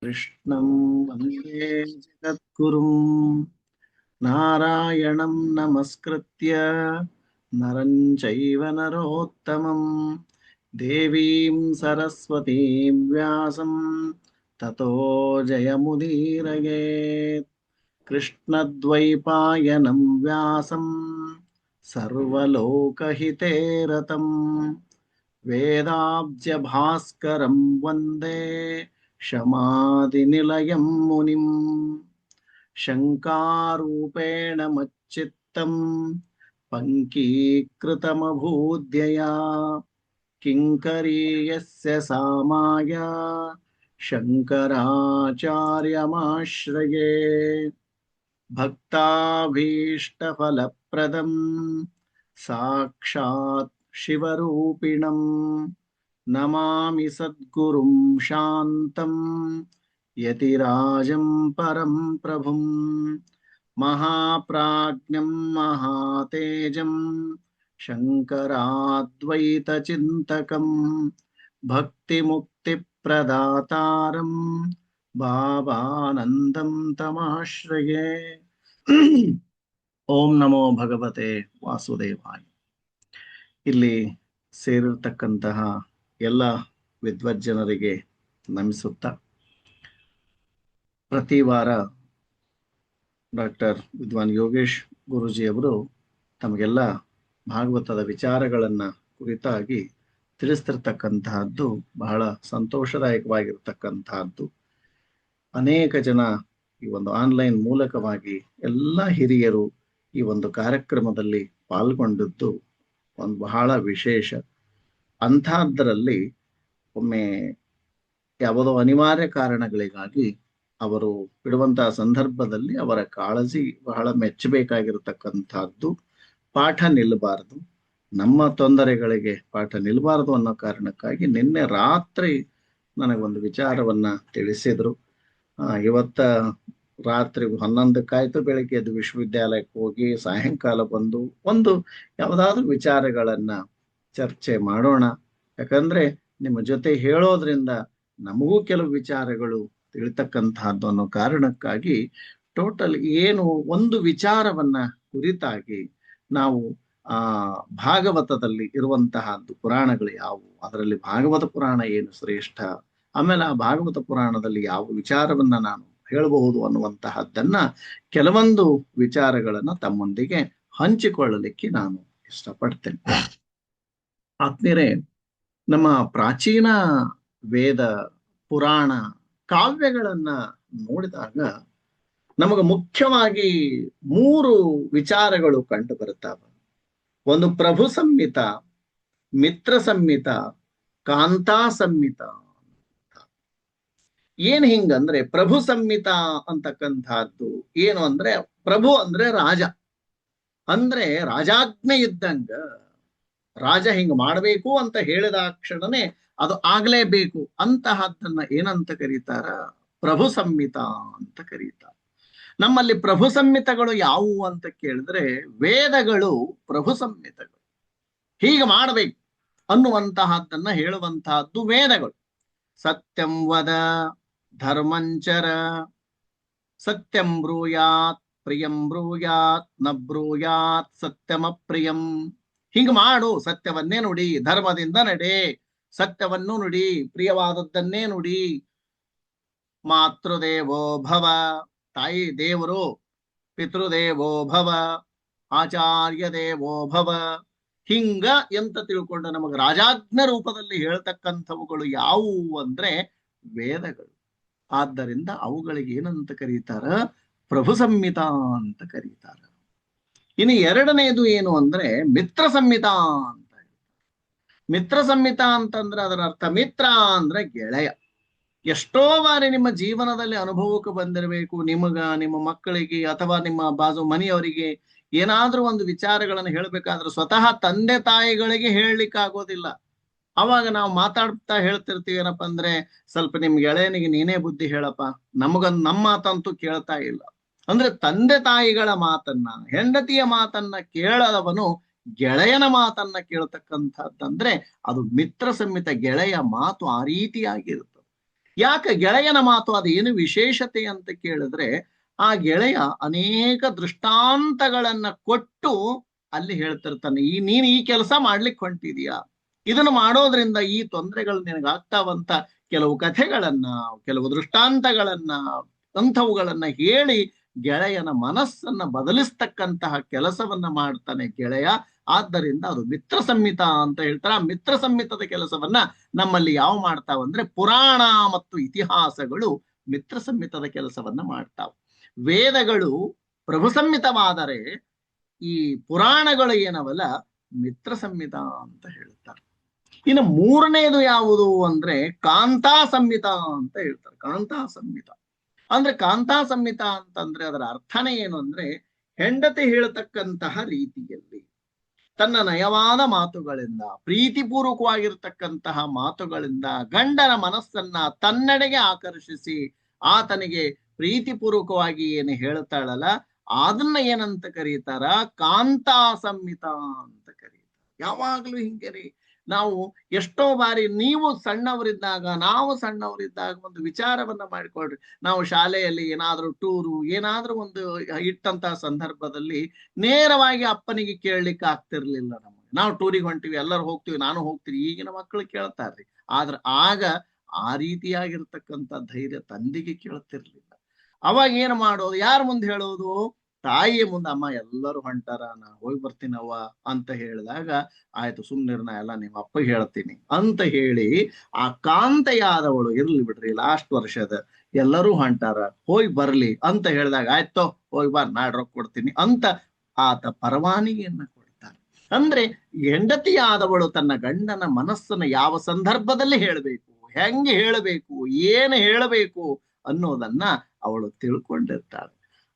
कृष्णं वन्दे जगद्गुरुं नारायणं नमस्कृत्य नरं चैव नरोत्तमं देवीं सरस्वतीं व्यासं ततो जयमुदीरयेत् कृष्णद्वैपायनं व्यासं सर्वलोकहिते रतं वेदाब्जभास्करं वन्दे शमादिनिलयं मुनिम् शङ्कारूपेण मच्चित्तं पङ्कीकृतमभूद्यया किङ्करीयस्य सा माया शङ्कराचार्यमाश्रये भक्ताभीष्टफलप्रदं साक्षात् शिवरूपिणं नमामि सद्गुरुं शान्तं यतिराजं परं प्रभुं महाप्राज्ञं महातेजं शङ्कराद्वैतचिन्तकं भक्तिमुक्तिप्रदातारं बाबानन्दं तमाश्रये ಓಂ ನಮೋ ಭಗವತೆ ವಾಸುದೇವಾಯ. ಇಲ್ಲಿ ಸೇರಿರ್ತಕ್ಕಂತಹ ಎಲ್ಲ ವಿದ್ವಜ್ಜನರಿಗೆ ನಮಿಸುತ್ತಾ, ಪ್ರತಿ ವಾರ ಡಾಕ್ಟರ್ ವಿದ್ವಾನ್ ಯೋಗೇಶ್ ಗುರುಜಿಯವರು ತಮಗೆಲ್ಲ ಭಾಗವತದ ವಿಚಾರಗಳನ್ನ ಕುರಿತಾಗಿ ತಿಳಿಸ್ತಿರ್ತಕ್ಕಂತಹದ್ದು ಬಹಳ ಸಂತೋಷದಾಯಕವಾಗಿರ್ತಕ್ಕಂತಹದ್ದು. ಅನೇಕ ಜನ ಈ ಒಂದು ಆನ್ಲೈನ್ ಮೂಲಕವಾಗಿ ಎಲ್ಲ ಹಿರಿಯರು ಈ ಒಂದು ಕಾರ್ಯಕ್ರಮದಲ್ಲಿ ಪಾಲ್ಗೊಂಡದ್ದು ಒಂದು ಬಹಳ ವಿಶೇಷ. ಅಂಥದ್ರಲ್ಲಿ ಒಮ್ಮೆ ಯಾವುದೋ ಅನಿವಾರ್ಯ ಕಾರಣಗಳಿಗಾಗಿ ಅವರು ಬಿಡುವಂತಹ ಸಂದರ್ಭದಲ್ಲಿ ಅವರ ಕಾಳಜಿ ಬಹಳ ಮೆಚ್ಚಬೇಕಾಗಿರತಕ್ಕಂಥದ್ದು. ಪಾಠ ನಿಲ್ಲಬಾರದು, ನಮ್ಮ ತೊಂದರೆಗಳಿಗೆ ಪಾಠ ನಿಲ್ಲಬಾರದು ಅನ್ನೋ ಕಾರಣಕ್ಕಾಗಿ ನಿನ್ನೆ ರಾತ್ರಿ ನನಗೊಂದು ವಿಚಾರವನ್ನ ತಿಳಿಸಿದ್ರು. ಇವತ್ತ ರಾತ್ರಿ 11 ಬೆಳಿಗ್ಗೆ ಎದ್ದು ವಿಶ್ವವಿದ್ಯಾಲಯಕ್ಕೆ ಹೋಗಿ ಸಾಯಂಕಾಲ ಬಂದು ಒಂದು ಯಾವುದಾದ್ರೂ ವಿಚಾರಗಳನ್ನ ಚರ್ಚೆ ಮಾಡೋಣ, ಯಾಕಂದ್ರೆ ನಿಮ್ಮ ಜೊತೆ ಹೇಳೋದ್ರಿಂದ ನಮಗೂ ಕೆಲವು ವಿಚಾರಗಳು ತಿಳಿತಕ್ಕಂತಹದ್ದು ಅನ್ನೋ ಕಾರಣಕ್ಕಾಗಿ ಟೋಟಲ್ ಏನು ಒಂದು ವಿಚಾರವನ್ನ ಕುರಿತಾಗಿ ನಾವು ಭಾಗವತದಲ್ಲಿ ಇರುವಂತಹದ್ದು ಪುರಾಣಗಳು ಯಾವುವು, ಅದರಲ್ಲಿ ಭಾಗವತ ಪುರಾಣ ಏನು ಶ್ರೇಷ್ಠ, ಆಮೇಲೆ ಆ ಭಾಗವತ ಪುರಾಣದಲ್ಲಿ ಯಾವ ವಿಚಾರವನ್ನ ನಾನು ಹೇಳಬಹುದು ಅನ್ನುವಂತಹದ್ದನ್ನ ಕೆಲವೊಂದು ವಿಚಾರಗಳನ್ನ ತಮ್ಮೊಂದಿಗೆ ಹಂಚಿಕೊಳ್ಳಲಿಕ್ಕೆ ನಾನು ಇಷ್ಟಪಡ್ತೇನೆ. ಆತ್ಮೀಯರೇ, ನಮ್ಮ ಪ್ರಾಚೀನ ವೇದ ಪುರಾಣ ಕಾವ್ಯಗಳನ್ನ ನೋಡಿದಾಗ ನಮಗೆ ಮುಖ್ಯವಾಗಿ 3 ವಿಚಾರಗಳು ಕಂಡು ಬರುತ್ತವೆ. ಒಂದು ಪ್ರಭು ಸಂಹಿತ, ಮಿತ್ರ ಸಂಹಿತ, ಕಾಂತಾ ಸಂಹಿತ. ಏನ್ ಹಿಂಗಂದ್ರೆ ಪ್ರಭು ಸಂಹಿತ ಅಂತಕ್ಕಂಥದ್ದು ಏನು ಅಂದ್ರೆ, ಪ್ರಭು ಅಂದ್ರೆ ರಾಜ, ಅಂದ್ರೆ ರಾಜಾಜ್ಞೆ ಇದ್ದಂಗ. ರಾಜ ಹಿಂಗ ಮಾಡ್ಬೇಕು ಅಂತ ಹೇಳಿದ ಕ್ಷಣನೇ ಅದು ಆಗ್ಲೇಬೇಕು. ಅಂತಹದ್ದನ್ನ ಏನಂತ ಕರೀತಾರ? ಪ್ರಭು ಸಂಹಿತ ಅಂತ ಕರೀತಾರ. ನಮ್ಮಲ್ಲಿ ಪ್ರಭು ಸಂಹಿತಗಳು ಯಾವುವು ಅಂತ ಕೇಳಿದ್ರೆ, ವೇದಗಳು ಪ್ರಭು ಸಂಹಿತಗಳು. ಹೀಗೆ ಮಾಡ್ಬೇಕು ಅನ್ನುವಂತಹದ್ದನ್ನ ಹೇಳುವಂತಹದ್ದು ವೇದಗಳು. ಸತ್ಯಂ ವದ ಧರ್ಮಂಚರ, ಸತ್ಯಂ ಬ್ರೂಯಾತ್ ಪ್ರಿಯಂ ಬ್ರೂಯಾತ್ ನ ಬ್ರೂಯಾತ್ ಸತ್ಯಮಪ್ರಿಯಂ. ಹಿಂಗ ಮಾಡು, ಸತ್ಯವನ್ನೇ ನುಡಿ, ಧರ್ಮದಿಂದ ನಡೆ, ಸತ್ಯವನ್ನು ನುಡಿ, ಪ್ರಿಯವಾದದ್ದನ್ನೇ ನುಡಿ. ಮಾತೃದೇವೋ ಭವ, ತಾಯಿ ದೇವರು, ಪಿತೃದೇವೋ ಭವ, ಆಚಾರ್ಯ ದೇವೋ ಭವ. ಹಿಂಗ ಎಂತ ತಿಳ್ಕೊಂಡು ನಮಗೆ ರಾಜಾಜ್ಞ ರೂಪದಲ್ಲಿ ಹೇಳ್ತಕ್ಕಂಥವುಗಳು ಯಾವುವು ಅಂದ್ರೆ ವೇದಗಳು. ಆದ್ದರಿಂದ ಅವುಗಳಿಗೆ ಏನಂತ ಕರೀತಾರ? ಪ್ರಭು ಸಂಹಿತ ಅಂತ ಕರೀತಾರ. ಇನ್ನು ಎರಡನೇದು ಏನು ಅಂದ್ರೆ ಮಿತ್ರ ಸಂಹಿತ ಅಂತ. ಮಿತ್ರ ಸಂಹಿತ ಅಂತಂದ್ರೆ ಅದರ ಅರ್ಥ, ಮಿತ್ರ ಅಂದ್ರೆ ಗೆಳೆಯ. ಎಷ್ಟೋ ಬಾರಿ ನಿಮ್ಮ ಜೀವನದಲ್ಲಿ ಅನುಭವಕ್ಕೆ ಬಂದಿರಬೇಕು, ನಿಮಗ, ನಿಮ್ಮ ಮಕ್ಕಳಿಗೆ ಅಥವಾ ನಿಮ್ಮ ಬಾಜು ಮನೆಯವರಿಗೆ ಏನಾದ್ರೂ ಒಂದು ವಿಚಾರಗಳನ್ನು ಹೇಳ್ಬೇಕಾದ್ರೆ ಸ್ವತಃ ತಂದೆ ತಾಯಿಗಳಿಗೆ ಹೇಳಲಿಕ್ಕೆ ಆಗೋದಿಲ್ಲ. ಅವಾಗ ನಾವು ಮಾತಾಡ್ತಾ ಹೇಳ್ತಿರ್ತೀವಿ ಏನಪ್ಪ ಅಂದ್ರೆ, ಸ್ವಲ್ಪ ನಿಮ್ ಗೆಳೆಯನಿಗೆ ನೀನೇ ಬುದ್ಧಿ ಹೇಳಪ್ಪ, ನಮ್ಮ ಮಾತಂತೂ ಕೇಳ್ತಾ ಇಲ್ಲ. ಅಂದ್ರೆ ತಂದೆ ತಾಯಿಗಳ ಮಾತನ್ನ, ಹೆಂಡತಿಯ ಮಾತನ್ನ ಕೇಳದವನು ಗೆಳೆಯನ ಮಾತನ್ನ ಕೇಳ್ತಕ್ಕಂಥದ್ದಂದ್ರೆ ಅದು ಮಿತ್ರ ಸಂಹಿತ. ಗೆಳೆಯ ಮಾತು ಆ ರೀತಿಯಾಗಿರುತ್ತೆ. ಯಾಕೆ ಗೆಳೆಯನ ಮಾತು ಅದೇನು ವಿಶೇಷತೆ ಅಂತ ಕೇಳಿದ್ರೆ, ಆ ಗೆಳೆಯ ಅನೇಕ ದೃಷ್ಟಾಂತಗಳನ್ನ ಕೊಟ್ಟು ಅಲ್ಲಿ ಹೇಳ್ತಿರ್ತಾನೆ, ನೀನ್ ಈ ಕೆಲಸ ಮಾಡ್ಲಿಕ್ಕೆ ಹೊಂಟಿದೀಯಾ, ಇದನ್ನು ಮಾಡೋದ್ರಿಂದ ಈ ತೊಂದರೆಗಳು ನಿನಗಾಗ್ತಾವಂತ ಕೆಲವು ಕಥೆಗಳನ್ನ, ಕೆಲವು ದೃಷ್ಟಾಂತಗಳನ್ನ, ಅಂಥವುಗಳನ್ನ ಹೇಳಿ ಗೆಳೆಯನ ಮನಸ್ಸನ್ನ ಬದಲಿಸ್ತಕ್ಕಂತಹ ಕೆಲಸವನ್ನ ಮಾಡ್ತಾನೆ ಗೆಳೆಯ. ಆದ್ದರಿಂದ ಅದು ಮಿತ್ರ ಸಂಹಿತ ಅಂತ ಹೇಳ್ತಾರೆ. ಆ ಮಿತ್ರ ಸಂಹಿತದ ಕೆಲಸವನ್ನ ನಮ್ಮಲ್ಲಿ ಯಾವ ಮಾಡ್ತಾವಂದ್ರೆ ಪುರಾಣ ಮತ್ತು ಇತಿಹಾಸಗಳು ಮಿತ್ರ ಸಂಹಿತದ ಕೆಲಸವನ್ನ ಮಾಡ್ತಾವ. ವೇದಗಳು ಪ್ರಭು ಸಂಹಿತವಾದರೆ ಈ ಪುರಾಣಗಳು ಏನವಲ್ಲ ಮಿತ್ರ ಸಂಹಿತ ಅಂತ ಹೇಳ್ತಾರೆ. ಇನ್ನು ಮೂರನೇದು ಯಾವುದು ಅಂದ್ರೆ ಕಾಂತಾ ಸಂಹಿತ ಅಂತ ಹೇಳ್ತಾರೆ. ಕಾಂತಾ ಸಂಹಿತ ಅಂದ್ರೆ ಕಾಂತಾ ಸಂಹಿತ ಅಂತಂದ್ರೆ ಅದರ ಅರ್ಥನೇ ಏನು ಅಂದ್ರೆ, ಹೆಂಡತಿ ಹೇಳ್ತಕ್ಕಂತಹ ರೀತಿಯಲ್ಲಿ ತನ್ನ ನಯವಾದ ಮಾತುಗಳಿಂದ, ಪ್ರೀತಿಪೂರ್ವಕವಾಗಿರ್ತಕ್ಕಂತಹ ಮಾತುಗಳಿಂದ ಗಂಡನ ಮನಸ್ಸನ್ನ ತನ್ನೆಡೆಗೆ ಆಕರ್ಷಿಸಿ ಆತನಿಗೆ ಪ್ರೀತಿಪೂರ್ವಕವಾಗಿ ಏನು ಹೇಳ್ತಾಳಲ್ಲ ಅದನ್ನ ಏನಂತ ಕರೀತಾರ, ಕಾಂತಾ ಸಂಹಿತ ಅಂತ ಕರೀತಾರ. ಯಾವಾಗ್ಲೂ ಹಿಂಗೆರಿ. ನಾವು ಎಷ್ಟೋ ಬಾರಿ, ನೀವು ಸಣ್ಣವರಿದ್ದಾಗ, ನಾವು ಸಣ್ಣವರಿದ್ದಾಗ ಒಂದು ವಿಚಾರವನ್ನ ಮಾಡಿಕೊಳ್ರಿ. ನಾವು ಶಾಲೆಯಲ್ಲಿ ಏನಾದ್ರೂ ಟೂರು ಏನಾದ್ರೂ ಒಂದು ಇಟ್ಟಂತಹ ಸಂದರ್ಭದಲ್ಲಿ ನೇರವಾಗಿ ಅಪ್ಪನಿಗೆ ಕೇಳಲಿಕ್ಕೆ ಆಗ್ತಿರ್ಲಿಲ್ಲ. ನಮಗೆ ನಾವು ಟೂರಿಗೆ ಹೊಂಟಿವಿ, ಎಲ್ಲರೂ ಹೋಗ್ತೀವಿ, ನಾನು ಹೋಗ್ತೀವಿ. ಈಗಿನ ಮಕ್ಕಳು ಕೇಳ್ತಾರ್ರಿ. ಆದ್ರೆ ಆಗ ಆ ರೀತಿಯಾಗಿರ್ತಕ್ಕಂಥ ಧೈರ್ಯ ತಂದೆಗೆ ಕೇಳ್ತಿರ್ಲಿಲ್ಲ. ಅವಾಗ ಏನ್ ಮಾಡೋದು, ಯಾರ ಮುಂದೆ ಹೇಳೋದು, ತಾಯಿಯ ಮುಂದೆ. ಅಮ್ಮ ಎಲ್ಲರೂ ಹೊಂಟಾರ, ನಾ ಹೋಗಿ ಬರ್ತೀನವ್ವ ಅಂತ ಹೇಳಿದಾಗ, ಆಯ್ತು ಸುಮ್ನಿರ್ನ, ಎಲ್ಲ ನಿಮ್ಮ ಅಪ್ಪ ಹೇಳ್ತೀನಿ ಅಂತ ಹೇಳಿ ಆ ಕಾಂತೆಯಾದವಳು, ಇರ್ಲಿ ಬಿಡ್ರಿ ಲಾಸ್ಟ್ ವರ್ಷದ, ಎಲ್ಲರೂ ಹೊಂಟಾರ ಹೋಗಿ ಬರ್ಲಿ ಅಂತ ಹೇಳಿದಾಗ, ಆಯ್ತೋ ಹೋಗಿ ಬಾ, ನಾಡ್ ರೊಕ್ಕ ಕೊಡ್ತೀನಿ ಅಂತ ಆತ ಪರವಾನಿಗೆಯನ್ನ ಕೊಡ್ತಾನೆ. ಅಂದ್ರೆ ಹೆಂಡತಿಯಾದವಳು ತನ್ನ ಗಂಡನ ಮನಸ್ಸನ್ನ ಯಾವ ಸಂದರ್ಭದಲ್ಲಿ ಹೇಳಬೇಕು, ಹೆಂಗೆ ಹೇಳಬೇಕು, ಏನು ಹೇಳಬೇಕು ಅನ್ನೋದನ್ನ ಅವಳು ತಿಳ್ಕೊಂಡಿರ್ತಾಳೆ.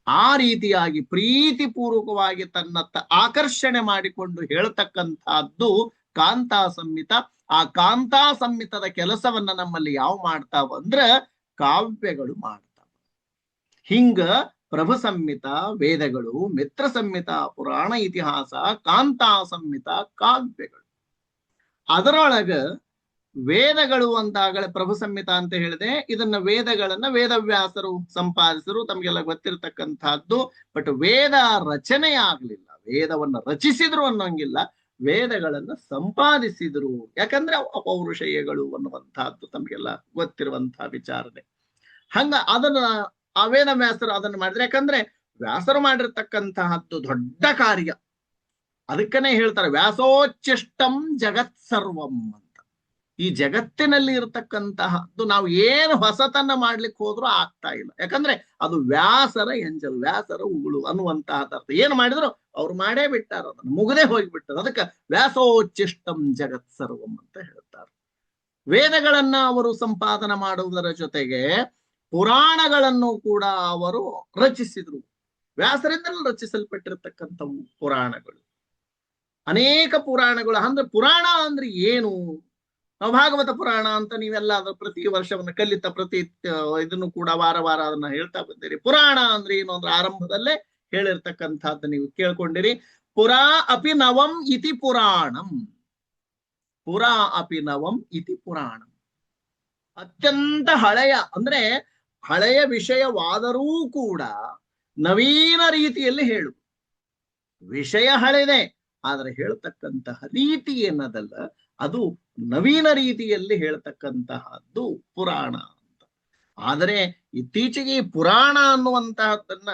ಆ ರೀತಿಯಾಗಿ ಪ್ರೀತಿಪೂರ್ವಕವಾಗಿ ತನ್ನತ್ತ ಆಕರ್ಷಣೆ ಮಾಡಿಕೊಂಡು ಹೇಳ್ತಕ್ಕಂಥದ್ದು ಕಾಂತಾ ಸಂಹಿತ. ಆ ಕಾಂತಾ ಸಂಹಿತದ ಕೆಲಸವನ್ನ ನಮ್ಮಲ್ಲಿ ಯಾವ ಮಾಡ್ತಾವ ಅಂದ್ರ ಕಾವ್ಯಗಳು ಮಾಡ್ತಾವ. ಹಿಂಗ ಪ್ರಭು ಸಂಹಿತ ವೇದಗಳು, ಮಿತ್ರ ಸಂಹಿತ ಪುರಾಣ ಇತಿಹಾಸ, ಕಾಂತಾ ಸಂಹಿತ ಕಾವ್ಯಗಳು. ಅದರೊಳಗ ವೇದಗಳು ಅಂತಾಗಲೇ ಪ್ರಭು ಸಂಹಿತ ಅಂತ ಹೇಳಿದೆ. ಇದನ್ನ ವೇದಗಳನ್ನ ವೇದವ್ಯಾಸರು ಸಂಪಾದಿಸರು, ತಮಗೆಲ್ಲ ಗೊತ್ತಿರತಕ್ಕಂಥದ್ದು. ಬಟ್ ವೇದ ರಚನೆ ಆಗ್ಲಿಲ್ಲ, ವೇದವನ್ನ ರಚಿಸಿದ್ರು ಅನ್ನೋಂಗಿಲ್ಲ, ವೇದಗಳನ್ನ ಸಂಪಾದಿಸಿದ್ರು. ಯಾಕಂದ್ರೆ ಅಪೌರುಷೇಯಗಳು ಅನ್ನುವಂತಹದ್ದು ತಮಗೆಲ್ಲ ಗೊತ್ತಿರುವಂತಹ ವಿಚಾರನೆ. ಹಂಗ ಅದನ್ನ ಆ ವೇದವ್ಯಾಸರು ಅದನ್ನ ಮಾಡಿದ್ರೆ, ಯಾಕಂದ್ರೆ ವ್ಯಾಸರು ಮಾಡಿರ್ತಕ್ಕಂತಹದ್ದು ದೊಡ್ಡ ಕಾರ್ಯ. ಅದಕ್ಕನೇ ಹೇಳ್ತಾರೆ ವ್ಯಾಸೋಚ್ಚಿಷ್ಟಂ ಜಗತ್ ಸರ್ವಂ ಅಂತ. ಈ ಜಗತ್ತಿನಲ್ಲಿ ಇರತಕ್ಕಂತಹದ್ದು ನಾವು ಏನು ಹೊಸತನ್ನ ಮಾಡ್ಲಿಕ್ಕೆ ಹೋದ್ರೂ ಆಗ್ತಾ ಇಲ್ಲ. ಯಾಕಂದ್ರೆ ಅದು ವ್ಯಾಸರ ಎಂಜಲು, ವ್ಯಾಸರ ಉಗುಳು ಅನ್ನುವಂತಹದ್ದು ಅರ್ಥ. ಏನು ಮಾಡಿದ್ರು ಅವ್ರು ಮಾಡೇ ಬಿಟ್ಟಾರ, ಅದನ್ನು ಮುಗದೆ ಹೋಗಿಬಿಟ್ಟರು. ಅದಕ್ಕೆ ವ್ಯಾಸೋಚ್ಚಿಷ್ಟಂ ಜಗತ್ ಸರ್ವಂ ಅಂತ ಹೇಳ್ತಾರೆ. ವೇದಗಳನ್ನ ಅವರು ಸಂಪಾದನ ಮಾಡುವುದರ ಜೊತೆಗೆ ಪುರಾಣಗಳನ್ನು ಕೂಡ ಅವರು ರಚಿಸಿದ್ರು. ವ್ಯಾಸರಿಂದಲೂ ರಚಿಸಲ್ಪಟ್ಟಿರ್ತಕ್ಕಂಥವು ಪುರಾಣಗಳು, ಅನೇಕ ಪುರಾಣಗಳು. ಅಂದ್ರೆ ಪುರಾಣ ಅಂದ್ರೆ ಏನು, ಭಾಗವತ ಪುರಾಣ ಅಂತ ನೀವೆಲ್ಲ ಅದ್ರ ಪ್ರತಿ ವರ್ಷವನ್ನ ಕಲಿತ ಪ್ರತಿ ಇದನ್ನು ಕೂಡ ವಾರ ವಾರ ಅದನ್ನ ಹೇಳ್ತಾ ಬಂದಿರಿ. ಪುರಾಣ ಅಂದ್ರೆ ಏನು ಅಂದ್ರೆ ಆರಂಭದಲ್ಲೇ ಹೇಳಿರ್ತಕ್ಕಂಥದ್ದು ನೀವು ಕೇಳ್ಕೊಂಡಿರಿ. ಪುರಾ ಅಪಿ ನವಂ ಇತಿ ಪುರಾಣಂ, ಪುರಾ ಅಪಿ ನವಂ ಇತಿ ಪುರಾಣಂ. ಅತ್ಯಂತ ಹಳೆಯ ಅಂದ್ರೆ ಹಳೆಯ ವಿಷಯವಾದರೂ ಕೂಡ ನವೀನ ರೀತಿಯಲ್ಲಿ ಹೇಳು. ವಿಷಯ ಹಳೆದೆ, ಆದ್ರೆ ಹೇಳ್ತಕ್ಕಂತಹ ರೀತಿ ಏನದಲ್ಲ ಅದು ನವೀನ ರೀತಿಯಲ್ಲಿ ಹೇಳ್ತಕ್ಕಂತಹದ್ದು ಪುರಾಣ ಅಂತ. ಆದರೆ ಇತ್ತೀಚೆಗೆ ಪುರಾಣ ಅನ್ನುವಂತಹದ್ದನ್ನ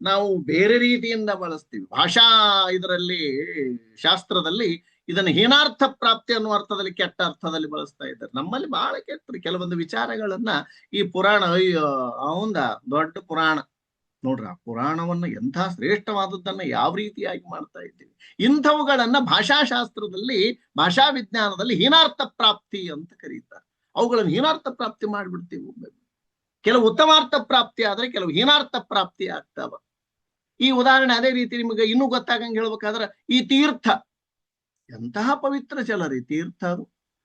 ನಾವು ಬೇರೆ ರೀತಿಯಿಂದ ಬಳಸ್ತೀವಿ. ಭಾಷಾ ಇದರಲ್ಲಿ ಶಾಸ್ತ್ರದಲ್ಲಿ ಇದನ್ನು ಹೀನಾರ್ಥ ಪ್ರಾಪ್ತಿ ಅನ್ನುವ ಅರ್ಥದಲ್ಲಿ, ಕೆಟ್ಟ ಅರ್ಥದಲ್ಲಿ ಬಳಸ್ತಾ ಇದ್ದಾರೆ. ನಮ್ಮಲ್ಲಿ ಬಹಳ ಕೆಟ್ಟರು ಕೆಲವೊಂದು ವಿಚಾರಗಳನ್ನ ಈ ಪುರಾಣ, ಅಯ್ಯೋ ಅವಂದ ದೊಡ್ಡ ಪುರಾಣ ನೋಡ್ರಿ, ಆ ಪುರಾಣವನ್ನ ಎಂಥ ಶ್ರೇಷ್ಠವಾದದ್ದನ್ನ ಯಾವ ರೀತಿಯಾಗಿ ಮಾಡ್ತಾ ಇದ್ದೀವಿ. ಇಂಥವುಗಳನ್ನ ಭಾಷಾಶಾಸ್ತ್ರದಲ್ಲಿ, ಭಾಷಾ ವಿಜ್ಞಾನದಲ್ಲಿ ಹೀನಾರ್ಥ ಪ್ರಾಪ್ತಿ ಅಂತ ಕರೀತಾರೆ. ಅವುಗಳನ್ನು ಹೀನಾರ್ಥ ಪ್ರಾಪ್ತಿ ಮಾಡ್ಬಿಡ್ತೀವಿ. ಕೆಲವು ಉತ್ತಮಾರ್ಥ ಪ್ರಾಪ್ತಿ ಆದ್ರೆ ಕೆಲವು ಹೀನಾರ್ಥ ಪ್ರಾಪ್ತಿ ಆಗ್ತಾವ. ಈ ಉದಾಹರಣೆ ಅದೇ ರೀತಿ ನಿಮಗೆ ಇನ್ನೂ ಗೊತ್ತಾಗಂಗೆ ಹೇಳ್ಬೇಕಾದ್ರೆ, ಈ ತೀರ್ಥ ಎಂತಹ ಪವಿತ್ರ ಜಲ ರೀ ತೀರ್ಥ ಅದು.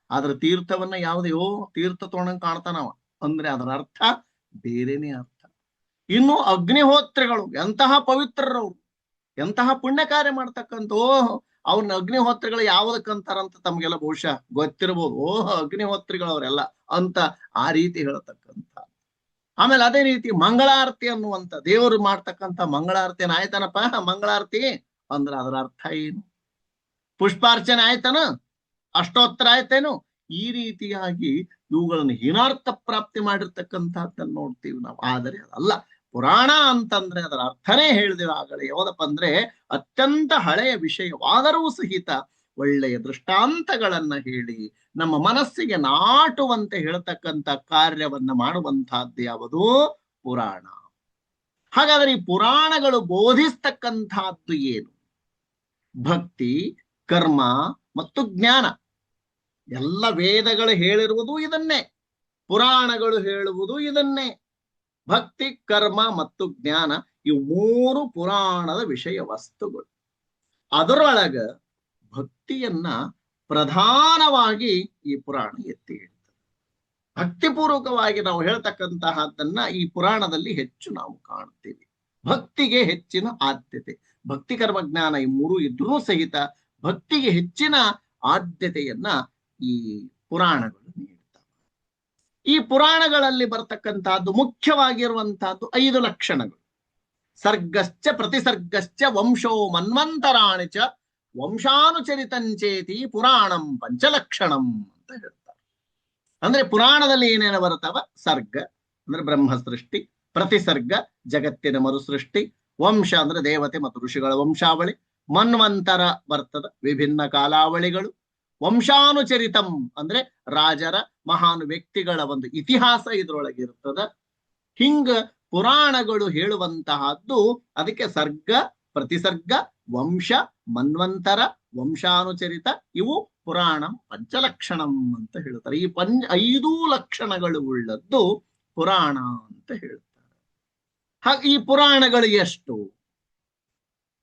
ಆದ್ರೆ ತೀರ್ಥವನ್ನ ಯಾವುದೋ ತೀರ್ಥ ತೊಗೊಂಡಂಗೆ ಕಾಣ್ತಾನವ ಅಂದ್ರೆ ಅದರ ಅರ್ಥ ಬೇರೆನೇ ಅರ್ಥ. ಇನ್ನು ಅಗ್ನಿಹೋತ್ರಿಗಳು ಎಂತಹ ಪವಿತ್ರರವರು, ಎಂತಹ ಪುಣ್ಯ ಕಾರ್ಯ ಮಾಡ್ತಕ್ಕಂಥ ಅವ್ನ ಅಗ್ನಿಹೋತ್ರಿಗಳು ಯಾವುದಕ್ಕಂತಾರಂತ ತಮ್ಗೆಲ್ಲ ಬಹುಶಃ ಗೊತ್ತಿರ್ಬೋದು. ಓಹ್, ಅಗ್ನಿಹೋತ್ರಿಗಳವರೆಲ್ಲ ಅಂತ ಆ ರೀತಿ ಹೇಳ್ತಕ್ಕಂಥ. ಆಮೇಲೆ ಅದೇ ರೀತಿ ಮಂಗಳಾರತಿ ಅನ್ನುವಂಥ ದೇವರು ಮಾಡ್ತಕ್ಕಂಥ ಮಂಗಳಾರತಿ ಆಯ್ತಾನಪ್ಪ, ಮಂಗಳಾರತಿ ಅಂದ್ರೆ ಅದರ ಅರ್ಥ ಏನು? ಪುಷ್ಪಾರ್ಚನೆ ಆಯ್ತಾನ, ಅಷ್ಟೋತ್ತರ ಆಯ್ತೇನು? ಈ ರೀತಿಯಾಗಿ ಇವುಗಳನ್ನು ಹೀನಾರ್ಥ ಪ್ರಾಪ್ತಿ ಮಾಡಿರ್ತಕ್ಕಂಥದ್ದನ್ನು ನೋಡ್ತೀವಿ ನಾವು. ಆದರೆ ಅದಲ್ಲ, ಪುರಾಣ ಅಂತಂದ್ರೆ ಅದರ ಅರ್ಥನೇ ಹೇಳಿದೆವು ಆಗಲೇ. ಯಾವುದಪ್ಪ ಅಂದ್ರೆ ಅತ್ಯಂತ ಹಳೆಯ ವಿಷಯವಾದರೂ ಸಹಿತ ಒಳ್ಳೆಯ ದೃಷ್ಟಾಂತಗಳನ್ನ ಹೇಳಿ ನಮ್ಮ ಮನಸ್ಸಿಗೆ ನಾಟುವಂತೆ ಹೇಳ್ತಕ್ಕಂಥ ಕಾರ್ಯವನ್ನ ಮಾಡುವಂತಹದ್ದು ಯಾವುದು? ಪುರಾಣ. ಹಾಗಾದ್ರೆ ಈ ಪುರಾಣಗಳು ಬೋಧಿಸ್ತಕ್ಕಂಥದ್ದು ಏನು? ಭಕ್ತಿ, ಕರ್ಮ ಮತ್ತು ಜ್ಞಾನ. ಎಲ್ಲ ವೇದಗಳು ಹೇಳಿರುವುದು ಇದನ್ನೇ, ಪುರಾಣಗಳು ಹೇಳುವುದು ಇದನ್ನೇ. ಭಕ್ತಿ, ಕರ್ಮ ಮತ್ತು ಜ್ಞಾನ ಇವು ಮೂರು ಪುರಾಣದ ವಿಷಯ ವಸ್ತುಗಳು. ಅದರೊಳಗ ಭಕ್ತಿಯನ್ನ ಪ್ರಧಾನವಾಗಿ ಈ ಪುರಾಣ ಎತ್ತಿ ಹಿಡಿತದೆ. ಭಕ್ತಿಪೂರ್ವಕವಾಗಿ ನಾವು ಹೇಳ್ತಕ್ಕಂತಹದ್ದನ್ನ ಈ ಪುರಾಣದಲ್ಲಿ ಹೆಚ್ಚು ನಾವು ಕಾಣ್ತೀವಿ. ಭಕ್ತಿಗೆ ಹೆಚ್ಚಿನ ಆದ್ಯತೆ. ಭಕ್ತಿ, ಕರ್ಮ, ಜ್ಞಾನ ಈ ಮೂರು ಇದ್ರೂ ಸಹಿತ ಭಕ್ತಿಗೆ ಹೆಚ್ಚಿನ ಆದ್ಯತೆಯನ್ನ ಈ ಪುರಾಣಗಳು ನೀಡ್ತವೆ. ಈ ಪುರಾಣಗಳಲ್ಲಿ ಬರ್ತಕ್ಕಂತಹದ್ದು ಮುಖ್ಯವಾಗಿರುವಂತಹದ್ದು 5 ಲಕ್ಷಣಗಳು. ಸರ್ಗಶ್ಚ ಪ್ರತಿಸರ್ಗಶ್ಚ ವಂಶೋ ಮನ್ವಂತರಾಣಿ ಚ ವಂಶಾನುಚರಿತಂಚೇತಿ ಪುರಾಣಂ ಪಂಚಲಕ್ಷಣಂ ಅಂತ ಹೇಳ್ತಾರೆ. ಅಂದ್ರೆ ಪುರಾಣದಲ್ಲಿ ಏನೇನು ಬರ್ತಾವ? ಸರ್ಗ ಅಂದ್ರೆ ಬ್ರಹ್ಮ ಸೃಷ್ಟಿ, ಪ್ರತಿಸರ್ಗ ಜಗತ್ತಿನ ಮರುಸೃಷ್ಟಿ, ವಂಶ ಅಂದ್ರೆ ದೇವತೆ ಮತ್ತು ಋಷಿಗಳ ವಂಶಾವಳಿ, ಮನ್ವಂತರ ಬರ್ತದ ವಿಭಿನ್ನ ಕಾಲಾವಳಿಗಳು, ವಂಶಾನುಚರಿತಂ ಅಂದ್ರೆ ರಾಜರ ಮಹಾನ್ ವ್ಯಕ್ತಿಗಳ ಒಂದು ಇತಿಹಾಸ ಇದ್ರೊಳಗೆ ಇರ್ತದ. ಹಿಂಗ ಪುರಾಣಗಳು ಹೇಳುವಂತಹದ್ದು ಅದಕ್ಕೆ ಸರ್ಗ, ಪ್ರತಿಸರ್ಗ, ವಂಶ, ಮನ್ವಂತರ, ವಂಶಾನುಚರಿತ ಇವು ಪುರಾಣ ಪಂಚಲಕ್ಷಣಂ ಅಂತ ಹೇಳ್ತಾರೆ. ಈ 5 ಲಕ್ಷಣಗಳು ಉಳ್ಳದ್ದು ಪುರಾಣ ಅಂತ ಹೇಳ್ತಾರೆ. ಹಾಗೆ ಈ ಪುರಾಣಗಳು ಎಷ್ಟು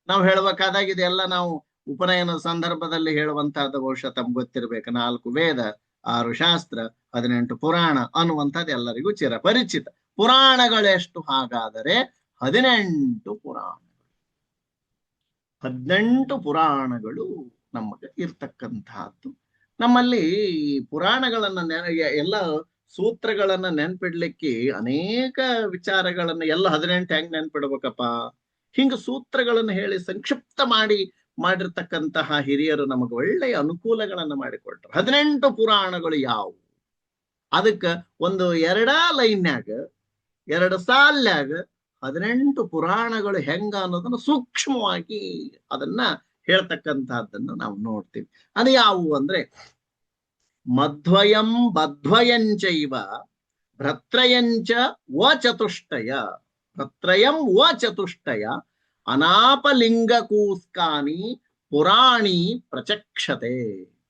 ನಾವು ಹೇಳ್ಬೇಕಾದಾಗ ಇದೆಲ್ಲ ನಾವು ಉಪನಯನ ಸಂದರ್ಭದಲ್ಲಿ ಹೇಳುವಂತಹದ್ದು ಬಹುಶಃ ತಮ್ಗೆ ಗೊತ್ತಿರ್ಬೇಕು. 4 ವೇದ, 6 ಶಾಸ್ತ್ರ, 18 ಪುರಾಣ ಅನ್ನುವಂಥದ್ದು ಎಲ್ಲರಿಗೂ ಚಿರಪರಿಚಿತ. ಪುರಾಣಗಳೆಷ್ಟು? ಹಾಗಾದರೆ 18 ಪುರಾಣಗಳು. 18 ಪುರಾಣಗಳು ನಮಗೆ ಇರ್ತಕ್ಕಂತಹದ್ದು. ನಮ್ಮಲ್ಲಿ ಈ ಪುರಾಣಗಳನ್ನ ಎಲ್ಲ ಸೂತ್ರಗಳನ್ನ ನೆನ್ಪಿಡ್ಲಿಕ್ಕೆ ಅನೇಕ ವಿಚಾರಗಳನ್ನ ಎಲ್ಲ 18 ಹೆಂಗ್ ನೆನ್ಪಿಡ್ಬೇಕಪ್ಪ? ಹಿಂಗ ಸೂತ್ರಗಳನ್ನು ಹೇಳಿ ಸಂಕ್ಷಿಪ್ತ ಮಾಡಿರ್ತಕ್ಕಂತಹ ಹಿರಿಯರು ನಮಗೆ ಒಳ್ಳೆಯ ಅನುಕೂಲಗಳನ್ನ ಮಾಡಿಕೊಟ್ರು. 18 ಪುರಾಣಗಳು ಯಾವುವು? ಅದಕ್ಕ ಒಂದು 2 ಲೈನ್ಯಾಗ 2 ಸಾಲ್ಯಾಗ 18 ಪುರಾಣಗಳು ಹೆಂಗ ಅನ್ನೋದನ್ನ ಸೂಕ್ಷ್ಮವಾಗಿ ಅದನ್ನ ಹೇಳ್ತಕ್ಕಂತಹದ್ದನ್ನ ನಾವು ನೋಡ್ತೀವಿ. ಅದು ಯಾವುವು ಅಂದ್ರೆ ಮಧ್ವಯಂ ಬಧ್ವಯಂಚೈವ ಭ್ರತ್ರಯಂಚ ವ ಚತುಷ್ಟಯ, ಭ್ರತ್ರಯಂ ವ ಚತುಷ್ಟಯ ಅನಾಪಲಿಂಗಕೂಸ್ಕಾನಿ ಪುರಾಣಿ ಪ್ರಚಕ್ಷತೆ.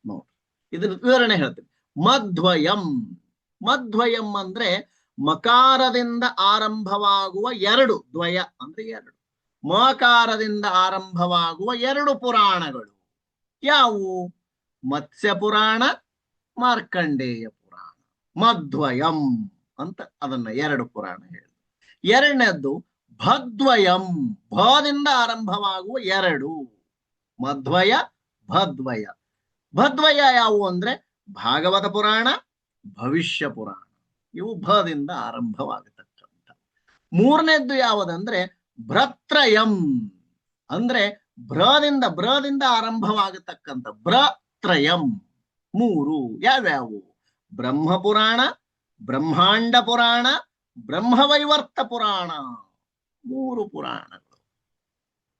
ನೋಡಿ, ಇದನ್ನ ವಿವರಣೆ ಹೇಳ್ತೀನಿ. ಮಧ್ವಯಂ, ಮಧ್ವಯಂ ಅಂದ್ರೆ ಮಕಾರದಿಂದ ಆರಂಭವಾಗುವ 2, ದ್ವಯ ಅಂದ್ರೆ 2, ಮಕಾರದಿಂದ ಆರಂಭವಾಗುವ 2 ಪುರಾಣಗಳು ಯಾವುವು? ಮತ್ಸ್ಯ ಪುರಾಣ, ಮಾರ್ಕಂಡೇಯ ಪುರಾಣ. ಮಧ್ವಯಂ ಅಂತ ಅದನ್ನ 2 ಪುರಾಣ ಹೇಳಿ. ಎರಡನೇದ್ದು ಭದ್ವಯಂ, ಭದಿಂದ ಆರಂಭವಾಗುವ 2, ಮಧ್ವಯ, ಭದ್ವಯ. ಭದ್ವಯ ಯಾವುವು ಅಂದ್ರೆ ಭಾಗವತ ಪುರಾಣ, ಭವಿಷ್ಯ ಪುರಾಣ. ಇವು ಭದಿಂದ ಆರಂಭವಾಗತಕ್ಕಂಥ. ಮೂರನೇದ್ದು ಯಾವುದಂದ್ರೆ ಭ್ರತ್ರಯಂ, ಅಂದ್ರೆ ಬ್ರದಿಂದ ಆರಂಭವಾಗತಕ್ಕಂಥ ಭ್ರತ್ರಯಂ. 3 ಯಾವ್ಯಾವು? ಬ್ರಹ್ಮಪುರಾಣ, ಬ್ರಹ್ಮಾಂಡ ಪುರಾಣ, ಬ್ರಹ್ಮವೈವರ್ತ ಪುರಾಣ. 3 ಪುರಾಣಗಳು.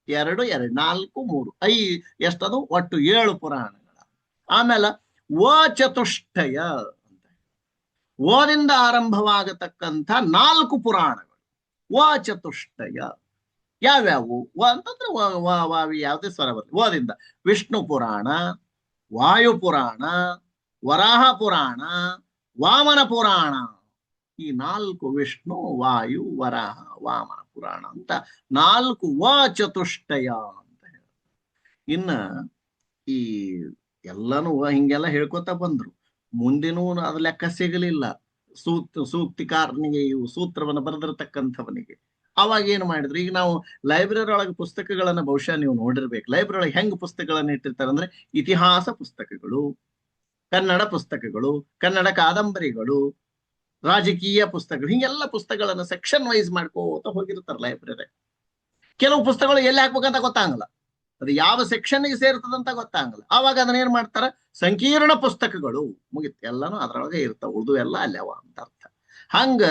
2, 2, 4, 3, ಎಷ್ಟದು? ಒಟ್ಟು 7 ಪುರಾಣಗಳು. ಆಮೇಲೆ ವಚತುಷ್ಟಯ ಅಂತ, ಓದಿಂದ ಆರಂಭವಾಗತಕ್ಕಂಥ 4 ಪುರಾಣಗಳು. ವಚತುಷ್ಟಯ ಯಾವ್ಯಾವು? ಅಂತಂದ್ರೆ ಯಾವುದೇ ಸ್ವರ ಬರಲಿ. ಓದಿಂದ ವಿಷ್ಣು ಪುರಾಣ, ವಾಯು ಪುರಾಣ, ವರಾಹ ಪುರಾಣ, ವಾಮನ ಪುರಾಣ. ಈ 4 ವಿಷ್ಣು, ವಾಯು, ವರಾಹ, ವಾಮನ ಪುರಾಣ ಅಂತ 4 ವಚತುಷ್ಟಯ ಅಂತ ಹೇಳ. ಇನ್ನ ಈ ಎಲ್ಲನೂ ಹಿಂಗೆಲ್ಲ ಹೇಳ್ಕೊತ ಬಂದ್ರು. ಮುಂದಿನೂ ಅದ್ ಲೆಕ್ಕ ಸಿಗಲಿಲ್ಲ ಸೂಕ್ತಿಕಾರನಿಗೆ, ಇವು ಸೂತ್ರವನ್ನು ಬರೆದಿರ್ತಕ್ಕಂಥವನಿಗೆ. ಅವಾಗ ಏನು ಮಾಡಿದ್ರು, ಈಗ ನಾವು ಲೈಬ್ರರಿ ಒಳಗೆ ಪುಸ್ತಕಗಳನ್ನ ಬಹುಶಃ ನೀವು ನೋಡಿರ್ಬೇಕು. ಲೈಬ್ರರಿ ಒಳಗೆ ಹೆಂಗ್ ಪುಸ್ತಕಗಳನ್ನ ಇಟ್ಟಿರ್ತಾರೆ ಅಂದ್ರೆ, ಇತಿಹಾಸ ಪುಸ್ತಕಗಳು, ಕನ್ನಡ ಪುಸ್ತಕಗಳು, ಕನ್ನಡ ಕಾದಂಬರಿಗಳು, ರಾಜಕೀಯ ಪುಸ್ತಕಗಳು, ಹಿಂಗೆಲ್ಲ ಪುಸ್ತಕಗಳನ್ನ ಸೆಕ್ಷನ್ ವೈಸ್ ಮಾಡ್ಕೋತ ಹೋಗಿರ್ತಾರೆ ಲೈಬ್ರರಿ. ಕೆಲವು ಪುಸ್ತಕಗಳು ಎಲ್ಲಿ ಹಾಕ್ಬೇಕಂತ ಗೊತ್ತಾಗಲ್ಲ, ಅದು ಯಾವ ಸೆಕ್ಷನ್ಗೆ ಸೇರ್ತದಂತ ಗೊತ್ತಾಗಲ್ಲ. ಆವಾಗ ಅದನ್ನ ಏನ್ ಮಾಡ್ತಾರ, ಸಂಕೀರ್ಣ ಪುಸ್ತಕಗಳು ಮುಗಿತು, ಎಲ್ಲಾನು ಅದ್ರೊಳಗೆ ಇರ್ತಾವ, ಉಳಿದು ಎಲ್ಲ ಅಲ್ಲವ ಅಂತ ಅರ್ಥ. ಹಂಗ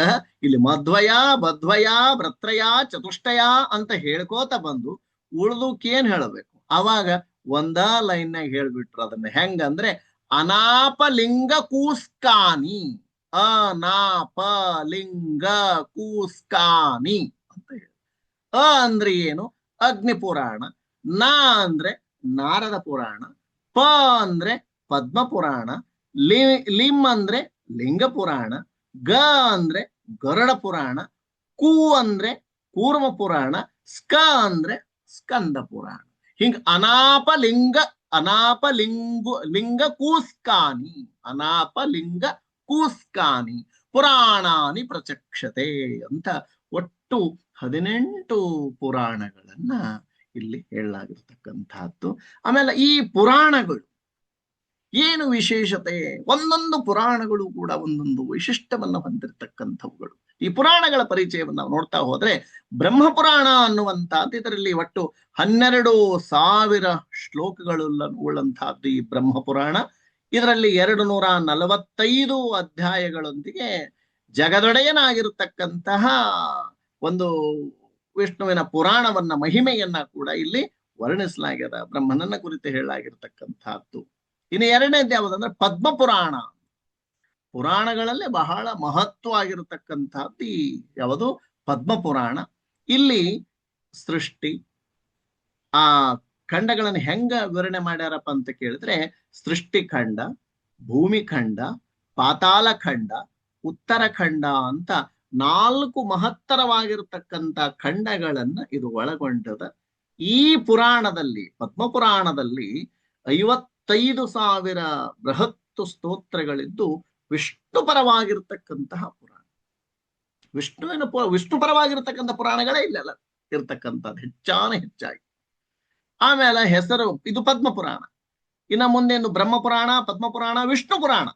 ಇಲ್ಲಿ ಮಧ್ವಯ, ಬಧ್ವಯ, ಭ್ರತ್ರಯ, ಚತುಷ್ಟಯ ಅಂತ ಹೇಳ್ಕೋತ ಬಂದು ಉಳ್ದುಕೇನ್ ಹೇಳಬೇಕು. ಅವಾಗ ಒಂದ ಲೈನ್ನಾಗ ಹೇಳ್ಬಿಟ್ರು ಅದನ್ನ. ಹೆಂಗಂದ್ರೆ ಅನಾಪಲಿಂಗ ಕೂಸ್ಕಾನಿ, ಅನಾಪಲಿಂಗ ಕೂಸ್ಕಾನಿ ಅಂತ ಹೇಳಿ. ಅಂದ್ರೆ ಏನು, ಅಗ್ನಿ ಪುರಾಣ. ನ ಅಂದ್ರೆ ನಾರದ ಪುರಾಣ. ಪ ಅಂದ್ರೆ ಪದ್ಮ ಪುರಾಣ. ಲಿಂ ಅಂದ್ರೆ ಲಿಂಗ ಪುರಾಣ. ಗ ಅಂದ್ರೆ ಗರುಡ ಪುರಾಣ. ಕು ಅಂದ್ರೆ ಕೂರ್ಮ ಪುರಾಣ. ಸ್ಕ ಅಂದ್ರೆ ಸ್ಕಂದ ಪುರಾಣ. ಹಿಂಗ ಲಿಂಗ ಕೂಸ್ಕಾನಿ, ಅನಾಪಲಿಂಗ ಕೂಸ್ಕಾನಿ ಪುರಾಣಾನಿ ಪ್ರಚಕ್ಷತೆ ಅಂತ ಒಟ್ಟು 18 ಪುರಾಣಗಳನ್ನ ಇಲ್ಲಿ ಹೇಳಲಾಗಿರ್ತಕ್ಕಂಥದ್ದು. ಆಮೇಲೆ ಈ ಪುರಾಣಗಳು ಏನು ವಿಶೇಷತೆ, ಒಂದೊಂದು ಪುರಾಣಗಳು ಕೂಡ ಒಂದೊಂದು ವೈಶಿಷ್ಟ್ಯವನ್ನ ಹೊಂದಿರತಕ್ಕಂಥವುಗಳು. ಈ ಪುರಾಣಗಳ ಪರಿಚಯವನ್ನು ನಾವು ನೋಡ್ತಾ ಹೋದ್ರೆ, ಬ್ರಹ್ಮಪುರಾಣ ಅನ್ನುವಂಥದ್ದು, ಇದರಲ್ಲಿ ಒಟ್ಟು 12,000 ಶ್ಲೋಕಗಳು ಉಳ್ಳಂತಹದ್ದು ಈ ಬ್ರಹ್ಮಪುರಾಣ. ಇದರಲ್ಲಿ 245 ಅಧ್ಯಾಯಗಳೊಂದಿಗೆ ಜಗದೊಡೆಯನಾಗಿರತಕ್ಕಂತಹ ಒಂದು ವಿಷ್ಣುವಿನ ಪುರಾಣವನ್ನ, ಮಹಿಮೆಯನ್ನ ಕೂಡ ಇಲ್ಲಿ ವರ್ಣಿಸಲಾಗ್ಯದ. ಬ್ರಹ್ಮನನ್ನ ಕುರಿತು ಹೇಳಲಾಗಿರ್ತಕ್ಕಂಥದ್ದು. ಇನ್ನು ಎರಡನೇದು ಯಾವುದಂದ್ರೆ ಪದ್ಮ ಪುರಾಣ. ಪುರಾಣಗಳಲ್ಲೇ ಬಹಳ ಮಹತ್ವ ಆಗಿರತಕ್ಕಂಥದ್ದು ಈ ಯಾವುದು, ಪದ್ಮ ಪುರಾಣ. ಇಲ್ಲಿ ಸೃಷ್ಟಿ, ಆ ಖಂಡಗಳನ್ನು ಹೆಂಗ ವಿವರಣೆ ಮಾಡ್ಯಾರಪ್ಪ ಅಂತ ಕೇಳಿದ್ರೆ, ಸೃಷ್ಟಿ ಖಂಡ, ಭೂಮಿ ಖಂಡ, ಪಾತಾಳ ಖಂಡ, ಉತ್ತರ ಖಂಡ ಅಂತ 4 ಮಹತ್ತರವಾಗಿರತಕ್ಕಂಥ ಖಂಡಗಳನ್ನ ಇದು ಒಳಗೊಂಡದ. ಈ ಪುರಾಣದಲ್ಲಿ, ಪದ್ಮ ಪುರಾಣದಲ್ಲಿ 55,000 ಬೃಹತ್ತು ಸ್ತೋತ್ರಗಳಿದ್ದು ವಿಷ್ಣು ಪರವಾಗಿರ್ತಕ್ಕಂತಹ ಪುರಾಣ. ವಿಷ್ಣು ಪರವಾಗಿರ್ತಕ್ಕಂಥ ಪುರಾಣಗಳೇ ಇಲ್ಲೆಲ್ಲ ಇರ್ತಕ್ಕಂಥದ್ದು ಹೆಚ್ಚಾಗಿ. ಆಮೇಲೆ ಹೆಸರು, ಇದು ಪದ್ಮ ಪುರಾಣ. ಇನ್ನ ಮುಂದೇನು ಬ್ರಹ್ಮಪುರಾಣ, ಪದ್ಮಪುರಾಣ, ವಿಷ್ಣು ಪುರಾಣ.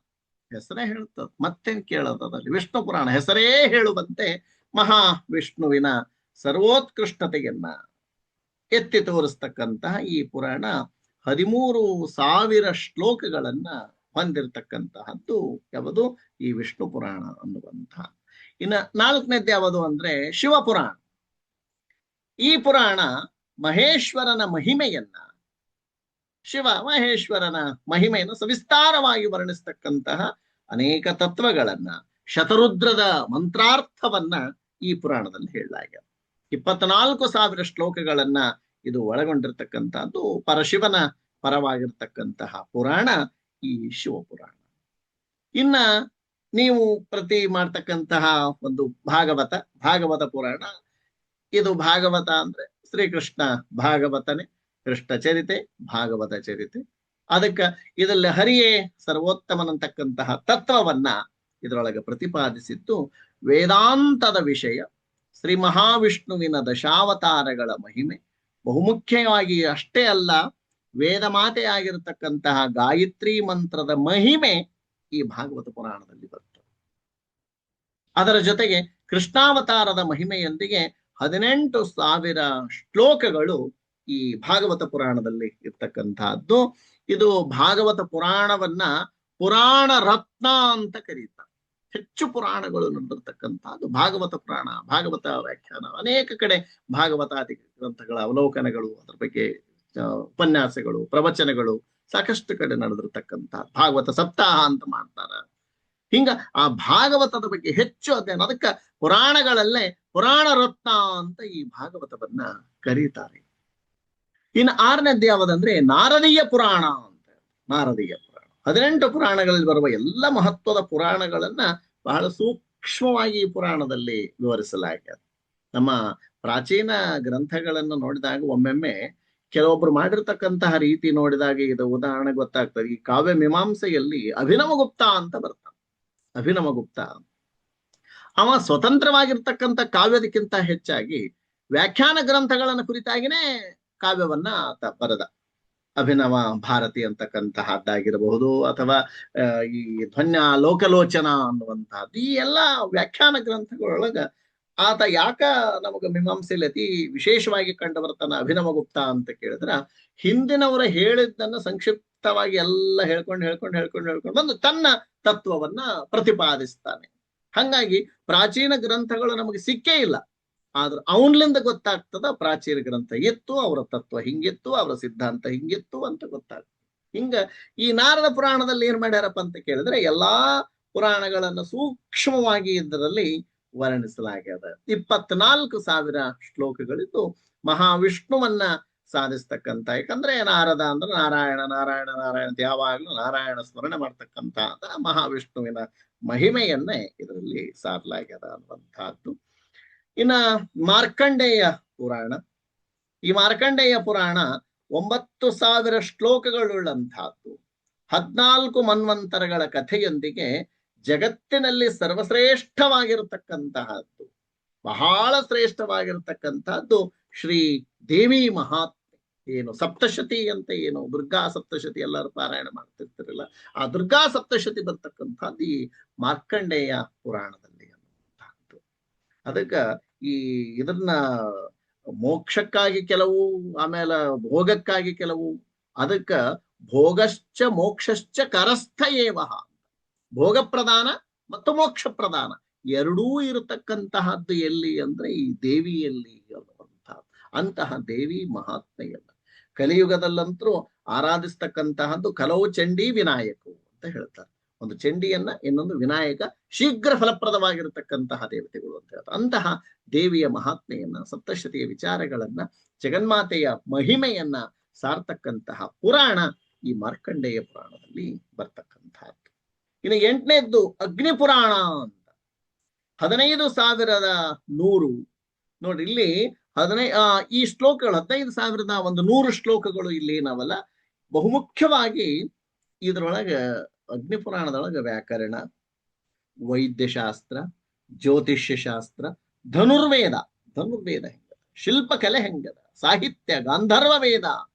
ಹೆಸರೇ ಹೇಳ್ತದ, ಮತ್ತೇನ್ ಕೇಳೋದಲ್ಲಿ. ವಿಷ್ಣು ಪುರಾಣ ಹೆಸರೇ ಹೇಳುವಂತೆ ಮಹಾವಿಷ್ಣುವಿನ ಸರ್ವೋತ್ಕೃಷ್ಟತೆಯನ್ನ ಎತ್ತಿ ತೋರಿಸ್ತಕ್ಕಂತಹ ಈ ಪುರಾಣ 13,000 ಶ್ಲೋಕಗಳನ್ನ ಹೊಂದಿರತಕ್ಕಂತಹದ್ದು ಯಾವುದು, ಈ ವಿಷ್ಣು ಪುರಾಣ ಅನ್ನುವಂತಹ. ಇನ್ನ 4ನೇದ್ದು ಯಾವುದು ಅಂದ್ರೆ ಶಿವಪುರಾಣ. ಈ ಪುರಾಣ ಮಹೇಶ್ವರನ ಮಹಿಮೆಯನ್ನ, ಶಿವ ಮಹೇಶ್ವರನ ಮಹಿಮೆಯನ್ನು ಸವಿಸ್ತಾರವಾಗಿ ವರ್ಣಿಸ್ತಕ್ಕಂತಹ ಅನೇಕ ತತ್ವಗಳನ್ನ, ಶತರುದ್ರದ ಮಂತ್ರಾರ್ಥವನ್ನ ಈ ಪುರಾಣದಲ್ಲಿ ಹೇಳಲಾಗಿದೆ. 24,000 ಶ್ಲೋಕಗಳನ್ನ ಇದು ಒಳಗೊಂಡಿರ್ತಕ್ಕಂಥದ್ದು. ಪರಶಿವನ ಪರವಾಗಿರ್ತಕ್ಕಂತಹ ಪುರಾಣ ಈ ಶಿವಪುರಾಣ. ಇನ್ನ ನೀವು ಪ್ರತಿ ಮಾಡ್ತಕ್ಕಂತಹ ಒಂದು ಭಾಗವತ ಪುರಾಣ. ಇದು ಭಾಗವತ ಅಂದ್ರೆ ಶ್ರೀಕೃಷ್ಣ ಭಾಗವತನೇ, ಕೃಷ್ಣ ಚರಿತೆ, ಭಾಗವತ ಚರಿತೆ. ಅದಕ್ಕ ಇದರಲ್ಲಿ ಹರಿಯೇ ಸರ್ವೋತ್ತಮನಂತಕ್ಕಂತಹ ತತ್ವವನ್ನ ಇದರೊಳಗೆ ಪ್ರತಿಪಾದಿಸಿದ್ದು. ವೇದಾಂತದ ವಿಷಯ, ಶ್ರೀ ಮಹಾವಿಷ್ಣುವಿನ ದಶಾವತಾರಗಳ ಮಹಿಮೆ, ಬಹುಮುಖ್ಯವಾಗಿ ಅಷ್ಟೇ ಅಲ್ಲ, ವೇದ ಮಾತೆಯಾಗಿರತಕ್ಕಂತಹ ಗಾಯತ್ರಿ ಮಂತ್ರದ ಮಹಿಮೆ ಈ ಭಾಗವತ ಪುರಾಣದಲ್ಲಿ ಬರ್ತದೆ. ಅದರ ಜೊತೆಗೆ ಕೃಷ್ಣಾವತಾರದ ಮಹಿಮೆಯೊಂದಿಗೆ 18,000 ಶ್ಲೋಕಗಳು ಈ ಭಾಗವತ ಪುರಾಣದಲ್ಲಿ ಇರ್ತಕ್ಕಂತಹದ್ದು. ಇದು ಭಾಗವತ ಪುರಾಣವನ್ನ ಪುರಾಣ ರತ್ನ ಅಂತ ಕರೀತಾರೆ. ಹೆಚ್ಚು ಪುರಾಣಗಳು ನಡೆದಿರ್ತಕ್ಕಂಥದ್ದು ಭಾಗವತ ಪುರಾಣ, ಭಾಗವತ ವ್ಯಾಖ್ಯಾನ, ಅನೇಕ ಕಡೆ ಭಾಗವತಾದಿ ಗ್ರಂಥಗಳ ಅವಲೋಕನಗಳು, ಅದರ ಬಗ್ಗೆ ಉಪನ್ಯಾಸಗಳು, ಪ್ರವಚನಗಳು ಸಾಕಷ್ಟು ಕಡೆ ನಡೆದಿರ್ತಕ್ಕಂಥ ಭಾಗವತ ಸಪ್ತಾಹ ಅಂತ ಮಾಡ್ತಾರ. ಹಿಂಗ ಆ ಭಾಗವತದ ಬಗ್ಗೆ ಹೆಚ್ಚು ಅಧ್ಯಯನ, ಅದಕ್ಕೆ ಪುರಾಣಗಳಲ್ಲೇ ಪುರಾಣ ರತ್ನ ಅಂತ ಈ ಭಾಗವತವನ್ನ ಕರೀತಾರೆ. ಇನ್ನು 6ನೇದ್ದು ಯಾವುದಂದ್ರೆ ನಾರದೀಯ ಪುರಾಣ ಅಂತ. ನಾರದೀಯ ಪುರಾಣ 18 ಪುರಾಣಗಳಲ್ಲಿ ಬರುವ ಎಲ್ಲ ಮಹತ್ವದ ಪುರಾಣಗಳನ್ನ ಬಹಳ ಸೂಕ್ಷ್ಮವಾಗಿ ಈ ಪುರಾಣದಲ್ಲಿ ವಿವರಿಸಲಾಗಿದೆ. ನಮ್ಮ ಪ್ರಾಚೀನ ಗ್ರಂಥಗಳನ್ನು ನೋಡಿದಾಗ ಒಮ್ಮೊಮ್ಮೆ ಕೆಲವೊಬ್ರು ಮಾಡಿರ್ತಕ್ಕಂತಹ ರೀತಿ ನೋಡಿದಾಗ ಇದು ಉದಾಹರಣೆ ಗೊತ್ತಾಗ್ತದೆ. ಈ ಕಾವ್ಯ ಮೀಮಾಂಸೆಯಲ್ಲಿ ಅಭಿನವಗುಪ್ತ ಅಂತ ಬರ್ತಾನೆ. ಅಭಿನವಗುಪ್ತ ಅವ ಸ್ವತಂತ್ರವಾಗಿರ್ತಕ್ಕಂಥ ಕಾವ್ಯದಕ್ಕಿಂತ ಹೆಚ್ಚಾಗಿ ವ್ಯಾಖ್ಯಾನ ಗ್ರಂಥಗಳನ್ನು ಕುರಿತಾಗಿನೇ ಕಾವ್ಯವನ್ನ ಆತ ಬರೆದ. ಅಭಿನವ ಭಾರತಿ ಅಂತಕ್ಕಂತಹದ್ದಾಗಿರಬಹುದು, ಅಥವಾ ಈ ಧ್ವನ್ಯ ಲೋಕಲೋಚನ ಅನ್ನುವಂತಹದ್ದು, ಈ ಎಲ್ಲಾ ವ್ಯಾಖ್ಯಾನ ಗ್ರಂಥಗಳೊಳಗ ಆತ ಯಾಕ ನಮಗ ಮೀಮಾಂಸೆಯಲ್ಲಿ ಅತಿ ವಿಶೇಷವಾಗಿ ಕಂಡು ಬರ್ತಾನ ಅಭಿನವಗುಪ್ತ ಅಂತ ಕೇಳಿದ್ರ, ಹಿಂದಿನವರ ಹೇಳಿದ್ದನ್ನ ಸಂಕ್ಷಿಪ್ತವಾಗಿ ಎಲ್ಲ ಹೇಳ್ಕೊಂಡು ಬಂದು ತನ್ನ ತತ್ವವನ್ನ ಪ್ರತಿಪಾದಿಸ್ತಾನೆ. ಹಂಗಾಗಿ ಪ್ರಾಚೀನ ಗ್ರಂಥಗಳು ನಮಗೆ ಸಿಕ್ಕೇ ಇಲ್ಲ, ಆದ್ರೆ ಅವನ್ಲಿಂದ ಗೊತ್ತಾಗ್ತದ ಪ್ರಾಚೀನ ಗ್ರಂಥ ಇತ್ತು, ಅವರ ತತ್ವ ಹಿಂಗಿತ್ತು, ಅವರ ಸಿದ್ಧಾಂತ ಹಿಂಗಿತ್ತು ಅಂತ ಗೊತ್ತಾಗ್ತದೆ. ಹಿಂಗ ಈ ನಾರದ ಪುರಾಣದಲ್ಲಿ ಏನ್ ಮಾಡ್ಯಾರಪ್ಪ ಅಂತ ಕೇಳಿದ್ರೆ, ಎಲ್ಲಾ ಪುರಾಣಗಳನ್ನ ಸೂಕ್ಷ್ಮವಾಗಿ ಇದರಲ್ಲಿ ವರ್ಣಿಸಲಾಗ್ಯದ. 24,000 ಶ್ಲೋಕಗಳಿದ್ದು ಮಹಾವಿಷ್ಣುವನ್ನ ಸಾಧಿಸ್ತಕ್ಕಂಥ, ಯಾಕಂದ್ರೆ ನಾರದ ಅಂದ್ರೆ ನಾರಾಯಣ ನಾರಾಯಣ ನಾರಾಯಣ ಅಂತ ಯಾವಾಗ್ಲೂ ನಾರಾಯಣ ಸ್ಮರಣೆ ಮಾಡ್ತಕ್ಕಂಥ ಮಹಾವಿಷ್ಣುವಿನ ಮಹಿಮೆಯನ್ನೇ ಇದರಲ್ಲಿ ಸಾರಲಾಗ್ಯದ ಅನ್ನುವಂತಹದ್ದು. ಇನ್ನ ಮಾರ್ಕಂಡೇಯ ಪುರಾಣ, ಈ ಮಾರ್ಕಂಡೇಯ ಪುರಾಣ 9,000 ಶ್ಲೋಕಗಳುಳ್ಳಂತಹದ್ದು. 14 ಮನ್ವಂತರಗಳ ಕಥೆಯೊಂದಿಗೆ ಜಗತ್ತಿನಲ್ಲಿ ಸರ್ವಶ್ರೇಷ್ಠವಾಗಿರತಕ್ಕಂತಹದ್ದು, ಬಹಳ ಶ್ರೇಷ್ಠವಾಗಿರತಕ್ಕಂತಹದ್ದು ಶ್ರೀ ದೇವಿ ಮಹಾತ್ಮೆ. ಏನು ಸಪ್ತಶತಿ ಅಂತ ಏನು ದುರ್ಗಾ ಸಪ್ತಶತಿ ಎಲ್ಲರೂ ಪಾರಾಯಣ ಮಾಡ್ತಿರ್ತಿರಲ್ಲ, ಆ ದುರ್ಗಾ ಸಪ್ತಶತಿ ಬರ್ತಕ್ಕಂಥದ್ದು ಈ ಮಾರ್ಕಂಡೇಯ ಪುರಾಣದಲ್ಲಿ ಅನ್ನುವಂತಹದ್ದು. ಅದಕ್ಕ ಇದನ್ನ ಮೋಕ್ಷಕ್ಕಾಗಿ ಕೆಲವು, ಆಮೇಲೆ ಭೋಗಕ್ಕಾಗಿ ಕೆಲವು, ಅದಕ್ಕ ಭೋಗಶ್ಚ ಮೋಕ್ಷಶ್ಚ ಕರಸ್ಥ ಏವ, ಭೋಗ ಪ್ರಧಾನ ಮತ್ತು ಮೋಕ್ಷ ಪ್ರಧಾನ ಎರಡೂ ಇರತಕ್ಕಂತಹದ್ದು ಎಲ್ಲಿ ಅಂದ್ರೆ ಈ ದೇವಿಯಲ್ಲಿ ಅನ್ನುವಂತಹದ್ದು. ಅಂತಹ ದೇವಿ ಮಹಾತ್ಮೆಯಲ್ಲ ಕಲಿಯುಗದಲ್ಲಂತರೂ ಆರಾಧಿಸ್ತಕ್ಕಂತಹದ್ದು ಕಲವು ಚಂಡಿ ವಿನಾಯಕು ಅಂತ ಹೇಳ್ತಾರೆ. ಒಂದು ಚಂಡಿಯನ್ನ, ಇನ್ನೊಂದು ವಿನಾಯಕ, ಶೀಘ್ರ ಫಲಪ್ರದವಾಗಿರತಕ್ಕಂತಹ ದೇವತೆಗಳು ಅಂತ ಹೇಳ್ತಾರೆ. ಅಂತಹ ದೇವಿಯ ಮಹಾತ್ಮೆಯನ್ನ, ಸಪ್ತಶತಿಯ ವಿಚಾರಗಳನ್ನ, ಜಗನ್ಮಾತೆಯ ಮಹಿಮೆಯನ್ನ ಸಾರ್ತಕ್ಕಂತಹ ಪುರಾಣ ಈ ಮಾರ್ಕಂಡೇಯ ಪುರಾಣದಲ್ಲಿ ಬರ್ತಕ್ಕಂತಹದ್ದು. ಇನ್ನು 8ನೇದ್ದು ಅಗ್ನಿ ಪುರಾಣ ಅಂತ, 15,100. ನೋಡಿ ಇಲ್ಲಿ ಈ ಶ್ಲೋಕಗಳು 15,100 ಶ್ಲೋಕಗಳು ಇಲ್ಲಿ ನಾವಲ್ಲ. ಬಹುಮುಖ್ಯವಾಗಿ ಇದ್ರೊಳಗ ಅಗ್ನಿ ಪುರಾಣದೊಳಗ ವ್ಯಾಕರಣ, ವೈದ್ಯಶಾಸ್ತ್ರ, ಜ್ಯೋತಿಷ್ಯ ಶಾಸ್ತ್ರ, ಧನುರ್ವೇದ ಹೆಂಗದ, ಶಿಲ್ಪಕಲೆ ಹೆಂಗದ, ಸಾಹಿತ್ಯ, ಗಾಂಧರ್ವ ವೇದ,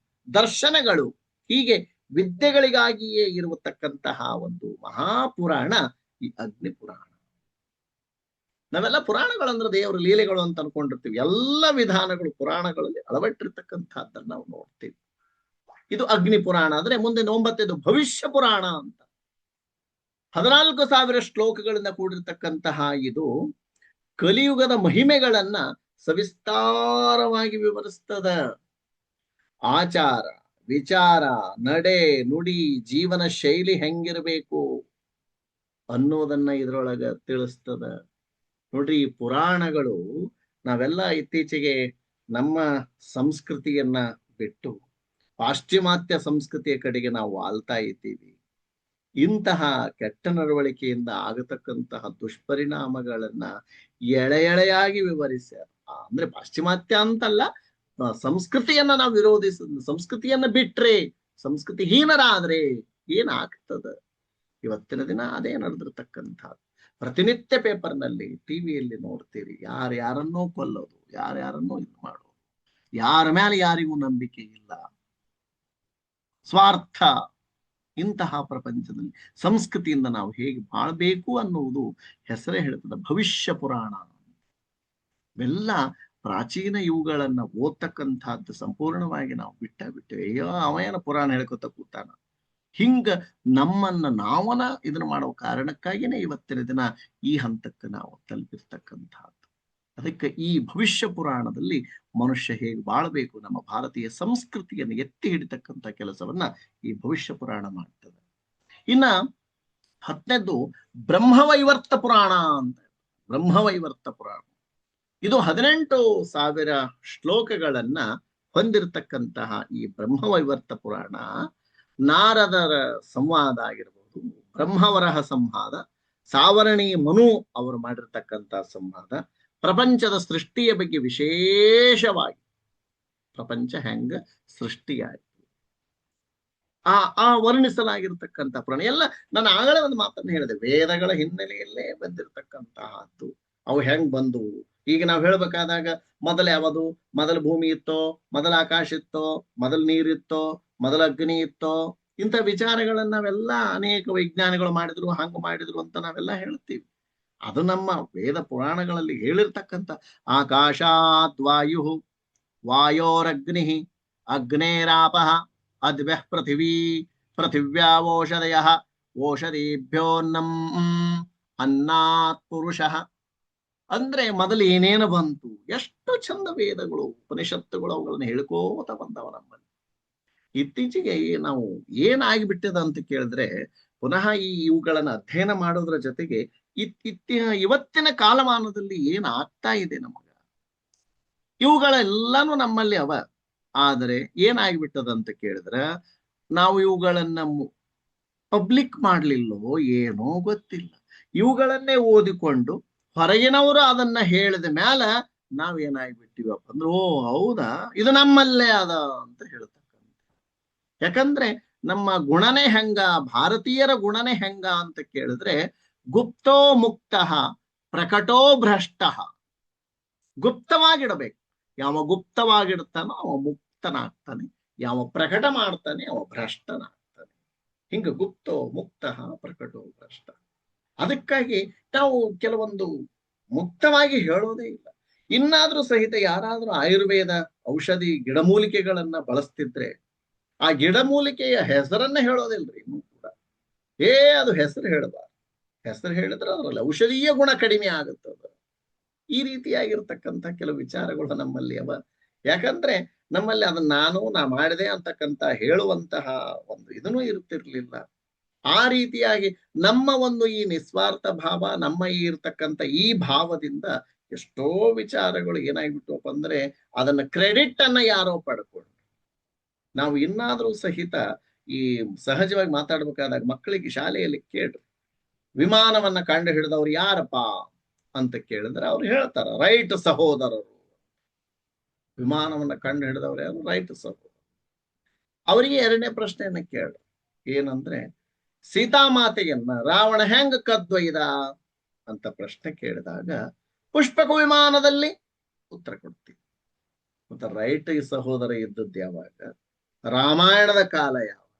ದರ್ಶನಗಳು, ಹೀಗೆ ವಿದ್ಯೆಗಳಿಗಾಗಿಯೇ ಇರತಕ್ಕಂತಹ ಒಂದು ಮಹಾಪುರಾಣ ಈ ಅಗ್ನಿ ಪುರಾಣ. ನಾವೆಲ್ಲ ಪುರಾಣಗಳಂದ್ರೆ ದೇವರ ಲೀಲೆಗಳು ಅಂತ ಅನ್ಕೊಂಡಿರ್ತೀವಿ. ಎಲ್ಲ ವಿಧಾನಗಳು ಪುರಾಣಗಳಲ್ಲಿ ಅಳವಟ್ಟಿರ್ತಕ್ಕಂಥದ್ದನ್ನು ನಾವು ನೋಡ್ತೀವಿ. ಇದು ಅಗ್ನಿ ಪುರಾಣ. ಅಂದ್ರೆ ಮುಂದೆ 9ನೇದು ಭವಿಷ್ಯ ಪುರಾಣ ಅಂತ, 14,000 ಶ್ಲೋಕಗಳಿಂದ ಕೂಡಿರ್ತಕ್ಕಂತಹ ಇದು ಕಲಿಯುಗದ ಮಹಿಮೆಗಳನ್ನ ಸವಿಸ್ತಾರವಾಗಿ ವಿವರಿಸ್ತದ. ಆಚಾರ, ವಿಚಾರ, ನಡೆ, ನುಡಿ, ಜೀವನ ಶೈಲಿ ಹೆಂಗಿರಬೇಕು ಅನ್ನೋದನ್ನ ಇದ್ರೊಳಗ ತಿಳಿಸ್ತದ. ನೋಡ್ರಿ, ಈ ಪುರಾಣಗಳು ನಾವೆಲ್ಲ ಇತ್ತೀಚೆಗೆ ನಮ್ಮ ಸಂಸ್ಕೃತಿಯನ್ನ ಬಿಟ್ಟು ಪಾಶ್ಚಿಮಾತ್ಯ ಸಂಸ್ಕೃತಿಯ ಕಡೆಗೆ ನಾವು ವಾಲ್ತಾ ಇದ್ದೀವಿ. ಇಂತಹ ಕೆಟ್ಟ ನಡವಳಿಕೆಯಿಂದ ಆಗತಕ್ಕಂತಹ ದುಷ್ಪರಿಣಾಮಗಳನ್ನ ಎಳೆಯಾಗಿ ವಿವರಿಸ್ಯಾರ. ಅಂದ್ರೆ ಪಾಶ್ಚಿಮಾತ್ಯ ಅಂತಲ್ಲ, ಸಂಸ್ಕೃತಿಯನ್ನ ನಾವು ಸಂಸ್ಕೃತಿಯನ್ನ ಬಿಟ್ರೆ, ಸಂಸ್ಕೃತಿಹೀನರಾದ್ರೆ ಏನಾಗ್ತದ? ಇವತ್ತಿನ ದಿನ ಅದೇ ನಡೆದಿರ್ತಕ್ಕಂಥದ್ದು. ಪ್ರತಿನಿತ್ಯ ಪೇಪರ್ನಲ್ಲಿ, ಟಿವಿಯಲ್ಲಿ ನೋಡ್ತೀರಿ, ಯಾರನ್ನೋ ಕೊಲ್ಲೋದು, ಯಾರನ್ನೋ ಇದು ಮಾಡೋದು, ಯಾರ ಮೇಲೆ ಯಾರಿಗೂ ನಂಬಿಕೆ ಇಲ್ಲ, ಸ್ವಾರ್ಥ. ಇಂತಹ ಪ್ರಪಂಚದಲ್ಲಿ ಸಂಸ್ಕೃತಿಯಿಂದ ನಾವು ಹೇಗೆ ಬಾಳ್ಬೇಕು ಅನ್ನುವುದು ಹೆಸರೇ ಹೇಳ್ತದೆ ಭವಿಷ್ಯ ಪುರಾಣ. ಇವೆಲ್ಲ ಪ್ರಾಚೀನ ಇವುಗಳನ್ನ ಓದ್ತಕ್ಕಂಥದ್ದು ಸಂಪೂರ್ಣವಾಗಿ ನಾವು ಬಿಟ್ಟೇವೆ. ಅಯ್ಯೋ ಅವನ ಪುರಾಣ ಹೇಳ್ಕೊತ ಕೂತಾನ. ಹಿಂಗ ನಮ್ಮನ್ನ ನಾವನ ಇದನ್ನ ಮಾಡೋ ಕಾರಣಕ್ಕಾಗಿನೇ ಇವತ್ತಿನ ದಿನ ಈ ಹಂತಕ್ಕೆ ನಾವು ತಲುಪಿರ್ತಕ್ಕಂಥದ್ದು. ಅದಕ್ಕೆ ಈ ಭವಿಷ್ಯ ಪುರಾಣದಲ್ಲಿ ಮನುಷ್ಯ ಹೇಗೆ ಬಾಳ್ಬೇಕು, ನಮ್ಮ ಭಾರತೀಯ ಸಂಸ್ಕೃತಿಯನ್ನು ಎತ್ತಿ ಹಿಡಿತಕ್ಕಂಥ ಕೆಲಸವನ್ನ ಈ ಭವಿಷ್ಯ ಪುರಾಣ ಮಾಡ್ತದೆ. ಇನ್ನ 10ನೇದ್ದು ಬ್ರಹ್ಮವೈವರ್ತ ಪುರಾಣ ಅಂತ. ಬ್ರಹ್ಮವೈವರ್ತ ಪುರಾಣ ಇದು 18,000 ಶ್ಲೋಕಗಳನ್ನ ಹೊಂದಿರತಕ್ಕಂತಹ ಈ ಬ್ರಹ್ಮವೈವರ್ತ ಪುರಾಣ ನಾರದರ ಸಂವಾದ ಆಗಿರಬಹುದು, ಬ್ರಹ್ಮವರಹ ಸಂವಾದ, ಸಾವರ್ಣಿ ಮನು ಅವರು ಮಾಡಿರ್ತಕ್ಕಂಥ ಸಂವಾದ, ಪ್ರಪಂಚದ ಸೃಷ್ಟಿಯ ಬಗ್ಗೆ ವಿಶೇಷವಾಗಿ ಪ್ರಪಂಚ ಹೆಂಗ ಸೃಷ್ಟಿಯಾಯಿತು ಆ ವರ್ಣಿಸಲಾಗಿರ್ತಕ್ಕಂಥ ಪುರಾಣ ಎಲ್ಲ. ನಾನು ಆಗಲೇ ಒಂದು ಮಾತನ್ನು ಹೇಳಿದೆ, ವೇದಗಳ ಹಿನ್ನೆಲೆಯಲ್ಲೇ ಬಂದಿರತಕ್ಕಂತಹದ್ದು ಅವು ಹೆಂಗ್ ಬಂದವು? ಈಗ ನಾವು ಹೇಳ್ಬೇಕಾದಾಗ ಮೊದಲ ಯಾವುದು? ಮೊದಲ ಭೂಮಿ ಇತ್ತೋ, ಮೊದಲ ಆಕಾಶ ಇತ್ತೋ, ಮೊದಲ ನೀರಿತ್ತೋ, ಮೊದಲ ಅಗ್ನಿ ಇತ್ತೋ? ಇಂಥ ವಿಚಾರಗಳನ್ನ ನಾವೆಲ್ಲ ಅನೇಕ ವಿಜ್ಞಾನಿಗಳು ಮಾಡಿದ್ರು, ಹಂಗ ಮಾಡಿದ್ರು ಅಂತ ನಾವೆಲ್ಲ ಹೇಳ್ತೀವಿ. ಅದು ನಮ್ಮ ವೇದ ಪುರಾಣಗಳಲ್ಲಿ ಹೇಳಿರ್ತಕ್ಕಂಥ ಆಕಾಶಾದ್ವಾಯು ವಾಯೋರಗ್ನಿ ಅಗ್ನೇರಾಪ ಅದ್ವ್ಯಃ ಪೃಥಿವೀ ಪೃಥಿವ್ಯಾವೋಷಧಯ ಓಷಧೀಭ್ಯೋನ್ನಂ ಅನ್ನಾತ್ ಪುರುಷಃ. ಅಂದ್ರೆ ಮೊದಲು ಏನೇನು ಬಂತು? ಎಷ್ಟು ಚಂದ ವೇದಗಳು ಉಪನಿಷತ್ತುಗಳು ಅವುಗಳನ್ನ ಹೇಳ್ಕೋತ ಬಂದವ ನಮ್ಮಲ್ಲಿ. ಇತ್ತೀಚೆಗೆ ನಾವು ಏನಾಗಿಬಿಟ್ಟದ ಅಂತ ಕೇಳಿದ್ರೆ, ಪುನಃ ಇವುಗಳನ್ನ ಅಧ್ಯಯನ ಮಾಡೋದ್ರ ಜೊತೆಗೆ ಇವತ್ತಿನ ಕಾಲಮಾನದಲ್ಲಿ ಏನಾಗ್ತಾ ಇದೆ ನಮಗ, ಇವುಗಳೆಲ್ಲಾನು ನಮ್ಮಲ್ಲಿ ಅವ. ಆದರೆ ಏನಾಗ್ಬಿಟ್ಟದ ಅಂತ ಕೇಳಿದ್ರೆ, ನಾವು ಇವುಗಳನ್ನ ಪಬ್ಲಿಕ್ ಮಾಡ್ಲಿಲ್ಲೋ ಏನೋ ಗೊತ್ತಿಲ್ಲ. ಇವುಗಳನ್ನೇ ಓದಿಕೊಂಡು ಹೊರಗಿನವರು ಅದನ್ನ ಹೇಳಿದ ಮ್ಯಾಲ ನಾವೇನಾಗ್ಬಿಟ್ಟಿವಪ್ಪ ಅಂದ್ರೆ, ಓ ಹೌದಾ ಇದು ನಮ್ಮಲ್ಲೇ ಅದ ಅಂತ ಹೇಳ್ತಕ್ಕಂಥ. ಯಾಕಂದ್ರೆ ನಮ್ಮ ಗುಣನೇ ಹೆಂಗ, ಭಾರತೀಯರ ಗುಣನೇ ಹೆಂಗ ಅಂತ ಕೇಳಿದ್ರೆ, ಗುಪ್ತೋ ಮುಕ್ತ ಪ್ರಕಟೋ ಭ್ರಷ್ಟ. ಗುಪ್ತವಾಗಿಡಬೇಕು. ಯಾವ ಗುಪ್ತವಾಗಿಡ್ತಾನೋ ಅವ ಮುಕ್ತನಾಗ್ತಾನೆ, ಯಾವ ಪ್ರಕಟ ಮಾಡ್ತಾನೆ ಅವ ಭ್ರಷ್ಟನಾಗ್ತಾನೆ. ಹಿಂಗ ಗುಪ್ತೋ ಮುಕ್ತ ಪ್ರಕಟೋ ಭ್ರಷ್ಟ. ಅದಕ್ಕಾಗಿ ನಾವು ಕೆಲವೊಂದು ಮುಕ್ತವಾಗಿ ಹೇಳೋದೇ ಇಲ್ಲ. ಇನ್ನಾದ್ರೂ ಸಹಿತ ಯಾರಾದ್ರೂ ಆಯುರ್ವೇದ ಔಷಧಿ ಗಿಡಮೂಲಿಕೆಗಳನ್ನ ಬಳಸ್ತಿದ್ರೆ ಆ ಗಿಡಮೂಲಿಕೆಯ ಹೆಸರನ್ನ ಹೇಳೋದಿಲ್ರಿ ಇನ್ನೂ ಕೂಡ. ಅದು ಹೆಸರು ಹೇಳಬಾರ್ದು. ಹೆಸರು ಹೇಳಿದ್ರೆ ಅದರಲ್ಲಿ ಔಷಧೀಯ ಗುಣ ಕಡಿಮೆ ಆಗುತ್ತದ. ಈ ರೀತಿಯಾಗಿರ್ತಕ್ಕಂಥ ಕೆಲವು ವಿಚಾರಗಳು ನಮ್ಮಲ್ಲಿ ಅವ. ಯಾಕಂದ್ರೆ ನಮ್ಮಲ್ಲಿ ಅದನ್ನ ನಾ ಮಾಡಿದೆ ಅಂತಕ್ಕಂಥ ಹೇಳುವಂತಹ ಒಂದು ಇದನ್ನೂ ಇರ್ತಿರ್ಲಿಲ್ಲ. ಆ ರೀತಿಯಾಗಿ ನಮ್ಮ ಒಂದು ಈ ನಿಸ್ವಾರ್ಥ ಭಾವ, ನಮ್ಮ ಇರ್ತಕ್ಕಂಥ ಈ ಭಾವದಿಂದ ಎಷ್ಟೋ ವಿಚಾರಗಳು ಏನಾಗ್ಬಿಟ್ಟವಪ್ಪ ಅಂದ್ರೆ, ಅದನ್ನ ಕ್ರೆಡಿಟ್ ಅನ್ನ ಯಾರೋ ಪಡ್ಕೊಂಡು. ನಾವು ಇನ್ನಾದ್ರೂ ಸಹಿತ ಈ ಸಹಜವಾಗಿ ಮಾತಾಡ್ಬೇಕಾದಾಗ ಮಕ್ಕಳಿಗೆ ಶಾಲೆಯಲ್ಲಿ ಕೇಳ್ರಿ, ವಿಮಾನವನ್ನ ಕಂಡು ಹಿಡಿದವ್ರು ಯಾರಪ್ಪ ಅಂತ ಕೇಳಿದ್ರೆ ಅವ್ರು ಹೇಳ್ತಾರ, ರೈಟ್ ಸಹೋದರರು. ವಿಮಾನವನ್ನ ಕಂಡು ಹಿಡಿದವ್ರು ಯಾರು? ರೈಟ್ ಸಹೋದರ. ಅವರಿಗೆ ಎರಡನೇ ಪ್ರಶ್ನೆಯನ್ನ ಕೇಳ್ರಿ, ಏನಂದ್ರೆ ಸೀತಾಮಾತೆಯನ್ನ ರಾವಣ ಹೆಂಗ ಕದ್ದೊಯ್ದ ಅಂತ ಪ್ರಶ್ನೆ ಕೇಳಿದಾಗ ಪುಷ್ಪಕ ವಿಮಾನದಲ್ಲಿ ಉತ್ತರ ಕೊಡ್ತೀವಿ. ಮತ್ತೆ ರೈಟ್ ಈ ಸಹೋದರ ಇದ್ದದ್ದು ಯಾವಾಗ? ರಾಮಾಯಣದ ಕಾಲ ಯಾವಾಗ?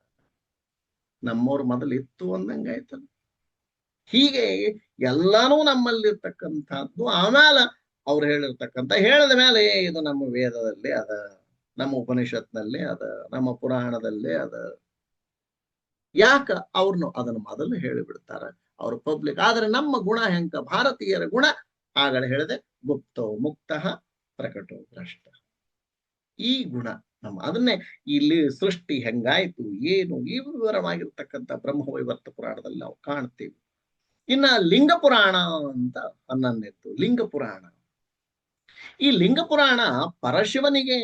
ನಮ್ಮವ್ರ ಮೊದಲು ಇತ್ತು ಅಂದಂಗಾಯ್ತಲ್ಲ. ಹೀಗೆ ಎಲ್ಲಾನು ನಮ್ಮಲ್ಲಿರ್ತಕ್ಕಂಥದ್ದು. ಆಮೇಲೆ ಅವ್ರು ಹೇಳಿದ ಮೇಲೆ ಇದು ನಮ್ಮ ವೇದದಲ್ಲಿ ಅದ, ನಮ್ಮ ಉಪನಿಷತ್ನಲ್ಲಿ ಅದ, ನಮ್ಮ ಪುರಾಣದಲ್ಲೇ ಅದ. ಯಾಕ ಅವ್ರನ್ನು ಅದನ್ನು ಮೊದಲು ಹೇಳಿಬಿಡ್ತಾರ ಅವ್ರ ಪಬ್ಲಿಕ್. ಆದ್ರೆ ನಮ್ಮ ಗುಣ ಹೆಂಗ? ಭಾರತೀಯರ ಗುಣ ಆಗಲೇ ಹೇಳಿದೆ, ಗುಪ್ತೋ ಮುಕ್ತ ಪ್ರಕಟೋ ಭ್ರಷ್ಟ. ಈ ಗುಣ ನಮ್ಮ. ಅದನ್ನೇ ಇಲ್ಲಿ ಸೃಷ್ಟಿ ಹೆಂಗಾಯ್ತು ಏನು ಈ ವಿವರವಾಗಿರ್ತಕ್ಕಂಥ ಬ್ರಹ್ಮವೈವರ್ತ ಪುರಾಣದಲ್ಲಿ ನಾವು ಕಾಣ್ತೀವಿ. ಇನ್ನ ಲಿಂಗ ಪುರಾಣ ಅಂತ 11ನೇದ್ದು ಲಿಂಗ ಪುರಾಣ. ಈ ಲಿಂಗ ಪುರಾಣ ಪರಶಿವನಿಗೆ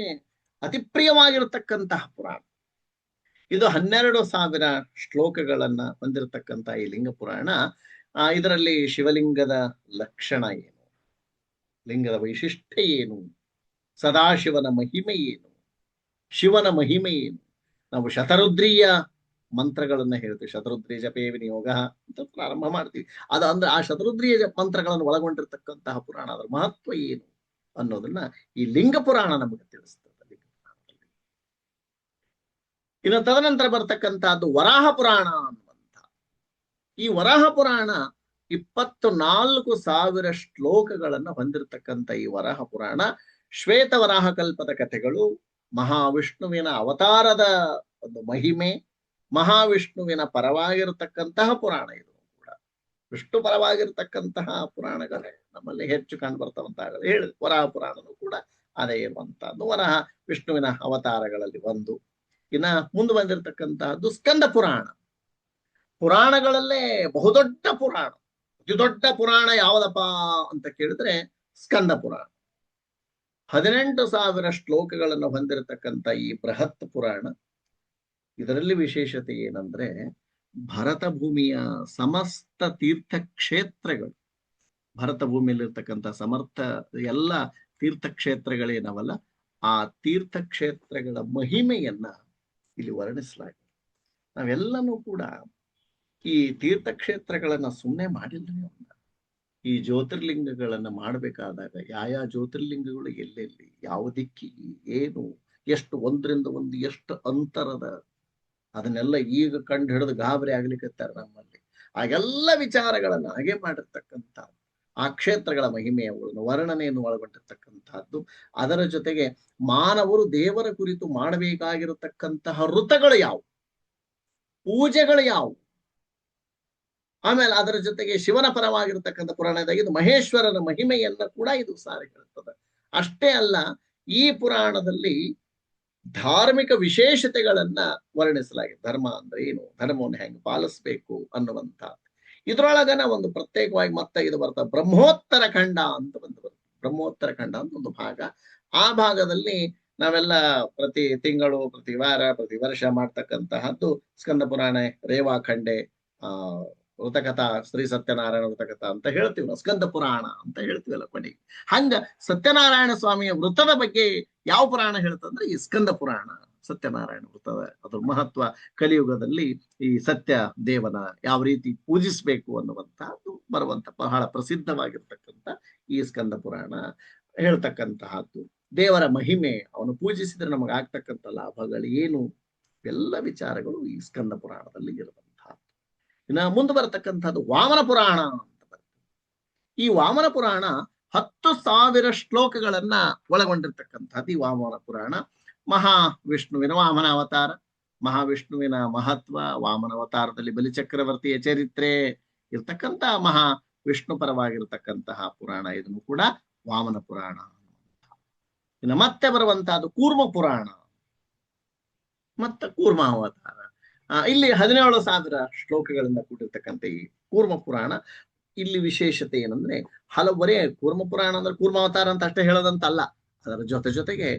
ಅತಿ ಪ್ರಿಯವಾಗಿರತಕ್ಕಂತಹ ಪುರಾಣ. ಇದು 12,000 ಶ್ಲೋಕಗಳನ್ನ ಹೊಂದಿರತಕ್ಕಂಥ ಈ ಲಿಂಗ ಪುರಾಣ. ಇದರಲ್ಲಿ ಶಿವಲಿಂಗದ ಲಕ್ಷಣ ಏನು, ಲಿಂಗದ ವೈಶಿಷ್ಟ್ಯ ಏನು, ಸದಾಶಿವನ ಮಹಿಮೆ ಏನು, ಶಿವನ ಮಹಿಮೆ ಏನು. ನಾವು ಶತರುದ್ರೀಯ ಮಂತ್ರಗಳನ್ನ ಹೇಳ್ತೀವಿ. ಶತರುದ್ರೀಯ ಜಪೇ ವಿನಿಯೋಗ ಅಂತ ಪ್ರಾರಂಭ ಮಾಡ್ತೀವಿ. ಅದು ಅಂದ್ರೆ ಆ ಶತರುದ್ರೀಯ ಮಂತ್ರಗಳನ್ನು ಒಳಗೊಂಡಿರ್ತಕ್ಕಂತಹ ಪುರಾಣ, ಅದರ ಮಹತ್ವ ಏನು ಅನ್ನೋದನ್ನ ಈ ಲಿಂಗ ಪುರಾಣ ನಮಗೆ ತಿಳಿಸ್ತದೆ. ಇನ್ನು ತದನಂತರ ಬರ್ತಕ್ಕಂಥದ್ದು ವರಾಹ ಪುರಾಣ ಅನ್ನುವಂಥ. ಈ ವರಾಹ ಪುರಾಣ 24,000 ಶ್ಲೋಕಗಳನ್ನ ಹೊಂದಿರತಕ್ಕಂಥ ಈ ವರಾಹ ಪುರಾಣ ಶ್ವೇತ ವರಾಹ ಕಲ್ಪದ ಕಥೆಗಳು, ಮಹಾವಿಷ್ಣುವಿನ ಅವತಾರದ ಒಂದು ಮಹಿಮೆ, ಮಹಾವಿಷ್ಣುವಿನ ಪರವಾಗಿರತಕ್ಕಂತಹ ಪುರಾಣ. ಇದು ಕೂಡ ವಿಷ್ಣು ಪರವಾಗಿರ್ತಕ್ಕಂತಹ ಪುರಾಣಗಳೇ ನಮ್ಮಲ್ಲಿ ಹೆಚ್ಚು ಕಂಡು ಬರ್ತಾವಂತ ಹೇಳಿ ವರಾಹ ಪುರಾಣನು ಕೂಡ ಅದೇ ಇರುವಂತಹದ್ದು. ವರಾಹ ವಿಷ್ಣುವಿನ ಅವತಾರಗಳಲ್ಲಿ ಒಂದು. ಇನ್ನ ಮುಂದೆ ಬಂದಿರತಕ್ಕಂತಹದ್ದು ಸ್ಕಂದ ಪುರಾಣ. ಪುರಾಣಗಳಲ್ಲೇ ಬಹುದೊಡ್ಡ ಪುರಾಣ, ಅತಿ ದೊಡ್ಡ ಪುರಾಣ ಯಾವುದಪ್ಪ ಅಂತ ಕೇಳಿದ್ರೆ ಸ್ಕಂದ ಪುರಾಣ. 18,000 ಶ್ಲೋಕಗಳನ್ನು ಹೊಂದಿರತಕ್ಕಂಥ ಈ ಬೃಹತ್ ಪುರಾಣ. ಇದರಲ್ಲಿ ವಿಶೇಷತೆ ಏನಂದ್ರೆ, ಭರತ ಭೂಮಿಯ ಸಮಸ್ತ ತೀರ್ಥಕ್ಷೇತ್ರಗಳು, ಭರತ ಭೂಮಿಯಲ್ಲಿರ್ತಕ್ಕಂಥ ಸಮರ್ಥ ಎಲ್ಲ ತೀರ್ಥಕ್ಷೇತ್ರಗಳೇನವಲ್ಲ, ಆ ತೀರ್ಥಕ್ಷೇತ್ರಗಳ ಮಹಿಮೆಯನ್ನ ಇಲ್ಲಿ ವರ್ಣಿಸಲಾಗಿದೆ. ನಾವೆಲ್ಲನೂ ಕೂಡ ಈ ತೀರ್ಥಕ್ಷೇತ್ರಗಳನ್ನ ಸುಮ್ಮನೆ ಮಾಡಿಲ್ರಿ. ಈ ಜ್ಯೋತಿರ್ಲಿಂಗಗಳನ್ನ ಮಾಡಬೇಕಾದಾಗ ಯಾವ ಜ್ಯೋತಿರ್ಲಿಂಗಗಳು ಎಲ್ಲೆಲ್ಲಿ, ಯಾವ ದಿಕ್ಕಿಗೆ, ಏನು, ಎಷ್ಟು ಒಂದರಿಂದ ಒಂದು ಎಷ್ಟು ಅಂತರದ, ಅದನ್ನೆಲ್ಲ ಈಗ ಕಂಡು ಹಿಡಿದು ಗಾಬರಿ ಆಗ್ಲಿಕ್ಕತ್ತಾರೆ ನಮ್ಮಲ್ಲಿ. ಆ ಎಲ್ಲ ವಿಚಾರಗಳನ್ನ ಹಾಗೆ ಮಾಡಿರ್ತಕ್ಕಂಥ ಆ ಕ್ಷೇತ್ರಗಳ ಮಹಿಮೆಯನ್ನು ವರ್ಣನೆಯನ್ನು ಒಳಗೊಂಡಿರ್ತಕ್ಕಂಥದ್ದು. ಅದರ ಜೊತೆಗೆ ಮಾನವರು ದೇವರ ಕುರಿತು ಮಾಡಬೇಕಾಗಿರತಕ್ಕಂತಹ ವೃತಗಳು ಯಾವುವು, ಪೂಜೆಗಳು ಯಾವುವು, ಆಮೇಲೆ ಅದರ ಜೊತೆಗೆ ಶಿವನ ಪರವಾಗಿರತಕ್ಕಂಥ ಪುರಾಣದಾಗ ಇದು ಮಹೇಶ್ವರನ ಮಹಿಮೆಯನ್ನ ಕೂಡ ಇದು ಸಾರಿ ಹೇಳ್ತದೆ. ಅಷ್ಟೇ ಅಲ್ಲ, ಈ ಪುರಾಣದಲ್ಲಿ ಧಾರ್ಮಿಕ ವಿಶೇಷತೆಗಳನ್ನ ವರ್ಣಿಸಲಾಗಿದೆ. ಧರ್ಮ ಅಂದ್ರೆ ಏನು, ಧರ್ಮವನ್ನು ಹೆಂಗೆ ಪಾಲಿಸ್ಬೇಕು ಅನ್ನುವಂತ ಇದ್ರೊಳಗನ ಒಂದು ಪ್ರತ್ಯೇಕವಾಗಿ ಮತ್ತೆ ಇದು ಬರ್ತದೆ, ಬ್ರಹ್ಮೋತ್ತರ ಖಂಡ ಅಂತ ಬರ್ತದೆ. ಬ್ರಹ್ಮೋತ್ತರ ಖಂಡ ಅಂತ ಒಂದು ಭಾಗ. ಆ ಭಾಗದಲ್ಲಿ ನಾವೆಲ್ಲ ಪ್ರತಿ ತಿಂಗಳು, ಪ್ರತಿ ವಾರ, ಪ್ರತಿ ವರ್ಷ ಮಾಡ್ತಕ್ಕಂತಹದ್ದು ಸ್ಕಂದ ಪುರಾಣ, ರೇವಾಖಂಡೆ, ವೃತಕಥಾ, ಶ್ರೀ ಸತ್ಯನಾರಾಯಣ ವೃತಕಥಾ ಅಂತ ಹೇಳ್ತೀವಿ ನಾವು, ಸ್ಕಂದ ಪುರಾಣ ಅಂತ ಹೇಳ್ತೀವಲ್ಲ ಕೊನೆಗೆ. ಹಂಗ ಸತ್ಯನಾರಾಯಣ ಸ್ವಾಮಿಯ ವೃತದ ಬಗ್ಗೆ ಯಾವ ಪುರಾಣ ಹೇಳ್ತಂದ್ರೆ ಈ ಸ್ಕಂದ ಪುರಾಣ. ಸತ್ಯನಾರಾಯಣ ವೃತದ ಅದ್ರ ಮಹತ್ವ, ಕಲಿಯುಗದಲ್ಲಿ ಈ ಸತ್ಯ ದೇವನ ಯಾವ ರೀತಿ ಪೂಜಿಸ್ಬೇಕು ಅನ್ನುವಂತಹದ್ದು ಬರುವಂತ ಬಹಳ ಪ್ರಸಿದ್ಧವಾಗಿರ್ತಕ್ಕಂಥ ಈ ಸ್ಕಂದ ಪುರಾಣ ಹೇಳ್ತಕ್ಕಂತಹದ್ದು. ದೇವರ ಮಹಿಮೆ, ಅವನು ಪೂಜಿಸಿದ್ರೆ ನಮಗೆ ಆಗ್ತಕ್ಕಂಥ ಲಾಭಗಳು ಏನು, ಎಲ್ಲ ವಿಚಾರಗಳು ಈ ಸ್ಕಂದ ಪುರಾಣದಲ್ಲಿ ಇರುವಂತಹದ್ದು. ಇನ್ನ ಮುಂದೆ ಬರತಕ್ಕಂಥದ್ದು ವಾಮನ ಪುರಾಣ ಅಂತ ಬರ್ತದೆ. ಈ ವಾಮನ ಪುರಾಣ 10,000 ಶ್ಲೋಕಗಳನ್ನ ಒಳಗೊಂಡಿರ್ತಕ್ಕಂಥದ್ದು ಈ ವಾಮನ ಪುರಾಣ. ಮಹಾವಿಷ್ಣುವಿನ ವಾಮನ ಅವತಾರ, ಮಹಾವಿಷ್ಣುವಿನ ಮಹತ್ವ, ವಾಮನ ಅವತಾರದಲ್ಲಿ ಬಲಿಚಕ್ರವರ್ತಿಯ ಚರಿತ್ರೆ ಇರ್ತಕ್ಕಂಥ ಮಹಾ ವಿಷ್ಣು ಪರವಾಗಿರ್ತಕ್ಕಂತಹ ಪುರಾಣ. ಇದನ್ನು ಕೂಡ ವಾಮನ ಪುರಾಣ. ಇನ್ನು ಮತ್ತೆ ಬರುವಂತಹದ್ದು ಕೂರ್ಮ ಪುರಾಣ, ಮತ್ತೆ ಕೂರ್ಮ ಅವತಾರ. ಇಲ್ಲಿ 17,000 ಶ್ಲೋಕಗಳಿಂದ ಕೂಡಿರ್ತಕ್ಕಂಥ ಈ ಕೂರ್ಮ ಪುರಾಣ. ಇಲ್ಲಿ ವಿಶೇಷತೆ ಏನಂದ್ರೆ ಹಲವರೇ ಕೂರ್ಮ ಪುರಾಣ ಅಂದ್ರೆ ಕೂರ್ಮಾವತಾರ ಅಂತ ಅಷ್ಟೇ ಹೇಳೋದಂತಲ್ಲ, ಅದರ ಜೊತೆಗೆ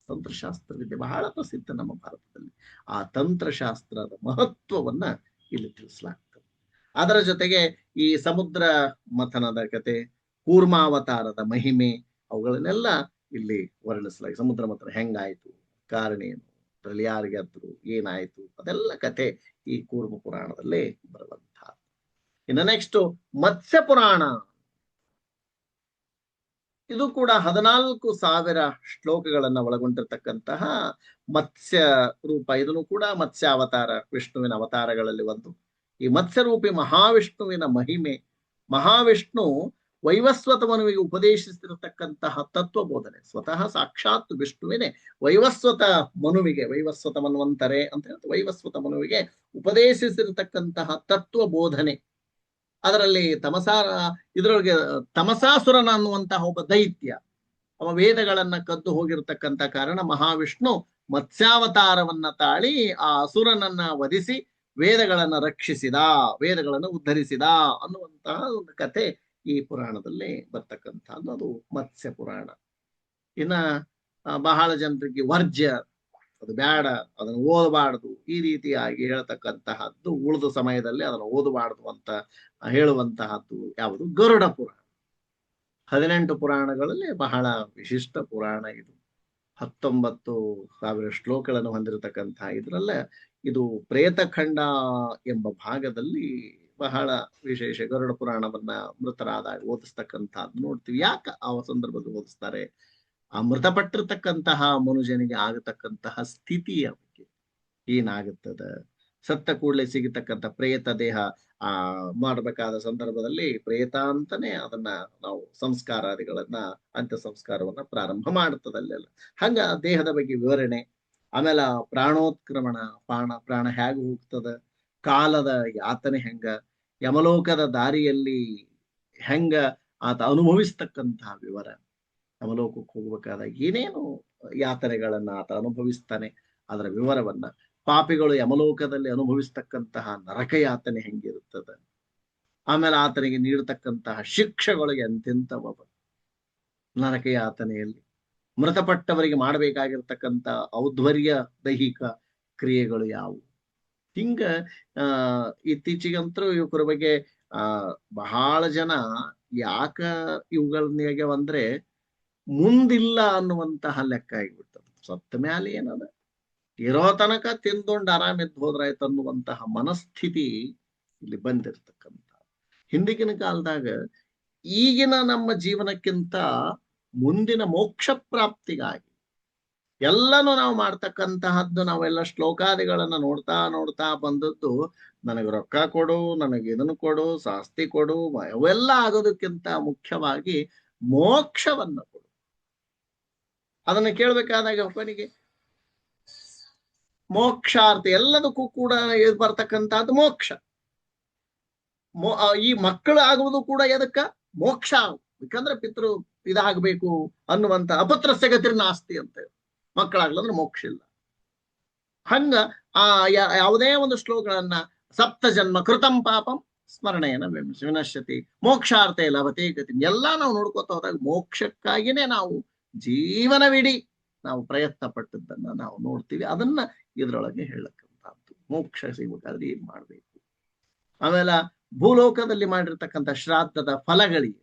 ತಂತ್ರಶಾಸ್ತ್ರವಿದೆ ಬಹಳ ಪ್ರಸಿದ್ಧ ನಮ್ಮ ಭಾರತದಲ್ಲಿ. ಆ ತಂತ್ರಶಾಸ್ತ್ರದ ಮಹತ್ವವನ್ನ ಇಲ್ಲಿ ತಿಳಿಸಲಾಗ್ತದೆ. ಅದರ ಜೊತೆಗೆ ಈ ಸಮುದ್ರ ಮಥನದ ಕತೆ, ಕೂರ್ಮಾವತಾರದ ಮಹಿಮೆ, ಅವುಗಳನ್ನೆಲ್ಲ ಇಲ್ಲಿ ವರ್ಣಿಸಲಾಗಿದೆ. ಸಮುದ್ರ ಮಥನ ಹೆಂಗಾಯ್ತು, ಕಾರಣ ಏನು, ಅದ್ರಲ್ಲಿ ಯಾರು ಗೆದ್ರು, ಏನಾಯ್ತು, ಅದೆಲ್ಲ ಕತೆ ಈ ಕೂರ್ಮ ಪುರಾಣದಲ್ಲೇ ಬರುವಂತಹ. ಇನ್ನು ನೆಕ್ಸ್ಟ್ ಮತ್ಸ್ಯ ಪುರಾಣ. ಇದು ಕೂಡ 14,000 ಶ್ಲೋಕಗಳನ್ನ ಒಳಗೊಂಡಿರ್ತಕ್ಕಂತಹ ಮತ್ಸ್ಯ ರೂಪ. ಇದನ್ನು ಕೂಡ ಮತ್ಸ್ಯ ಅವತಾರ, ವಿಷ್ಣುವಿನ ಅವತಾರಗಳಲ್ಲಿ ಒಂದು. ಈ ಮತ್ಸ್ಯರೂಪಿ ಮಹಾವಿಷ್ಣುವಿನ ಮಹಿಮೆ, ಮಹಾವಿಷ್ಣು ವೈವಸ್ವತ ಮನುವಿಗೆ ಉಪದೇಶಿಸಿರತಕ್ಕಂತಹ ತತ್ವಬೋಧನೆ, ಸ್ವತಃ ಸಾಕ್ಷಾತ್ ವಿಷ್ಣುವಿನೇ ವೈವಸ್ವತ ಮನುವಿಗೆ, ವೈವಸ್ವತ ಮನ್ವಂತರೆ ಅಂತ ಹೇಳ್ತಾರೆ, ವೈವಸ್ವತ ಮನುವಿಗೆ ಉಪದೇಶಿಸಿರತಕ್ಕಂತಹ ತತ್ವಬೋಧನೆ. ಅದರಲ್ಲಿ ಇದರೊಳಗೆ ತಮಸಾಸುರನ ಅನ್ನುವಂತಹ ಒಬ್ಬ ದೈತ್ಯ, ಅವ ವೇದಗಳನ್ನ ಕದ್ದು ಹೋಗಿರತಕ್ಕಂತ ಕಾರಣ ಮಹಾವಿಷ್ಣು ಮತ್ಸ್ಯಾವತಾರವನ್ನ ತಾಳಿ ಆ ಅಸುರನನ್ನ ವಧಿಸಿ ವೇದಗಳನ್ನ ರಕ್ಷಿಸಿದ, ವೇದಗಳನ್ನು ಉದ್ಧರಿಸಿದ ಅನ್ನುವಂತಹ ಒಂದು ಕಥೆ ಈ ಪುರಾಣದಲ್ಲಿ ಬರ್ತಕ್ಕಂಥದ್ದು. ಅದು ಮತ್ಸ್ಯ ಪುರಾಣ. ಇನ್ನ ಬಹಳ ಜನರಿಗೆ ವರ್ಜ್ಯ, ಅದು ಬೇಡ, ಅದನ್ನು ಓದಬಾರದು, ಈ ರೀತಿಯಾಗಿ ಹೇಳ್ತಕ್ಕಂತಹದ್ದು, ಉಳಿದ ಸಮಯದಲ್ಲಿ ಅದನ್ನು ಓದಬಾರದು ಅಂತ ಹೇಳುವಂತಹದ್ದು ಯಾವುದು, ಗರುಡ ಪುರಾಣ. 18 ಪುರಾಣಗಳಲ್ಲಿ ಬಹಳ ವಿಶಿಷ್ಟ ಪುರಾಣ ಇದು. 19,000 ಶ್ಲೋಕಗಳನ್ನು ಹೊಂದಿರತಕ್ಕಂತಹ ಇದರಲ್ಲ ಇದು ಪ್ರೇತಖಂಡ ಎಂಬ ಭಾಗದಲ್ಲಿ ಬಹಳ ವಿಶೇಷ. ಗರುಡ ಪುರಾಣವನ್ನ ಮೃತರಾದಾಗ ಓದಿಸ್ತಕ್ಕಂಥದ್ದು ನೋಡ್ತೀವಿ. ಯಾಕೆ ಆ ಸಂದರ್ಭದಲ್ಲಿ ಓದಿಸ್ತಾರೆ, ಆ ಮೃತಪಟ್ಟಿರ್ತಕ್ಕಂತಹ ಮನುಜನಿಗೆ ಆಗತಕ್ಕಂತಹ ಸ್ಥಿತಿಯ ಬಗ್ಗೆ ಏನಾಗುತ್ತದೆ, ಸತ್ತ ಕೂಡಲೇ ಸಿಗತಕ್ಕಂಥ ಪ್ರೇತ ದೇಹ ಮಾಡಬೇಕಾದ ಸಂದರ್ಭದಲ್ಲಿ ಪ್ರೇತ ಅಂತಾನೆ ಅದನ್ನ ನಾವು ಸಂಸ್ಕಾರಾದಿಗಳನ್ನ, ಅಂತ್ಯ ಸಂಸ್ಕಾರವನ್ನ ಪ್ರಾರಂಭ ಮಾಡುತ್ತದಲ್ಲೆಲ್ಲ. ಹಂಗ ದೇಹದ ಬಗ್ಗೆ ವಿವರಣೆ, ಆಮೇಲೆ ಪ್ರಾಣೋತ್ಕ್ರಮಣ, ಪ್ರಾಣ ಹೇಗೆ ಹೋಗ್ತದ, ಕಾಲದ ಯಾತನೆ ಹೆಂಗ, ಯಮಲೋಕದ ದಾರಿಯಲ್ಲಿ ಹೆಂಗ ಆತ ಅನುಭವಿಸ್ತಕ್ಕಂತಹ ವಿವರ, ಯಮಲೋಕಕ್ಕೆ ಹೋಗ್ಬೇಕಾದಾಗ ಏನೇನು ಯಾತನೆಗಳನ್ನ ಆತ ಅನುಭವಿಸ್ತಾನೆ ಅದರ ವಿವರವನ್ನ, ಪಾಪಿಗಳು ಯಮಲೋಕದಲ್ಲಿ ಅನುಭವಿಸ್ತಕ್ಕಂತಹ ನರಕ ಯಾತನೆ ಹೆಂಗಿರುತ್ತದೆ, ಆಮೇಲೆ ಆತನಿಗೆ ನೀಡತಕ್ಕಂತಹ ಶಿಕ್ಷೆಗಳಿಗೆ ಎಂತೆಂಥವ ನರಕ ಯಾತನೆಯಲ್ಲಿ, ಮೃತಪಟ್ಟವರಿಗೆ ಮಾಡಬೇಕಾಗಿರ್ತಕ್ಕಂಥ ಔದ್ವರ್ಯ ದೈಹಿಕ ಕ್ರಿಯೆಗಳು ಯಾವುವು. ಹಿಂಗ ಇತ್ತೀಚೆಗಂತರೂ ಇವುಗಳ ಬಗ್ಗೆ ಬಹಳ ಜನ ಯಾಕ ಇವುಗಳನ್ನೇಗೆ ಅಂದ್ರೆ ಮುಂದಿಲ್ಲ ಅನ್ನುವಂತಹ ಲೆಕ್ಕ ಆಗಿಬಿಡ್ತದೆ. ಸತ್ತ ಮ್ಯಾಲೆ ಏನದ, ಇರೋ ತನಕ ತಿಂದುಂಡು ಆರಾಮಿದ್ದು ಹೋದ್ರಾಯ್ತು ಅನ್ನುವಂತಹ ಮನಸ್ಥಿತಿ ಇಲ್ಲಿ ಬಂದಿರತಕ್ಕಂಥ. ಹಿಂದಿಗಿನ ಕಾಲದಾಗ ಈಗಿನ ನಮ್ಮ ಜೀವನಕ್ಕಿಂತ ಮುಂದಿನ ಮೋಕ್ಷ ಪ್ರಾಪ್ತಿಗಾಗಿ ಎಲ್ಲನೂ ನಾವು ಮಾಡ್ತಕ್ಕಂತಹದ್ದು, ನಾವೆಲ್ಲ ಶ್ಲೋಕಾದಿಗಳನ್ನ ನೋಡ್ತಾ ನೋಡ್ತಾ ಬಂದದ್ದು, ನನಗೆ ರೊಕ್ಕ ಕೊಡು, ನನಗೆ ಇದನ್ನು ಕೊಡು, ಶಾಸ್ತಿ ಕೊಡು, ಅವೆಲ್ಲ ಆಗೋದಕ್ಕಿಂತ ಮುಖ್ಯವಾಗಿ ಮೋಕ್ಷವನ್ನ ಕೊಡು. ಅದನ್ನ ಕೇಳ್ಬೇಕಾದಾಗ ಒಬ್ಬನಿಗೆ ಮೋಕ್ಷಾರ್ಥ ಎಲ್ಲದಕ್ಕೂ ಕೂಡ ಬರ್ತಕ್ಕಂಥದ್ದು ಮೋಕ್ಷ. ಈ ಮಕ್ಕಳು ಆಗುವುದು ಕೂಡ ಎದಕ್ಕ? ಮೋಕ್ಷ. ಯಾಕಂದ್ರೆ ಪಿತೃ ಇದಾಗಬೇಕು ಅನ್ನುವಂತ ಅಪತ್ರಸ್ಯ ಗತಿರ್ ನಾಸ್ತಿ ಅಂತ. ಮಕ್ಕಳಾಗ್ಲಂದ್ರೆ ಮೋಕ್ಷ ಇಲ್ಲ. ಹಂಗ ಆ ಯಾವುದೇ ಒಂದು ಶ್ಲೋಕಗಳನ್ನ ಸಪ್ತ ಜನ್ಮ ಕೃತಂ ಪಾಪಂ ಸ್ಮರಣೆಯನ್ನ ವಿನಶ್ಯತಿ ಮೋಕ್ಷಾರ್ಥೆ ಲಭತೆ ಗತಿ ಎಲ್ಲ ನಾವು ನೋಡ್ಕೋತ ಹೋದಾಗ ಮೋಕ್ಷಕ್ಕಾಗಿನೇ ನಾವು ಜೀವನವಿಡೀ ನಾವು ಪ್ರಯತ್ನ ಪಟ್ಟದ್ದನ್ನ ನಾವು ನೋಡ್ತೀವಿ. ಅದನ್ನ ಇದ್ರೊಳಗೆ ಹೇಳಕ್ಕಂಥದ್ದು. ಮೋಕ್ಷ ಸಿಗಬೇಕಾದ್ರೆ ಏನ್ ಮಾಡ್ಬೇಕು, ಆಮೇಲೆ ಭೂಲೋಕದಲ್ಲಿ ಮಾಡಿರ್ತಕ್ಕಂಥ ಶ್ರಾದ್ದದ ಫಲಗಳಿಗೆ,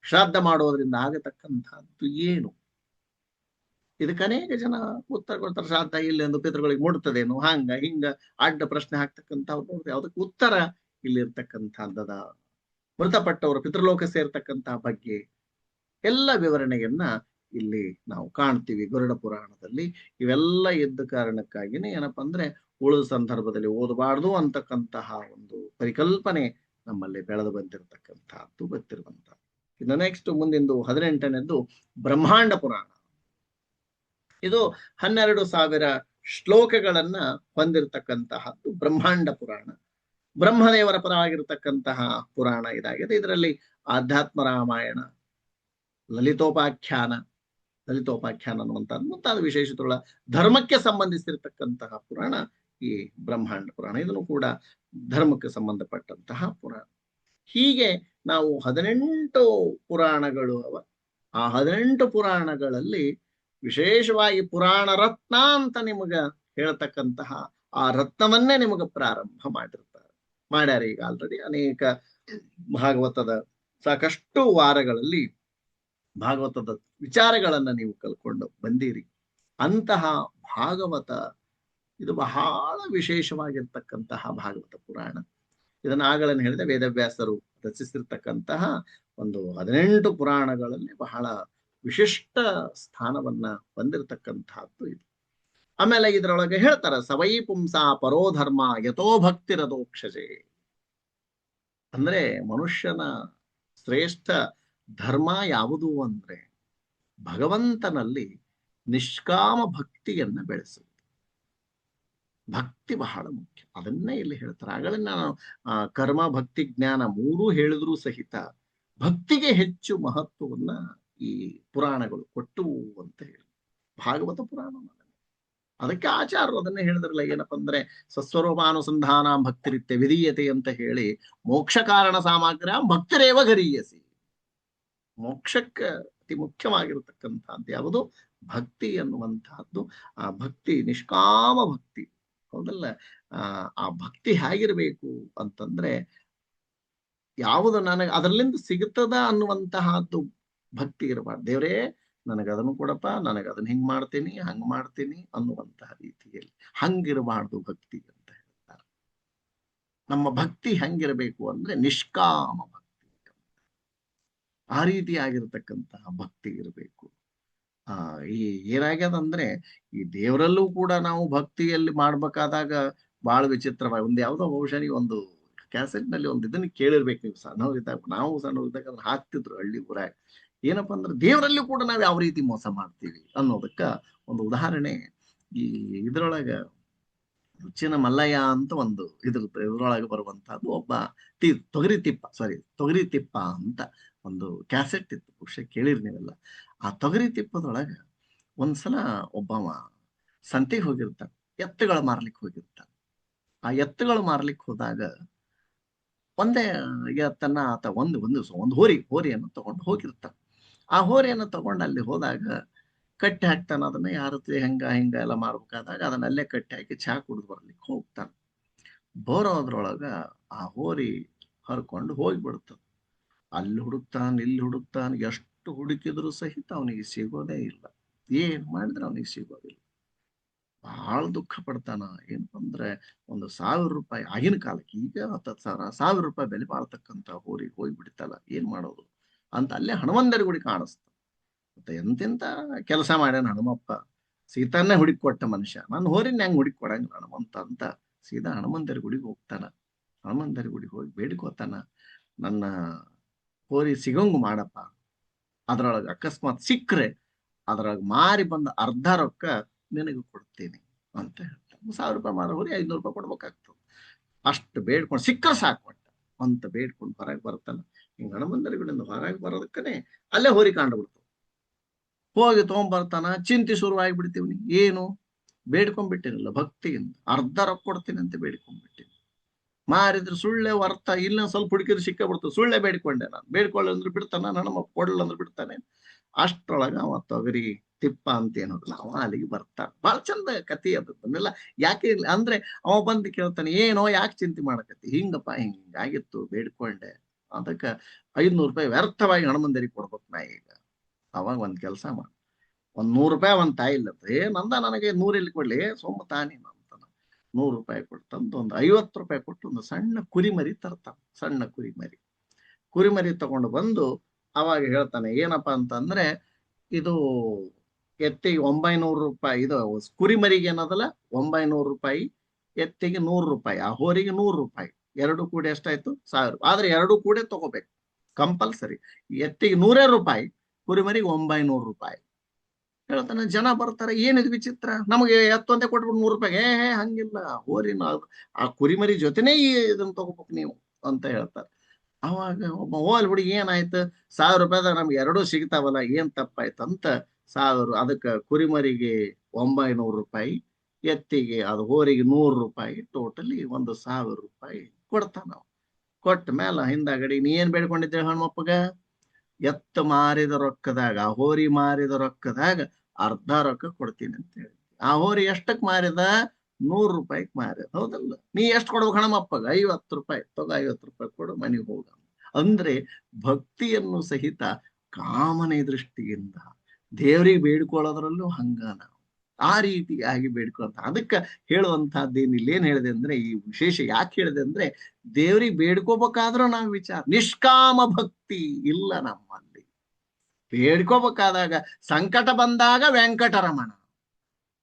ಶ್ರಾದ್ದ ಮಾಡೋದ್ರಿಂದ ಆಗತಕ್ಕಂಥದ್ದು ಏನು, ಇದಕ್ಕೆ ಅನೇಕ ಜನ ಉತ್ತರ ಕೊಡ್ತಾರೆ. ಶ್ರಾದ್ದ ಇಲ್ಲೆಂದು ಪಿತೃಗಳಿಗೆ ಮುಡ್ತದೇನು, ಹಂಗ ಹಿಂಗ ಅಡ್ಡ ಪ್ರಶ್ನೆ ಹಾಕ್ತಕ್ಕಂಥವ್ರು ನೋಡ್ತೀವಿ. ಅದಕ್ಕೆ ಉತ್ತರ ಇಲ್ಲಿರ್ತಕ್ಕಂಥದ್ದದ ಮೃತಪಟ್ಟವರು ಪಿತೃಲೋಕ ಸೇರ್ತಕ್ಕಂತಹ ಬಗ್ಗೆ ಎಲ್ಲ ವಿವರಣೆಯನ್ನ ಇಲ್ಲಿ ನಾವು ಕಾಣ್ತೀವಿ ಗರುಡ ಪುರಾಣದಲ್ಲಿ. ಇವೆಲ್ಲ ಇದ್ದ ಕಾರಣಕ್ಕಾಗಿನೇ ಏನಪ್ಪಾ ಅಂದ್ರೆ ಉಳಿದ ಸಂದರ್ಭದಲ್ಲಿ ಓದಬಾರ್ದು ಅಂತಕ್ಕಂತಹ ಒಂದು ಪರಿಕಲ್ಪನೆ ನಮ್ಮಲ್ಲಿ ಬೆಳೆದು ಬಂದಿರತಕ್ಕಂತಹದ್ದು ಗೊತ್ತಿರುವಂತ. ಇನ್ನು ನೆಕ್ಸ್ಟ್ ಮುಂದಿಂದು 18ನೇದ್ದು ಬ್ರಹ್ಮಾಂಡ ಪುರಾಣ. ಇದು 12,000 ಶ್ಲೋಕಗಳನ್ನ ಹೊಂದಿರತಕ್ಕಂತಹದ್ದು ಬ್ರಹ್ಮಾಂಡ ಪುರಾಣ. ಬ್ರಹ್ಮದೇವರ ಪರವಾಗಿರತಕ್ಕಂತಹ ಪುರಾಣ ಇದಾಗಿದೆ. ಇದರಲ್ಲಿ ಆಧ್ಯಾತ್ಮ ರಾಮಾಯಣ, ಲಲಿತೋಪಾಖ್ಯಾನ ಅನ್ನುವಂಥದ್ದು ಮುಂತಾದ ವಿಶೇಷತೆಗಳ ಧರ್ಮಕ್ಕೆ ಸಂಬಂಧಿಸಿರ್ತಕ್ಕಂತಹ ಪುರಾಣ ಈ ಬ್ರಹ್ಮಾಂಡ ಪುರಾಣ. ಇದನ್ನು ಕೂಡ ಧರ್ಮಕ್ಕೆ ಸಂಬಂಧಪಟ್ಟಂತಹ ಪುರಾಣ. ಹೀಗೆ ನಾವು 18 ಪುರಾಣಗಳು ಅವ. ಆ 18 ಪುರಾಣಗಳಲ್ಲಿ ವಿಶೇಷವಾಗಿ ಪುರಾಣ ರತ್ನ ಅಂತ ನಿಮಗ ಹೇಳ್ತಕ್ಕಂತಹ ಆ ರತ್ನವನ್ನೇ ನಿಮಗೆ ಪ್ರಾರಂಭ ಮಾಡ್ಯಾರ. ಈಗ ಆಲ್ರೆಡಿ ಅನೇಕ ಭಾಗವತದ ಸಾಕಷ್ಟು ವಾರಗಳಲ್ಲಿ ಭಾಗವತದ ವಿಚಾರಗಳನ್ನ ನೀವು ಕಲ್ಕೊಂಡು ಬಂದಿರಿ. ಅಂತಹ ಭಾಗವತ ಇದು ಬಹಳ ವಿಶೇಷವಾಗಿರ್ತಕ್ಕಂತಹ ಭಾಗವತ ಪುರಾಣ. ಇದನ್ನ ಆಗಲನ್ನು ಹೇಳಿದ ವೇದವ್ಯಾಸರು ರಚಿಸಿರ್ತಕ್ಕಂತಹ ಒಂದು 18 ಪುರಾಣಗಳಲ್ಲಿ ಬಹಳ ವಿಶಿಷ್ಟ ಸ್ಥಾನವನ್ನ ಹೊಂದಿರತಕ್ಕಂತಹದ್ದು ಇದು. ಆಮೇಲೆ ಇದರೊಳಗೆ ಹೇಳ್ತಾರ ಸವೈ ಪುಂಸ ಪರೋಧರ್ಮ ಯಥೋ ಭಕ್ತಿರದೋಕ್ಷಜೆ. ಅಂದ್ರೆ ಮನುಷ್ಯನ ಶ್ರೇಷ್ಠ ಧರ್ಮ ಯಾವುದು ಅಂದ್ರೆ ಭಗವಂತನಲ್ಲಿ ನಿಷ್ಕಾಮ ಭಕ್ತಿಯನ್ನ ಬೆಳೆಸುವುದು. ಭಕ್ತಿ ಬಹಳ ಮುಖ್ಯ. ಅದನ್ನೇ ಇಲ್ಲಿ ಹೇಳ್ತಾರೆ. ಆಗಲೇ ನಾನು ಕರ್ಮ ಭಕ್ತಿ ಜ್ಞಾನ ಮೂರೂ ಹೇಳಿದ್ರೂ ಸಹಿತ ಭಕ್ತಿಗೆ ಹೆಚ್ಚು ಮಹತ್ವವನ್ನ ಈ ಪುರಾಣಗಳು ಕೊಟ್ಟವು ಅಂತ ಹೇಳಿ ಭಾಗವತ ಪುರಾಣ. ಅದಕ್ಕೆ ಆಚಾರ್ಯರು ಅದನ್ನೇ ಹೇಳಿದ್ರಲ್ಲ, ಏನಪ್ಪಾ ಅಂದ್ರೆ ಸಸ್ವರೂಪಾನುಸಂಧಾನ ಭಕ್ತಿರಿತ್ಯ ವಿಧೀಯತೆ ಅಂತ ಹೇಳಿ ಮೋಕ್ಷ ಕಾರಣ ಸಾಮಗ್ರ ಭಕ್ತಿರೇವ ಗರೀಯಸಿ. ಮೋಕ್ಷಕ್ಕೆ ಅತಿ ಮುಖ್ಯವಾಗಿರತಕ್ಕಂಥದ್ದು ಯಾವುದು? ಭಕ್ತಿ ಅನ್ನುವಂತಹದ್ದು. ಆ ಭಕ್ತಿ ನಿಷ್ಕಾಮ ಭಕ್ತಿ, ಹೌದಲ್ಲ? ಆ ಭಕ್ತಿ ಹೇಗಿರ್ಬೇಕು ಅಂತಂದ್ರೆ ಯಾವುದು ನನಗೆ ಅದರಲ್ಲಿಂದ ಸಿಗುತ್ತದ ಅನ್ನುವಂತಹದ್ದು ಭಕ್ತಿ ಇರಬಾರ್ದು. ದೇವರೇ ನನಗೆ ಅದನ್ನು ಕೊಡಪ್ಪ, ನನಗೆ ಅದನ್ನ ಹಿಂಗ್ ಮಾಡ್ತೀನಿ ಹಂಗ್ ಮಾಡ್ತೀನಿ ಅನ್ನುವಂತಹ ರೀತಿಯಲ್ಲಿ ಹಂಗಿರಬಾರ್ದು ಭಕ್ತಿ ಅಂತ ಹೇಳ್ತಾರೆ. ನಮ್ಮ ಭಕ್ತಿ ಹೆಂಗಿರಬೇಕು ಅಂದ್ರೆ ನಿಷ್ಕಾಮ ಭಕ್ತಿ. ಆ ರೀತಿಯಾಗಿರ್ತಕ್ಕಂತಹ ಭಕ್ತಿ ಇರಬೇಕು. ಈ ಏನಾಗ್ಯದಂದ್ರೆ ಈ ದೇವರಲ್ಲೂ ಕೂಡ ನಾವು ಭಕ್ತಿಯಲ್ಲಿ ಮಾಡ್ಬೇಕಾದಾಗ ಬಹಳ ವಿಚಿತ್ರವಾಗಿ ಒಂದು ಯಾವ್ದೋ ಬಹುಶಃ ಒಂದು ಕ್ಯಾಸೆಟ್ ನಲ್ಲಿ ಒಂದು ಇದನ್ನ ಕೇಳಿರ್ಬೇಕು ನೀವು. ಸಣ್ಣವರಿದ್ದಾಗ, ನಾವು ಸಣ್ಣವರಿದ್ದಾಗ ಅದನ್ನ ಹಾಕ್ತಿದ್ರು ಹಳ್ಳಿ ಊರಾಗ. ಏನಪ್ಪಾ ಅಂದ್ರೆ ದೇವರಲ್ಲೂ ಕೂಡ ನಾವು ಯಾವ ರೀತಿ ಮೋಸ ಮಾಡ್ತೀವಿ ಅನ್ನೋದಕ್ಕ ಒಂದು ಉದಾಹರಣೆ ಈ ಇದ್ರೊಳಗ ರುಚಿನ ಮಲ್ಲಯ್ಯ ಅಂತ ಒಂದು ಇದ್ರೊಳಗೆ ಬರುವಂತಹದ್ದು ಒಬ್ಬ ತೊಗರಿ ತಿಪ್ಪ ಅಂತ ಒಂದು ಕ್ಯಾಸೆಟ್ ಇತ್ತು. ಬಹುಶಃ ಕೇಳಿರಿ ನೀವೆಲ್ಲ. ಆ ತೊಗರಿ ತಿಪ್ಪದೊಳಗ ಒಂದ್ಸಲ ಒಬ್ಬವ ಸಂತೆಗೆ ಹೋಗಿರ್ತಾನೆ, ಎತ್ತುಗಳು ಮಾರ್ಲಿಕ್ಕೆ ಹೋಗಿರ್ತಾನೆ. ಆ ಎತ್ತುಗಳು ಮಾರ್ಲಿಕ್ಕೆ ಹೋದಾಗ ಒಂದೇ ಎತ್ತನ್ನ ಆತ ಒಂದು ಹೋರಿಯನ್ನು ತಗೊಂಡು ಹೋಗಿರ್ತಾನೆ. ಆ ಹೋರಿಯನ್ನು ತಗೊಂಡು ಅಲ್ಲಿ ಹೋದಾಗ ಕಟ್ಟಿ ಹಾಕ್ತಾನ. ಅದನ್ನ ಯಾರ ಹೆಂಗ ಎಲ್ಲ ಮಾಡ್ಬೇಕಾದಾಗ ಅದನ್ನ ಅಲ್ಲೇ ಕಟ್ಟಿ ಹಾಕಿ ಚಹಾ ಕುಡಿದು ಬರ್ಲಿಕ್ಕೆ ಹೋಗ್ತಾನೆ. ಬರೋದ್ರೊಳಗ ಆ ಹೋರಿ ಹರ್ಕೊಂಡು ಹೋಗ್ಬಿಡ್ತದ. ಅಲ್ಲಿ ಹುಡುಕ್ತಾನ, ಇಲ್ಲಿ ಹುಡುಕ್ತಾನ, ಎಷ್ಟು ಹುಡುಕಿದ್ರು ಸಹಿತ ಅವನಿಗೆ ಸಿಗೋದೇ ಇಲ್ಲ. ಏನ್ ಮಾಡಿದ್ರೆ ಅವನಿಗೆ ಸಿಗೋದಿಲ್ಲ. ಬಹಳ ದುಃಖ ಪಡ್ತಾನ. ಏನಪ್ಪ ಅಂದ್ರೆ ಒಂದು ₹1,000 ಆಗಿನ ಕಾಲಕ್ಕೆ, ಈಗ 10,000 ₹1,000 ಬೆಲೆ ಬಾಳ್ತಕ್ಕಂತ ಹೋರಿಗೆ ಹೋಗ್ಬಿಡ್ತಲ್ಲ, ಏನ್ ಮಾಡೋದು ಅಂತ ಅಲ್ಲೇ ಹನುಮಂದರ ಗುಡಿ ಕಾಣಿಸ್ತ. ಮತ್ತೆ ಎಂತೆಂತ ಕೆಲಸ ಮಾಡ್ಯಾನ ಹನುಮಪ್ಪ. ಸೀತಾನ್ನೇ ಹುಡುಕಿ ಕೊಟ್ಟ ಮನುಷ್ಯ, ನನ್ನ ಹೋರಿನ ಹೆಂಗ್ ಹುಡುಕಿ ಕೊಡಂಗಿಲ್ಲ ಹನುಮಂತ ಅಂತ ಸೀದಾ ಹನುಮಂದರ ಗುಡಿಗೆ ಹೋಗ್ತಾನ. ಹನುಮಂದರ ಗುಡಿಗೆ ಹೋಗಿ ಬೇಡಿಕೋತಾನ, ನನ್ನ ಹೋರಿ ಸಿಗಂಗು ಮಾಡಪ್ಪ, ಅದ್ರೊಳಗೆ ಅಕಸ್ಮಾತ್ ಸಿಕ್ಕ್ರೆ ಅದ್ರಾಗ ಮಾರಿ ಬಂದ ಅರ್ಧ ರೊಕ್ಕ ನಿನಗೆ ಕೊಡ್ತೀನಿ ಅಂತ ಹೇಳ್ತಾನೆ. ₹1,000 ಮಾರೋ ಹೋರಿ ₹500 ಕೊಡ್ಬೇಕಾಗ್ತದೆ. ಅಷ್ಟು ಬೇಡ್ಕೊಂಡು ಸಿಕ್ಕರೆ ಸಾಕು ಅಂತ ಬೇಡ್ಕೊಂಡು ಹೊರಗೆ ಬರ್ತಾನ. ಹಿಂಗ ಹನುಮಂದರಗಳಿಂದ ಹೊರಗೆ ಬರೋದಕ್ಕನೆ ಅಲ್ಲೇ ಹೋರಿ ಕಾಂಡ್ಬಿಡ್ತು. ಹೋಗಿ ತಗೊಂಡ್ಬರ್ತಾನ. ಚಿಂತೆ ಶುರುವಾಗಿಬಿಡ್ತೀವಿ. ಏನು ಬೇಡ್ಕೊಂಡ್ಬಿಟ್ಟೇನಿಲ್ಲ, ಭಕ್ತಿಯಿಂದ ಅರ್ಧ ರೊಕ್ಕ ಕೊಡ್ತೀನಿ ಅಂತ ಬೇಡ್ಕೊಂಡ್ಬಿಟ್ಟಿನಿ. ಮಾರಿದ್ರೆ ಸುಳ್ಳೆ ವರ್ತ, ಇಲ್ಲ ಸ್ವಲ್ಪ ಹುಡುಕಿದ್ರೆ ಸಿಕ್ಕ ಬಿಡ್ತು. ಸುಳ್ಳೆ ಬೇಡ್ಕೊಂಡೆ ನಾನು, ಬೇಡ್ಕೊಳ್ಳ ಅಂದ್ರೆ ಬಿಡ್ತಾನ, ನನ್ನ ಕೊಡಲ್ಲ ಅಂದ್ರೆ ಬಿಡ್ತಾನೆ. ಅಷ್ಟೊಳಗ ಅವ ತೊಗರಿ ತಿಪ್ಪ ಅಂತ ಏನೋದಿಲ್ಲ, ಅವ ಅಲ್ಲಿಗೆ ಬರ್ತಾನ. ಬಹಳ ಚಂದ ಕತಿ ಅದನ್ನೆಲ್ಲ. ಯಾಕೆ ಅಂದ್ರೆ ಅವ ಬಂದು ಕೇಳ್ತಾನೆ, ಏನೋ ಯಾಕೆ ಚಿಂತೆ ಮಾಡಕತ್ತಿ? ಹಿಂಗಪ್ಪ ಹಿಂಗಾಗಿತ್ತು ಬೇಡ್ಕೊಂಡೆ, ಅದಕ್ಕ ₹500 ವ್ಯರ್ಥವಾಗಿ ಹನುಮಂದರಿಗೆ ಕೊಡ್ಬೇಕು ನಾ ಈಗ. ಅವಾಗ ಒಂದ್ ಕೆಲಸ ಮಾಡ, ಒಂದ್ ₹100 ಒಂದ್ ತಾಯಿ ಇಲ್ಲ, ನಂದ ನನಗೆ 100 ಎಲ್ಲಿ ಕೊಡ್ಲಿ, ಸೊಮ್ಮ ತಾನೇ ಅಂತಾನ. ₹100 ಕೊಡ್ತಂತ ಒಂದು ₹50 ಕೊಟ್ಟು ಒಂದು ಸಣ್ಣ ಕುರಿಮರಿ ತರ್ತಾನ. ಸಣ್ಣ ಕುರಿಮರಿ ತಗೊಂಡು ಬಂದು ಅವಾಗ ಹೇಳ್ತಾನೆ, ಏನಪ್ಪಾ ಅಂತಂದ್ರೆ ಇದು ಎತ್ತಿಗೆ ₹900, ಇದು ಕುರಿಮರಿಗೆ ಏನದಲ್ಲ ₹900, ಎತ್ತಿಗೆ ₹100, ಆ ಹೋರಿಗೆ ₹100. ಎರಡು ಕೂಡಿ ಎಷ್ಟಾಯ್ತು? 1000. ಆದ್ರೆ ಎರಡು ಕೂಡಿ ತಗೋಬೇಕು ಕಂಪಲ್ಸರಿ. ಎತ್ತಿಗೆ ₹100, ಕುರಿಮರಿಗೆ ₹900 ಹೇಳ್ತಾನೆ. ಜನ ಬರ್ತಾರೆ, ಏನಿದು ವಿಚಿತ್ರ, ನಮಗೆ ಎತ್ತೊಂದೇ ಕೊಟ್ಬಿಟ್ಟು ₹100. ಹಂಗಿಲ್ಲ, ಹೋರಿನ ಆ ಕುರಿಮರಿ ಜೊತೆನೇ ಇದನ್ನ ತಗೋಬೇಕು ನೀವು ಅಂತ ಹೇಳ್ತಾರೆ. ಅವಾಗ ಒಬ್ಬ ಹೋಲ್ ಬಿಡಿ ಏನಾಯ್ತು, ₹1,000 ನಮ್ಗೆ ಎರಡೂ ಸಿಗ್ತಾವಲ್ಲ, ಏನ್ ತಪ್ಪಾಯ್ತಂತ 1000, ಅದಕ್ಕೆ ಕುರಿಮರಿಗೆ ₹900, ಎತ್ತಿಗೆ ಅದು ಹೋರಿಗೆ ₹100, ಟೋಟಲಿ ಒಂದು ₹1,000 ಕೊಡ್ತಾನ. ಕೊಟ್ಟ ಮೇಲೆ ಹಿಂದಾಗಡಿ ನೀ ಏನ್ ಬೇಡ್ಕೊಂಡಿದ್ದೆ ಹನುಮಪ್ಪಗ? ಎತ್ತ ಮಾರಿದ ರೊಕ್ಕದಾಗ, ಆ ಹೋರಿ ಮಾರಿದ ರೊಕ್ಕದಾಗ ಅರ್ಧ ರೊಕ್ಕ ಕೊಡ್ತೀನಿ ಅಂತ ಹೇಳಿ. ಆ ಹೋರಿ ಎಷ್ಟಕ್ ಮಾರಿದ? ₹100 ಮಾರಿದ, ಹೌದಲ್ಲ? ನೀ ಎಷ್ಟು ಕೊಡ್ಬೇಕು ಹಣಮಪ್ಪಗ? ₹50. ತಗೋ ₹50 ಕೊಡು, ಮನೆಗೆ ಹೋಗ. ಅಂದ್ರೆ ಭಕ್ತಿಯನ್ನು ಸಹಿತ ಕಾಮನೆ ದೃಷ್ಟಿಯಿಂದ ದೇವರಿಗೆ ಬೇಡ್ಕೊಳ್ಳೋದ್ರಲ್ಲೂ ಹಂಗಾನ ಆ ರೀತಿಯಾಗಿ ಬೇಡ್ಕೊಳ್ತ. ಅದಕ್ಕೆ ಹೇಳುವಂತಹದ್ದೇನು ಇಲ್ಲೇನ್ ಹೇಳಿದೆ ಅಂದ್ರೆ, ಈ ವಿಶೇಷ ಯಾಕೆ ಹೇಳಿದೆ ಅಂದ್ರೆ, ದೇವ್ರಿಗೆ ಬೇಡ್ಕೋಬೇಕಾದ್ರೂ ನಾವು ವಿಚಾರ, ನಿಷ್ಕಾಮ ಭಕ್ತಿ ಇಲ್ಲ ನಮ್ಮಲ್ಲಿ. ಬೇಡ್ಕೋಬೇಕಾದಾಗ, ಸಂಕಟ ಬಂದಾಗ ವೆಂಕಟರಮಣ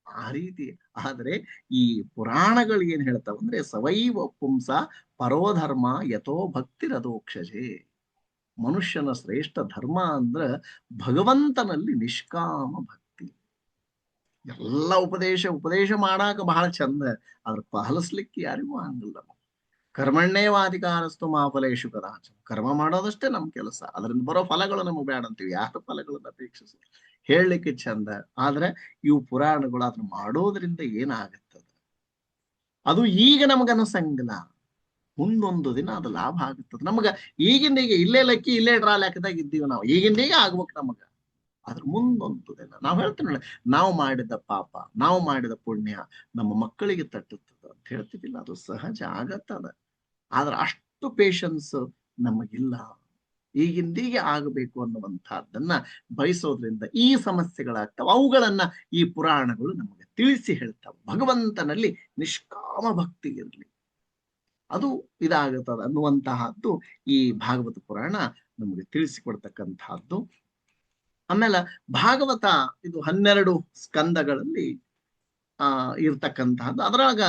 ಆ ರೀತಿ. ಆದ್ರೆ ಈ ಪುರಾಣಗಳು ಏನ್ ಹೇಳ್ತಾವಂದ್ರೆ, ಸವೈವ ಪುಂಸ ಪರೋಧರ್ಮ ಯಥೋ ಭಕ್ತಿರದೋಕ್ಷಜೆ. ಮನುಷ್ಯನ ಶ್ರೇಷ್ಠ ಧರ್ಮ ಅಂದ್ರ ಭಗವಂತನಲ್ಲಿ ನಿಷ್ಕಾಮ ಭಕ್ತಿ. ಎಲ್ಲ ಉಪದೇಶ ಮಾಡಾಕ ಬಹಳ ಚಂದ, ಆದ್ರೆ ಪಾಲಿಸ್ಲಿಕ್ಕೆ ಯಾರಿಗೂ ಆಗಲ್ಲ. ಕರ್ಮಣ್ಯೇವಾಧಿಕಾರಸ್ತು ಮಾ ಫಲೇಶು ಕದಾಚ. ಕರ್ಮ ಮಾಡೋದಷ್ಟೇ ನಮ್ ಕೆಲಸ, ಅದರಿಂದ ಬರೋ ಫಲಗಳು ನಮಗ್ ಬೇಡ ಅಂತೀವಿ. ಯಾರ ಫಲಗಳನ್ನ ಅಪೇಕ್ಷಿಸ ಹೇಳಲಿಕ್ಕೆ ಚಂದ. ಆದ್ರೆ ಇವು ಪುರಾಣಗಳು ಅದನ್ನ ಮಾಡೋದ್ರಿಂದ ಏನಾಗತ್ತದ ಅದು ಈಗ ನಮಗನಸಂಗಿಲ್ಲ. ಮುಂದೊಂದು ದಿನ ಅದು ಲಾಭ ಆಗುತ್ತದೆ ನಮಗ. ಈಗಿಂದ ಈಗ ಇಲ್ಲೇ ಲಕ್ಕಿ ಇಲ್ಲೇ ಡ್ರಾ ಲೆಕ್ಕದಾಗ ಇದ್ದೀವಿ ನಾವು, ಈಗಿಂದ ಈಗ ಆಗ್ಬೇಕು ನಮಗ. ಅದ್ರ ಮುಂದೊಂದು ದಿನ ನಾವು ಹೇಳ್ತೀವಿ, ನಾವು ಮಾಡಿದ ಪಾಪ, ನಾವು ಮಾಡಿದ ಪುಣ್ಯ ನಮ್ಮ ಮಕ್ಕಳಿಗೆ ತಟ್ಟುತ್ತದೆ ಅಂತ ಹೇಳ್ತಿದ್ದಿಲ್ಲ. ಅದು ಸಹಜ ಆಗತ್ತದ. ಆದ್ರೆ ಅಷ್ಟು ಪೇಶನ್ಸ್ ನಮಗಿಲ್ಲ. ಈಗಿಂದೀಗೆ ಆಗಬೇಕು ಅನ್ನುವಂತಹದ್ದನ್ನ ಬಯಸೋದ್ರಿಂದ ಈ ಸಮಸ್ಯೆಗಳಾಗ್ತಾವ. ಅವುಗಳನ್ನ ಈ ಪುರಾಣಗಳು ನಮಗೆ ತಿಳಿಸಿ ಹೇಳ್ತಾವ. ಭಗವಂತನಲ್ಲಿ ನಿಷ್ಕಾಮ ಭಕ್ತಿ ಇರಲಿ, ಅದು ಇದಾಗುತ್ತದ ಅನ್ನುವಂತಹದ್ದು ಈ ಭಾಗವತ ಪುರಾಣ ನಮಗೆ ತಿಳಿಸಿಕೊಡ್ತಕ್ಕಂತಹದ್ದು. ಆಮೇಲೆ ಭಾಗವತ ಇದು 12 ಸ್ಕಂದಗಳಲ್ಲಿ ಇರ್ತಕ್ಕಂತಹದ್ದು. ಅದರಾಗ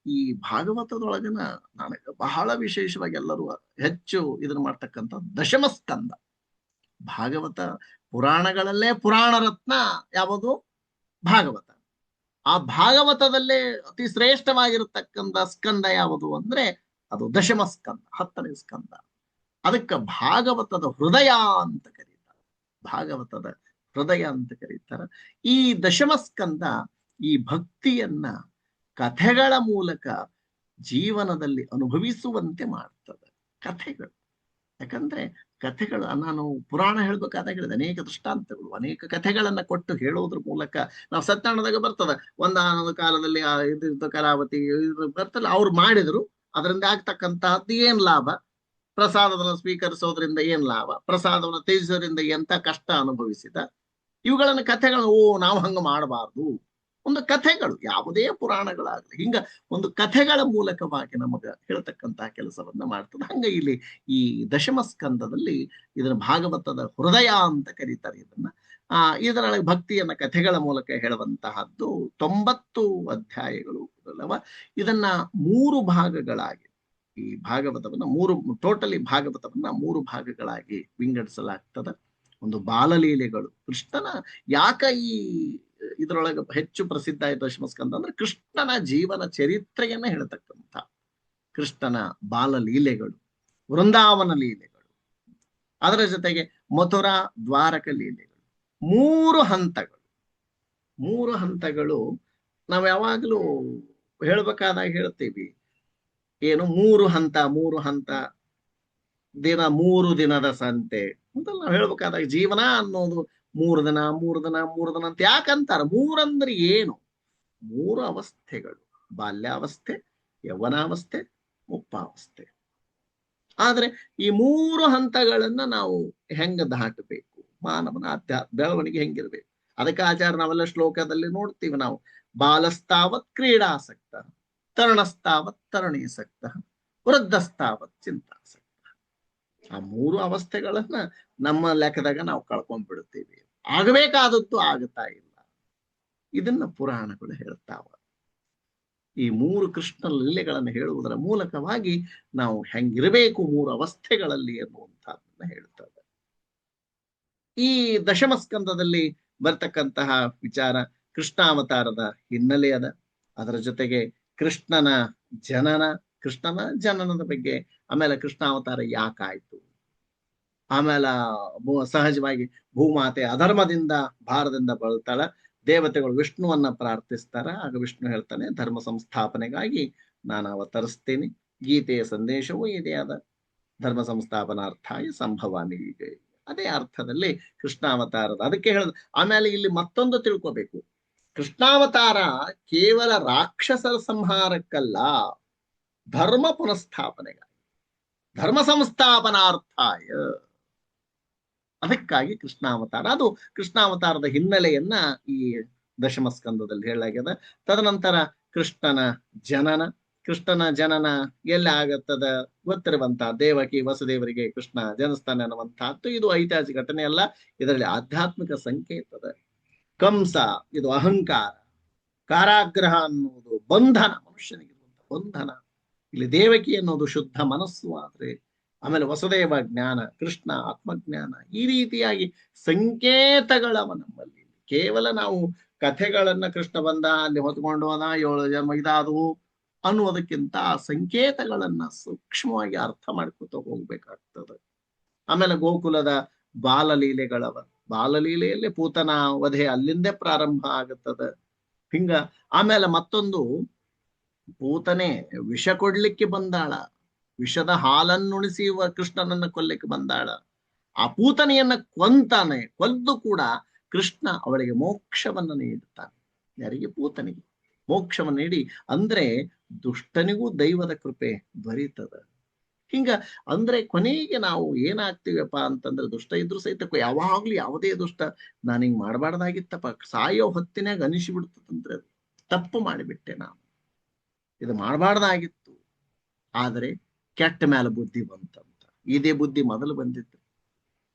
ಈ ಭಾಗವತದೊಳಗನ ನನಗೆ ಬಹಳ ವಿಶೇಷವಾಗಿ ಎಲ್ಲರೂ ಹೆಚ್ಚು ಇದನ್ನ ಮಾಡ್ತಕ್ಕಂಥ ದಶಮ ಸ್ಕಂದ. ಭಾಗವತ ಪುರಾಣಗಳಲ್ಲೇ ಪುರಾಣ ರತ್ನ ಯಾವುದು? ಭಾಗವತ. ಆ ಭಾಗವತದಲ್ಲೇ ಅತಿ ಶ್ರೇಷ್ಠವಾಗಿರತಕ್ಕಂಥ ಸ್ಕಂದ ಯಾವುದು ಅಂದ್ರೆ ಅದು ದಶಮ ಸ್ಕಂದ, 10ನೇ ಸ್ಕಂದ. ಅದಕ್ಕೆ ಭಾಗವತದ ಹೃದಯ ಅಂತ ಕರೀತಾರೆ. ಭಾಗವತದ ಹೃದಯ ಅಂತ ಕರೀತಾರೆ. ಈ ದಶಮ ಸ್ಕಂದ ಈ ಭಕ್ತಿಯನ್ನ ಕಥೆಗಳ ಮೂಲಕ ಜೀವನದಲ್ಲಿ ಅನುಭವಿಸುವಂತೆ ಮಾಡ್ತದೆ. ಕಥೆಗಳು, ಯಾಕಂದ್ರೆ ಕಥೆಗಳು, ನಾನು ಪುರಾಣ ಹೇಳ್ಬೇಕಾದಾಗ ಹೇಳಿದೆ, ಅನೇಕ ದೃಷ್ಟಾಂತಗಳು, ಅನೇಕ ಕಥೆಗಳನ್ನ ಕೊಟ್ಟು ಹೇಳೋದ್ರ ಮೂಲಕ ನಾವು ಸತ್ಯನಾರಾಯಣದಾಗ ಬರ್ತದ, ಒಂದಾನೊಂದು ಕಾಲದಲ್ಲಿ ಇದ್ದ ಕಲಾವತಿ ಬರ್ತಲ್ಲ, ಅವ್ರು ಮಾಡಿದ್ರು, ಅದರಿಂದ ಆಗ್ತಕ್ಕಂತಹದ್ದು ಏನ್ ಲಾಭ, ಪ್ರಸಾದವನ್ನು ಸ್ವೀಕರಿಸೋದ್ರಿಂದ ಏನ್ ಲಾಭ, ಪ್ರಸಾದವನ್ನು ತ್ಯಜಿಸೋದ್ರಿಂದ ಎಂತ ಕಷ್ಟ ಅನುಭವಿಸಿದ, ಇವುಗಳನ್ನ ಕಥೆಗಳು, ನಾವು ಹಂಗ ಮಾಡಬಾರ್ದು ಒಂದು ಕಥೆಗಳು, ಯಾವುದೇ ಪುರಾಣಗಳಾಗಲಿ ಹಿಂಗ ಒಂದು ಕಥೆಗಳ ಮೂಲಕವಾಗಿ ನಮಗ ಹೇಳ್ತಕ್ಕಂತಹ ಕೆಲಸವನ್ನ ಮಾಡ್ತದೆ. ಹಂಗ ಇಲ್ಲಿ ಈ ದಶಮ ಸ್ಕಂದದಲ್ಲಿ ಇದನ್ನ ಭಾಗವತದ ಹೃದಯ ಅಂತ ಕರೀತಾರೆ ಇದನ್ನ. ಇದರೊಳಗೆ ಭಕ್ತಿಯನ್ನ ಕಥೆಗಳ ಮೂಲಕ ಹೇಳುವಂತಹದ್ದು 90 ಅಧ್ಯಾಯಗಳು ಅಲ್ಲವ. ಇದನ್ನ 3 ಭಾಗಗಳಾಗಿ, ಈ ಭಾಗವತವನ್ನ ಟೋಟಲಿ ಭಾಗವತವನ್ನ 3 ಭಾಗಗಳಾಗಿ ವಿಂಗಡಿಸಲಾಗ್ತದೆ. ಒಂದು ಬಾಲಲೀಲೆಗಳು, ಕೃಷ್ಣನ ಯಾಕ ಈ ಇದರೊಳಗೆ ಹೆಚ್ಚು ಪ್ರಸಿದ್ಧ ಆಯ್ತು ದಶಮಸ್ಕಂದ ಅಂದ್ರೆ ಕೃಷ್ಣನ ಜೀವನ ಚರಿತ್ರೆಯನ್ನ ಹೇಳ್ತಕ್ಕಂಥ ಕೃಷ್ಣನ ಬಾಲಲೀಲೆಗಳು, ವೃಂದಾವನ ಲೀಲೆಗಳು, ಅದರ ಜೊತೆಗೆ ಮಥುರಾ ದ್ವಾರಕ ಲೀಲೆಗಳು. 3 ಹಂತಗಳು ನಾವು ಯಾವಾಗಲೂ ಹೇಳ್ಬೇಕಾದಾಗ ಹೇಳ್ತೀವಿ, ಏನು 3 ಹಂತ ದಿನ 3 ದಿನದ ಸಂತೆ ಅಂತ ನಾವು ಹೇಳ್ಬೇಕಾದಾಗ ಜೀವನ ಅನ್ನೋದು 3 ದಿನ ಅಂತ ಯಾಕಂತಾರ? 3 ಅಂದ್ರೆ ಏನು? 3 ಅವಸ್ಥೆಗಳು: ಬಾಲ್ಯಾವಸ್ಥೆ, ಯೌವನಾವಸ್ಥೆ, ಮುಪ್ಪಾವಸ್ಥೆ. ಆದ್ರೆ ಈ 3 ಹಂತಗಳನ್ನ ನಾವು ಹೆಂಗ ದಾಟಬೇಕು, ಮಾನವನ ಬೆಳವಣಿಗೆ ಹೆಂಗಿರ್ಬೇಕು, ಅದಕ್ಕೆ ಆಚಾರ ನಾವೆಲ್ಲ ಶ್ಲೋಕದಲ್ಲಿ ನೋಡ್ತೀವಿ ನಾವು. ಬಾಲಸ್ತಾವತ್ ಕ್ರೀಡಾಸಕ್ತ, ತರುಣಸ್ತಾವತ್ ತರುಣೀಸಕ್ತ, ವೃದ್ಧಸ್ತಾವತ್ ಚಿಂತಾಸಕ್ತ. ಆ 3 ಅವಸ್ಥೆಗಳನ್ನ ನಮ್ಮ ಲೆಕ್ಕದಾಗ ನಾವು ಕಳ್ಕೊಂಡ್ಬಿಡ್ತೀವಿ. ಆಗಬೇಕಾದದ್ದು ಆಗುತ್ತಾ ಇಲ್ಲ. ಇದನ್ನ ಪುರಾಣಗಳು ಹೇಳ್ತಾವ. ಈ 3 ಕೃಷ್ಣ ಲೀಲೆಗಳನ್ನು ಹೇಳುವುದರ ಮೂಲಕವಾಗಿ ನಾವು ಹೆಂಗಿರಬೇಕು 3 ಅವಸ್ಥೆಗಳಲ್ಲಿ ಎನ್ನುವಂತಹದನ್ನ ಹೇಳ್ತದೆ. ಈ ದಶಮಸ್ಕಂದದಲ್ಲಿ ಬರ್ತಕ್ಕಂತಹ ವಿಚಾರ ಕೃಷ್ಣಾವತಾರದ ಹಿನ್ನೆಲೆ ಅದ. ಅದರ ಜೊತೆಗೆ ಕೃಷ್ಣನ ಜನನದ ಬಗ್ಗೆ, ಆಮೇಲೆ ಕೃಷ್ಣಾವತಾರ ಯಾಕಾಯ್ತು, ಆಮೇಲೆ ಸಹಜವಾಗಿ ಭೂಮಾತೆ ಅಧರ್ಮದಿಂದ ಭಾರದಿಂದ ಬಳಲ್ತಾಳ, ದೇವತೆಗಳು ವಿಷ್ಣುವನ್ನ ಪ್ರಾರ್ಥಿಸ್ತಾರ. ಆಗ ವಿಷ್ಣು ಹೇಳ್ತಾನೆ, ಧರ್ಮ ಸಂಸ್ಥಾಪನೆಗಾಗಿ ನಾನು ಅವತರಿಸ್ತೇನೆ, ಗೀತೆಯ ಸಂದೇಶವೂ ಇದೇ ಆದ, ಧರ್ಮ ಸಂಸ್ಥಾಪನಾರ್ಥಾಯ ಸಂಭವಾಮಿ. ಅದೇ ಅರ್ಥದಲ್ಲಿ ಕೃಷ್ಣಾವತಾರದ ಅದಕ್ಕೆ ಹೇಳೋದು. ಆಮೇಲೆ ಇಲ್ಲಿ ಮತ್ತೊಂದು ತಿಳ್ಕೋಬೇಕು, ಕೃಷ್ಣಾವತಾರ ಕೇವಲ ರಾಕ್ಷಸರ ಸಂಹಾರಕ್ಕಲ್ಲ, ಧರ್ಮ ಪುನಃಸ್ಥಾಪನೆಗಾಗಿ, ಧರ್ಮ ಸಂಸ್ಥಾಪನಾರ್ಥಾಯ. ಅದಕ್ಕಾಗಿ ಕೃಷ್ಣಾವತಾರ. ಅದು ಕೃಷ್ಣಾವತಾರದ ಹಿನ್ನೆಲೆಯನ್ನ ಈ ದಶಮಸ್ಕಂದದಲ್ಲಿ ಹೇಳಲಾಗ್ಯದ. ತದನಂತರ ಕೃಷ್ಣನ ಜನನ ಎಲ್ಲಿ ಆಗತ್ತದ ಗೊತ್ತಿರುವಂತ ದೇವಕಿ ವಸುದೇವರಿಗೆ ಕೃಷ್ಣ ಜನಿಸ್ತಾನೆ ಅನ್ನುವಂತಹದ್ದು ಇದು ಐತಿಹಾಸಿಕ ಘಟನೆ ಅಲ್ಲ, ಇದರಲ್ಲಿ ಆಧ್ಯಾತ್ಮಿಕ ಸಂಕೇತದ. ಕಂಸ ಇದು ಅಹಂಕಾರ, ಕಾರಾಗ್ರಹ ಅನ್ನುವುದು ಬಂಧನ, ಮನುಷ್ಯನಿಗಿರುವಂತ ಬಂಧನ. ಇಲ್ಲಿ ದೇವಕಿ ಅನ್ನೋದು ಶುದ್ಧ ಮನಸ್ಸು. ಆದ್ರೆ ಆಮೇಲೆ ವಸುದೇವ ಜ್ಞಾನ, ಕೃಷ್ಣ ಆತ್ಮಜ್ಞಾನ. ಈ ರೀತಿಯಾಗಿ ಸಂಕೇತಗಳವ ನಮ್ಮಲ್ಲಿ. ಕೇವಲ ನಾವು ಕಥೆಗಳನ್ನ ಕೃಷ್ಣ ಬಂದ ಅಲ್ಲಿ ಹೊತ್ಕೊಂಡು ಹೋದ 7 ಜನ್ಮ ಇದಾದವು ಅನ್ನುವುದಕ್ಕಿಂತ ಆ ಸಂಕೇತಗಳನ್ನ ಸೂಕ್ಷ್ಮವಾಗಿ ಅರ್ಥ ಮಾಡ್ಕೊತ ಹೋಗ್ಬೇಕಾಗ್ತದೆ. ಆಮೇಲೆ ಗೋಕುಲದ ಬಾಲಲೀಲೆಗಳವ. ಬಾಲಲೀಲೆಯಲ್ಲಿ ಪೂತನ ವಧೆ ಅಲ್ಲಿಂದೇ ಪ್ರಾರಂಭ ಆಗುತ್ತದ. ಹಿಂಗ ಆಮೇಲೆ ಮತ್ತೊಂದು, ಪೂತನೆ ವಿಷ ಕೊಡ್ಲಿಕ್ಕೆ ಬಂದಾಳ, ವಿಷದ ಹಾಲನ್ನುಣಿಸಿ ಕೃಷ್ಣನನ್ನ ಕೊಲ್ಲಿಕ್ಕೆ ಬಂದಾಳ. ಆ ಪೂತನೆಯನ್ನ ಕೊಲ್ದು ಕೂಡ ಕೃಷ್ಣ ಅವಳಿಗೆ ಮೋಕ್ಷವನ್ನ ನೀಡುತ್ತಾನೆ. ಯಾರಿಗೆ? ಪೂತನಿಗೆ ಮೋಕ್ಷವನ್ನು ನೀಡಿ. ಅಂದ್ರೆ ದುಷ್ಟನಿಗೂ ದೈವದ ಕೃಪೆ ದೊರೀತದ. ಹಿಂಗ ಅಂದ್ರೆ ಕೊನೆಗೆ ನಾವು ಏನಾಗ್ತೀವಪ್ಪ ಅಂತಂದ್ರೆ, ದುಷ್ಟ ಇದ್ರು ಸಹಿತ ಯಾವಾಗ್ಲೂ ಯಾವುದೇ ದುಷ್ಟ ನಾನು ಹಿಂಗ್ ಮಾಡಬಾರ್ದಾಗಿತ್ತಪ್ಪ, ಸಾಯೋ ಹೊತ್ತಿನಾಗ ಅನಿಸಿ ಬಿಡ್ತದಂದ್ರೆ ತಪ್ಪು ಮಾಡಿಬಿಟ್ಟೆ, ನಾನು ಇದು ಮಾಡಬಾರ್ದಾಗಿತ್ತು. ಆದರೆ ಕೆಟ್ಟ ಮೇಲೆ ಬುದ್ಧಿ ಬಂತಂತ. ಇದೇ ಬುದ್ಧಿ ಮೊದಲು ಬಂದಿತ್ತು.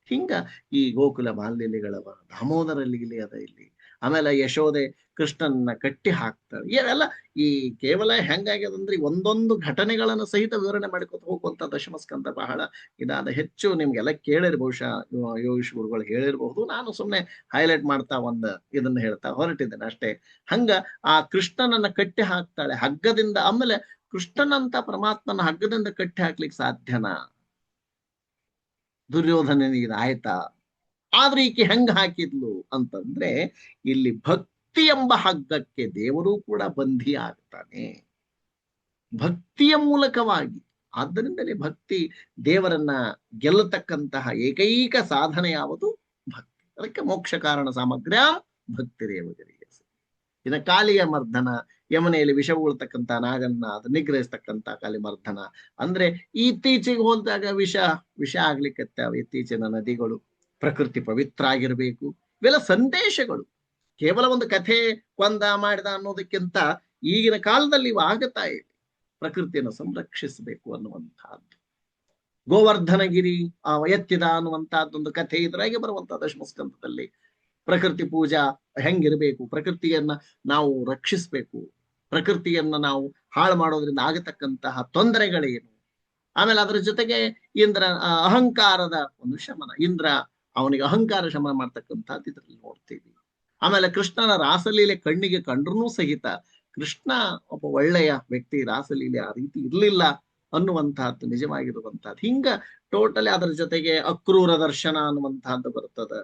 ಹಿಂಗ ಈ ಗೋಕುಲ ಬಾಲ್ಯಲೆಗಳವ. ದಾಮೋದರ ಲೀಲೆ ಅದ ಇಲ್ಲಿ. ಆಮೇಲೆ ಯಶೋದೆ ಕೃಷ್ಣನ ಕಟ್ಟಿ ಹಾಕ್ತಾರೆ. ಇವೆಲ್ಲ ಈ ಕೇವಲ ಹೆಂಗಾಗ್ಯದಂದ್ರೆ ಒಂದೊಂದು ಘಟನೆಗಳನ್ನು ಸಹಿತ ವಿವರಣೆ ಮಾಡಿಕೊತ ಹೋಗುವಂತ ದಶಮಸ್ಕಂದ ಬಹಳ ಇದಾದ. ಹೆಚ್ಚು ನಿಮ್ಗೆಲ್ಲ ಕೇಳಿರ್ ಬಹುಶಃ ಯೋಗೀಶ್ ಗುರುಗಳು ಹೇಳಿರ್ಬಹುದು. ನಾನು ಸುಮ್ಮನೆ ಹೈಲೈಟ್ ಮಾಡ್ತಾ ಇದನ್ನ ಹೇಳ್ತಾ ಹೊರಟಿದ್ದೇನೆ ಅಷ್ಟೇ. ಹಂಗ ಆ ಕೃಷ್ಣನನ್ನ ಕಟ್ಟಿ ಹಾಕ್ತಾಳೆ ಹಗ್ಗದಿಂದ. ಆಮೇಲೆ ಕೃಷ್ಣನಂತ ಪರಮಾತ್ಮನ ಹಗ್ಗದಿಂದ ಕಟ್ಟಿ ಹಾಕ್ಲಿಕ್ಕೆ ಸಾಧ್ಯನಾ? ದುರ್ಯೋಧನನಿಗೆ ಆಯ್ತಾ? ಆದ್ರೆ ಈಕೆ ಹೆಂಗ ಹಾಕಿದ್ಲು ಅಂತಂದ್ರೆ, ಇಲ್ಲಿ ಭಕ್ತಿ ಎಂಬ ಹಗ್ಗಕ್ಕೆ ದೇವರು ಕೂಡ ಬಂಧಿ ಆಗ್ತಾನೆ, ಭಕ್ತಿಯ ಮೂಲಕವಾಗಿ. ಆದ್ದರಿಂದಲೇ ಭಕ್ತಿ ದೇವರನ್ನ ಗೆಲ್ಲತಕ್ಕಂತಹ ಏಕೈಕ ಸಾಧನೆ ಯಾವುದು? ಭಕ್ತಿ. ಅದಕ್ಕೆ ಮೋಕ್ಷ ಕಾರಣ ಸಾಮಗ್ರ್ಯ ಭಕ್ತಿ ದೇವರಿಗೆ. ಇನ್ನು ಕಾಲಿಯ ಮರ್ದನ, ಯಮನೆಯಲ್ಲಿ ವಿಷ ಉಳ್ತಕ್ಕಂಥ ನಾಗನ್ನ ಅದು ನಿಗ್ರಹಿಸ್ತಕ್ಕಂಥ ಕಾಲಿ ಮರ್ದನ. ಅಂದ್ರೆ ಇತ್ತೀಚೆಗೆ ಹೋದಾಗ ವಿಷ ಆಗ್ಲಿಕ್ಕೆ ಇತ್ತೀಚಿನ ನದಿಗಳು, ಪ್ರಕೃತಿ ಪವಿತ್ರ ಆಗಿರ್ಬೇಕು. ಇವೆಲ್ಲ ಸಂದೇಶಗಳು. ಕೇವಲ ಒಂದು ಕಥೆ ಕೊಂದ ಮಾಡಿದ ಅನ್ನೋದಕ್ಕಿಂತ ಈಗಿನ ಕಾಲದಲ್ಲಿ ಇವು ಆಗತಾ ಇದೆ. ಪ್ರಕೃತಿಯನ್ನು ಸಂರಕ್ಷಿಸಬೇಕು ಅನ್ನುವಂತಹದ್ದು. ಗೋವರ್ಧನಗಿರಿ ಎತ್ತಿದ ಅನ್ನುವಂತಹದ್ದೊಂದು ಕಥೆ ಇದ್ರಾಗೆ ಬರುವಂತಹ ದಶಮಸ್ಕಂದದಲ್ಲಿ ಪ್ರಕೃತಿ ಪೂಜಾ ಹೆಂಗಿರಬೇಕು, ಪ್ರಕೃತಿಯನ್ನ ನಾವು ರಕ್ಷಿಸಬೇಕು, ಪ್ರಕೃತಿಯನ್ನ ನಾವು ಹಾಳು ಮಾಡೋದ್ರಿಂದ ಆಗತಕ್ಕಂತಹ ತೊಂದರೆಗಳೇನು, ಆಮೇಲೆ ಅದರ ಜೊತೆಗೆ ಇಂದ್ರ ಅಹಂಕಾರದ ಒಂದು ಶಮನ, ಇಂದ್ರ ಅವನಿಗೆ ಅಹಂಕಾರ ಶಮನ ಮಾಡ್ತಕ್ಕಂಥದ್ದು ಇದರಲ್ಲಿ ನೋಡ್ತೀವಿ. ಆಮೇಲೆ ಕೃಷ್ಣನ ರಾಸಲೀಲೆ ಕಣ್ಣಿಗೆ ಕಂಡ್ರೂ ಸಹಿತ ಕೃಷ್ಣ ಒಬ್ಬ ಒಳ್ಳೆಯ ವ್ಯಕ್ತಿ, ರಾಸಲೀಲೆ ಆ ರೀತಿ ಇರ್ಲಿಲ್ಲ ಅನ್ನುವಂತಹದ್ದು ನಿಜವಾಗಿರುವಂತಹದ್ದು. ಹಿಂಗ ಟೋಟಲಿ ಅದರ ಜೊತೆಗೆ ಅಕ್ರೂರ ದರ್ಶನ ಅನ್ನುವಂತಹದ್ದು ಬರ್ತದೆ.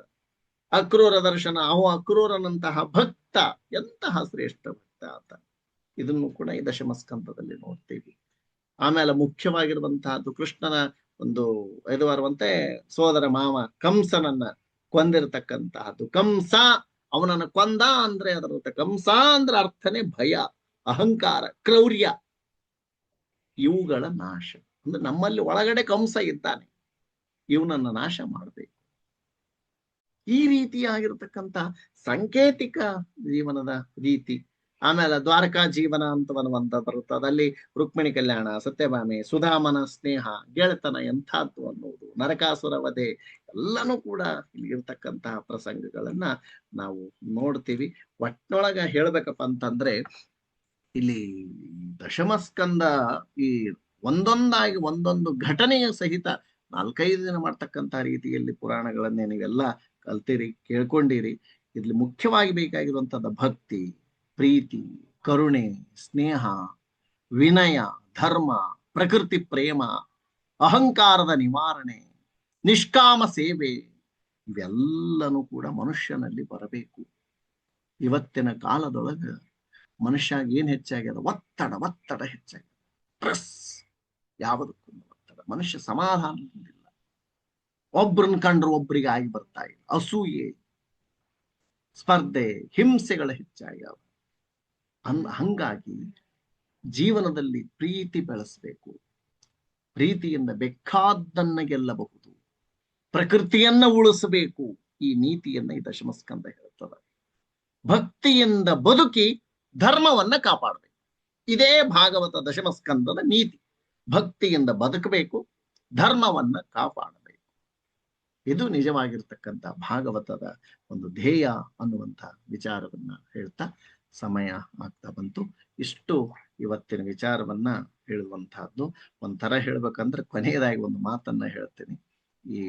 ಅಕ್ರೂರ ದರ್ಶನ, ಅವ ಅಕ್ರೂರನಂತಹ ಭಕ್ತ ಎಂತಹ ಶ್ರೇಷ್ಠ ಭಕ್ತ ಆತ, ಇದನ್ನು ಕೂಡ ಈ ದಶಮಸ್ಕಂದದಲ್ಲಿ ನೋಡ್ತೀವಿ. ಆಮೇಲೆ ಮುಖ್ಯವಾಗಿರುವಂತಹದ್ದು ಕೃಷ್ಣನ ಒಂದು ಇದು ಬರುವಂತೆ ಸೋದರ ಮಾವ ಕಂಸನನ್ನ ಕೊಂದಿರತಕ್ಕಂತಹದ್ದು. ಕಂಸ ಅವನನ್ನ ಕೊಂದ ಅಂದ್ರೆ ಅದರ ಕಂಸ ಅಂದ್ರೆ ಅರ್ಥನೇ ಭಯ, ಅಹಂಕಾರ, ಕ್ರೌರ್ಯ, ಇವುಗಳ ನಾಶ. ಅಂದ್ರೆ ನಮ್ಮಲ್ಲಿ ಒಳಗಡೆ ಕಂಸ ಇದ್ದಾನೆ, ಇವನನ್ನ ನಾಶ ಮಾಡಬೇಕು. ಈ ರೀತಿಯಾಗಿರ್ತಕ್ಕಂಥ ಸಾಂಕೇತಿಕ ಜೀವನದ ರೀತಿ. ಆಮೇಲೆ ದ್ವಾರಕಾ ಜೀವನ ಅಂತ ಬರುತ್ತದೆ. ಅಲ್ಲಿ ರುಕ್ಮಿಣಿ ಕಲ್ಯಾಣ, ಸತ್ಯಭಾಮೆ, ಸುಧಾಮನ ಸ್ನೇಹ, ಗೆಳೆತನ ಎಂಥದ್ದು ಅನ್ನುವುದು, ನರಕಾಸುರ ವಧೆ ಎಲ್ಲನೂ ಕೂಡ ಇಲ್ಲಿ ಇರ್ತಕ್ಕಂತಹ ಪ್ರಸಂಗಗಳನ್ನ ನಾವು ನೋಡ್ತೀವಿ. ಒಟ್ಟೊಳಗ ಹೇಳ್ಬೇಕಪ್ಪ ಅಂತಂದ್ರೆ ಇಲ್ಲಿ ದಶಮಸ್ಕಂದ ಈ ಒಂದೊಂದಾಗಿ ಒಂದೊಂದು ಘಟನೆಯ ಸಹಿತ 4-5 ದಿನ ಮಾಡ್ತಕ್ಕಂಥ ರೀತಿಯಲ್ಲಿ ಪುರಾಣಗಳನ್ನೇ ನೀವೆಲ್ಲ ಕಲ್ತಿರಿ, ಕೇಳ್ಕೊಂಡಿರಿ. ಇಲ್ಲಿ ಮುಖ್ಯವಾಗಿ ಬೇಕಾಗಿರುವಂತದ್ದು ಭಕ್ತಿ, ಪ್ರೀತಿ, ಕರುಣೆ, ಸ್ನೇಹ, ವಿನಯ, ಧರ್ಮ, ಪ್ರಕೃತಿ ಪ್ರೇಮ, ಅಹಂಕಾರದ ನಿವಾರಣೆ, ನಿಷ್ಕಾಮ ಸೇವೆ, ಇವೆಲ್ಲನೂ ಕೂಡ ಮನುಷ್ಯನಲ್ಲಿ ಬರಬೇಕು. ಇವತ್ತಿನ ಕಾಲದೊಳಗ ಮನುಷ್ಯ ಏನ್ ಹೆಚ್ಚಾಗ್ಯದ, ಒತ್ತಡ ಹೆಚ್ಚಾಗ್ಯದ, ಸ್ಟ್ರೆಸ್, ಯಾವುದಕ್ಕೂ ಒತ್ತಡ, ಮನುಷ್ಯ ಸಮಾಧಾನದಿಂದಿಲ್ಲ, ಒಬ್ರನ್ನ ಕಂಡ್ರು ಒಬ್ರಿಗೆ ಆಗಿ ಬರ್ತಾ ಇಲ್ಲ, ಅಸೂಯೆ, ಸ್ಪರ್ಧೆ, ಹಿಂಸೆಗಳ ಹೆಚ್ಚಾಗ್ಯಾವ. ಹಂಗಾಗಿ ಜೀವನದಲ್ಲಿ ಪ್ರೀತಿ ಬೆಳೆಸಬೇಕು. ಪ್ರೀತಿಯಿಂದ ಬೇಕಾದ್ದನ್ನ ಗೆಲ್ಲಬಹುದು, ಪ್ರಕೃತಿಯನ್ನ ಉಳಿಸಬೇಕು. ಈ ನೀತಿಯನ್ನ ಈ ದಶಮಸ್ಕಂದ ಹೇಳ್ತದೆ. ಭಕ್ತಿಯಿಂದ ಬದುಕಿ ಧರ್ಮವನ್ನ ಕಾಪಾಡಬೇಕು. ಇದೇ ಭಾಗವತ ದಶಮಸ್ಕಂದದ ನೀತಿ. ಭಕ್ತಿಯಿಂದ ಬದುಕಬೇಕು, ಧರ್ಮವನ್ನ ಕಾಪಾಡಬೇಕು. ಇದು ನಿಜವಾಗಿರ್ತಕ್ಕಂಥ ಭಾಗವತದ ಒಂದು ಧ್ಯೇಯ ಅನ್ನುವಂಥ ವಿಚಾರವನ್ನ ಹೇಳ್ತಾ ಸಮಯ ಆಗ್ತಾ ಬಂತು. ಇಷ್ಟು ಇವತ್ತಿನ ವಿಚಾರವನ್ನ ಹೇಳುವಂತಹದ್ದು. ಒಂಥರ ಹೇಳ್ಬೇಕಂದ್ರೆ ಕೊನೆಯದಾಗಿ ಒಂದು ಮಾತನ್ನ ಹೇಳ್ತೀನಿ. ಈ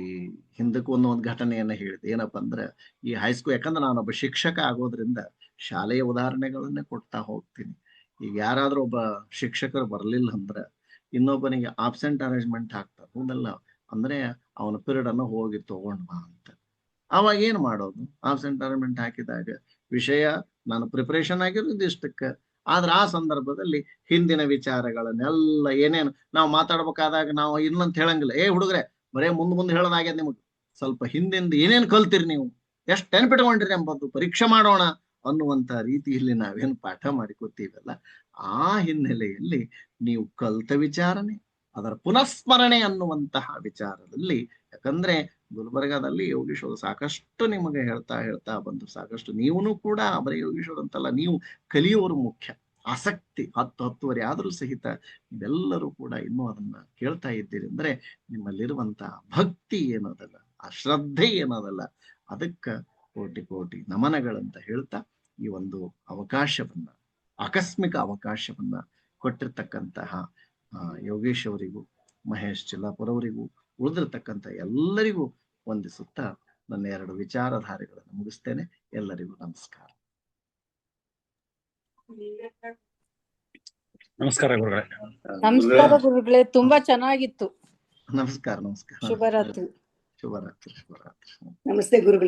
ಹಿಂದಕ್ಕೂ ಒಂದು ಘಟನೆಯನ್ನ ಹೇಳಿದೆ. ಏನಪ್ಪಾ ಅಂದ್ರೆ ಈ ಹೈಸ್ಕೂಲ್, ಯಾಕಂದ್ರೆ ನಾನೊಬ್ಬ ಶಿಕ್ಷಕ ಆಗೋದ್ರಿಂದ ಶಾಲೆಯ ಉದಾಹರಣೆಗಳನ್ನೇ ಕೊಡ್ತಾ ಹೋಗ್ತೀನಿ. ಈಗ ಯಾರಾದ್ರೂ ಒಬ್ಬ ಶಿಕ್ಷಕರು ಬರ್ಲಿಲ್ಲ ಅಂದ್ರೆ ಇನ್ನೊಬ್ಬನಿಗೆ ಆಬ್ಸೆಂಟ್ ಅರೇಂಜ್ಮೆಂಟ್ ಹಾಕ್ತಾರೆ, ಹೌದಲ್ಲ? ಅಂದ್ರೆ ಅವನ ಪಿರಿಯಡ್ ಅನ್ನು ಹೋಗಿ ತಗೊಂಡ್ ಬಾ ಅಂತ. ಅವಾಗ ಏನ್ ಮಾಡೋದು? ಆಬ್ಸೆಂಟ್ ಅರೇಂಜ್ಮೆಂಟ್ ಹಾಕಿದಾಗ ವಿಷಯ ನಾನು ಪ್ರಿಪರೇಷನ್ ಆಗಿರೋದು ಇಷ್ಟಕ್ಕೆ, ಆದ್ರೆ ಆ ಸಂದರ್ಭದಲ್ಲಿ ಹಿಂದಿನ ವಿಚಾರಗಳನ್ನೆಲ್ಲ ಏನೇನು ನಾವು ಮಾತಾಡ್ಬೇಕಾದಾಗ ನಾವು ಇನ್ನಂತ ಹೇಳಂಗಿಲ್ಲ. ಹುಡುಗ್ರೆ ಬರೇ ಮುಂದೆ ಹೇಳೋದಾಗ್ಯದ, ನಿಮಗೆ ಸ್ವಲ್ಪ ಹಿಂದಿಂದ ಏನೇನು ಕಲ್ತಿರಿ, ನೀವು ಎಷ್ಟು ನೆನ್ಪಿಟ್ಕೊಂಡಿರಿ ಎಂಬುದು ಪರೀಕ್ಷೆ ಮಾಡೋಣ ಅನ್ನುವಂತ ರೀತಿಯಲ್ಲಿ ನಾವೇನು ಪಾಠ ಮಾಡಿಕೊತೀವಲ್ಲ, ಆ ಹಿನ್ನೆಲೆಯಲ್ಲಿ ನೀವು ಕಲ್ತ ವಿಚಾರನೆ, ಅದರ ಪುನಃಸ್ಮರಣೆ ಅನ್ನುವಂತಹ ವಿಚಾರದಲ್ಲಿ, ಯಾಕಂದ್ರೆ ಗುಲ್ಬರ್ಗಾದಲ್ಲಿ ಯೋಗೀಶ್ವರ ಸಾಕಷ್ಟು ನಿಮಗೆ ಹೇಳ್ತಾ ಬಂದು ಸಾಕಷ್ಟು, ನೀವೂ ಕೂಡ ಬರೀ ಯೋಗೀಶ್ವರ ಅಂತಲ್ಲ, ನೀವು ಕಲಿಯೋರು ಮುಖ್ಯ. ಆಸಕ್ತಿ 10-10ವರೆ ಆದರೂ ಸಹಿತ ನೀವೆಲ್ಲರೂ ಕೂಡ ಇನ್ನೂ ಅದನ್ನ ಕೇಳ್ತಾ ಇದ್ದೀರಿ ಅಂದ್ರೆ ನಿಮ್ಮಲ್ಲಿರುವಂತಹ ಭಕ್ತಿ ಏನದಲ್ಲ, ಆ ಶ್ರದ್ಧೆ ಏನದಲ್ಲ, ಅದಕ್ಕ ಕೋಟಿ ನಮನಗಳಂತ ಹೇಳ್ತಾ ಈ ಒಂದು ಅವಕಾಶವನ್ನ, ಆಕಸ್ಮಿಕ ಅವಕಾಶವನ್ನ ಕೊಟ್ಟಿರ್ತಕ್ಕಂತಹ ಯೋಗೇಶ್ ಅವರಿಗೂ, ಮಹೇಶ್ ಚಿಲ್ಲಾಪುರ ಅವರಿಗೂ, ಉಳಿದಿರ್ತಕ್ಕಂಥ ಎಲ್ಲರಿಗೂ ವಂದಿಸುತ್ತಾ ನನ್ನ 2 ವಿಚಾರಧಾರೆಗಳನ್ನು ಮುಗಿಸ್ತೇನೆ. ಎಲ್ಲರಿಗೂ ನಮಸ್ಕಾರ. ನಮಸ್ಕಾರ ಗುರುಗಳೇ. ನಮಸ್ಕಾರ ಗುರುಗಳೇ, ತುಂಬಾ ಚೆನ್ನಾಗಿತ್ತು. ನಮಸ್ಕಾರ. ಶುಭರಾತ್ರಿ. ಶುಭರಾತ್ರಿ. ನಮಸ್ತೆ ಗುರುಗಳೇ.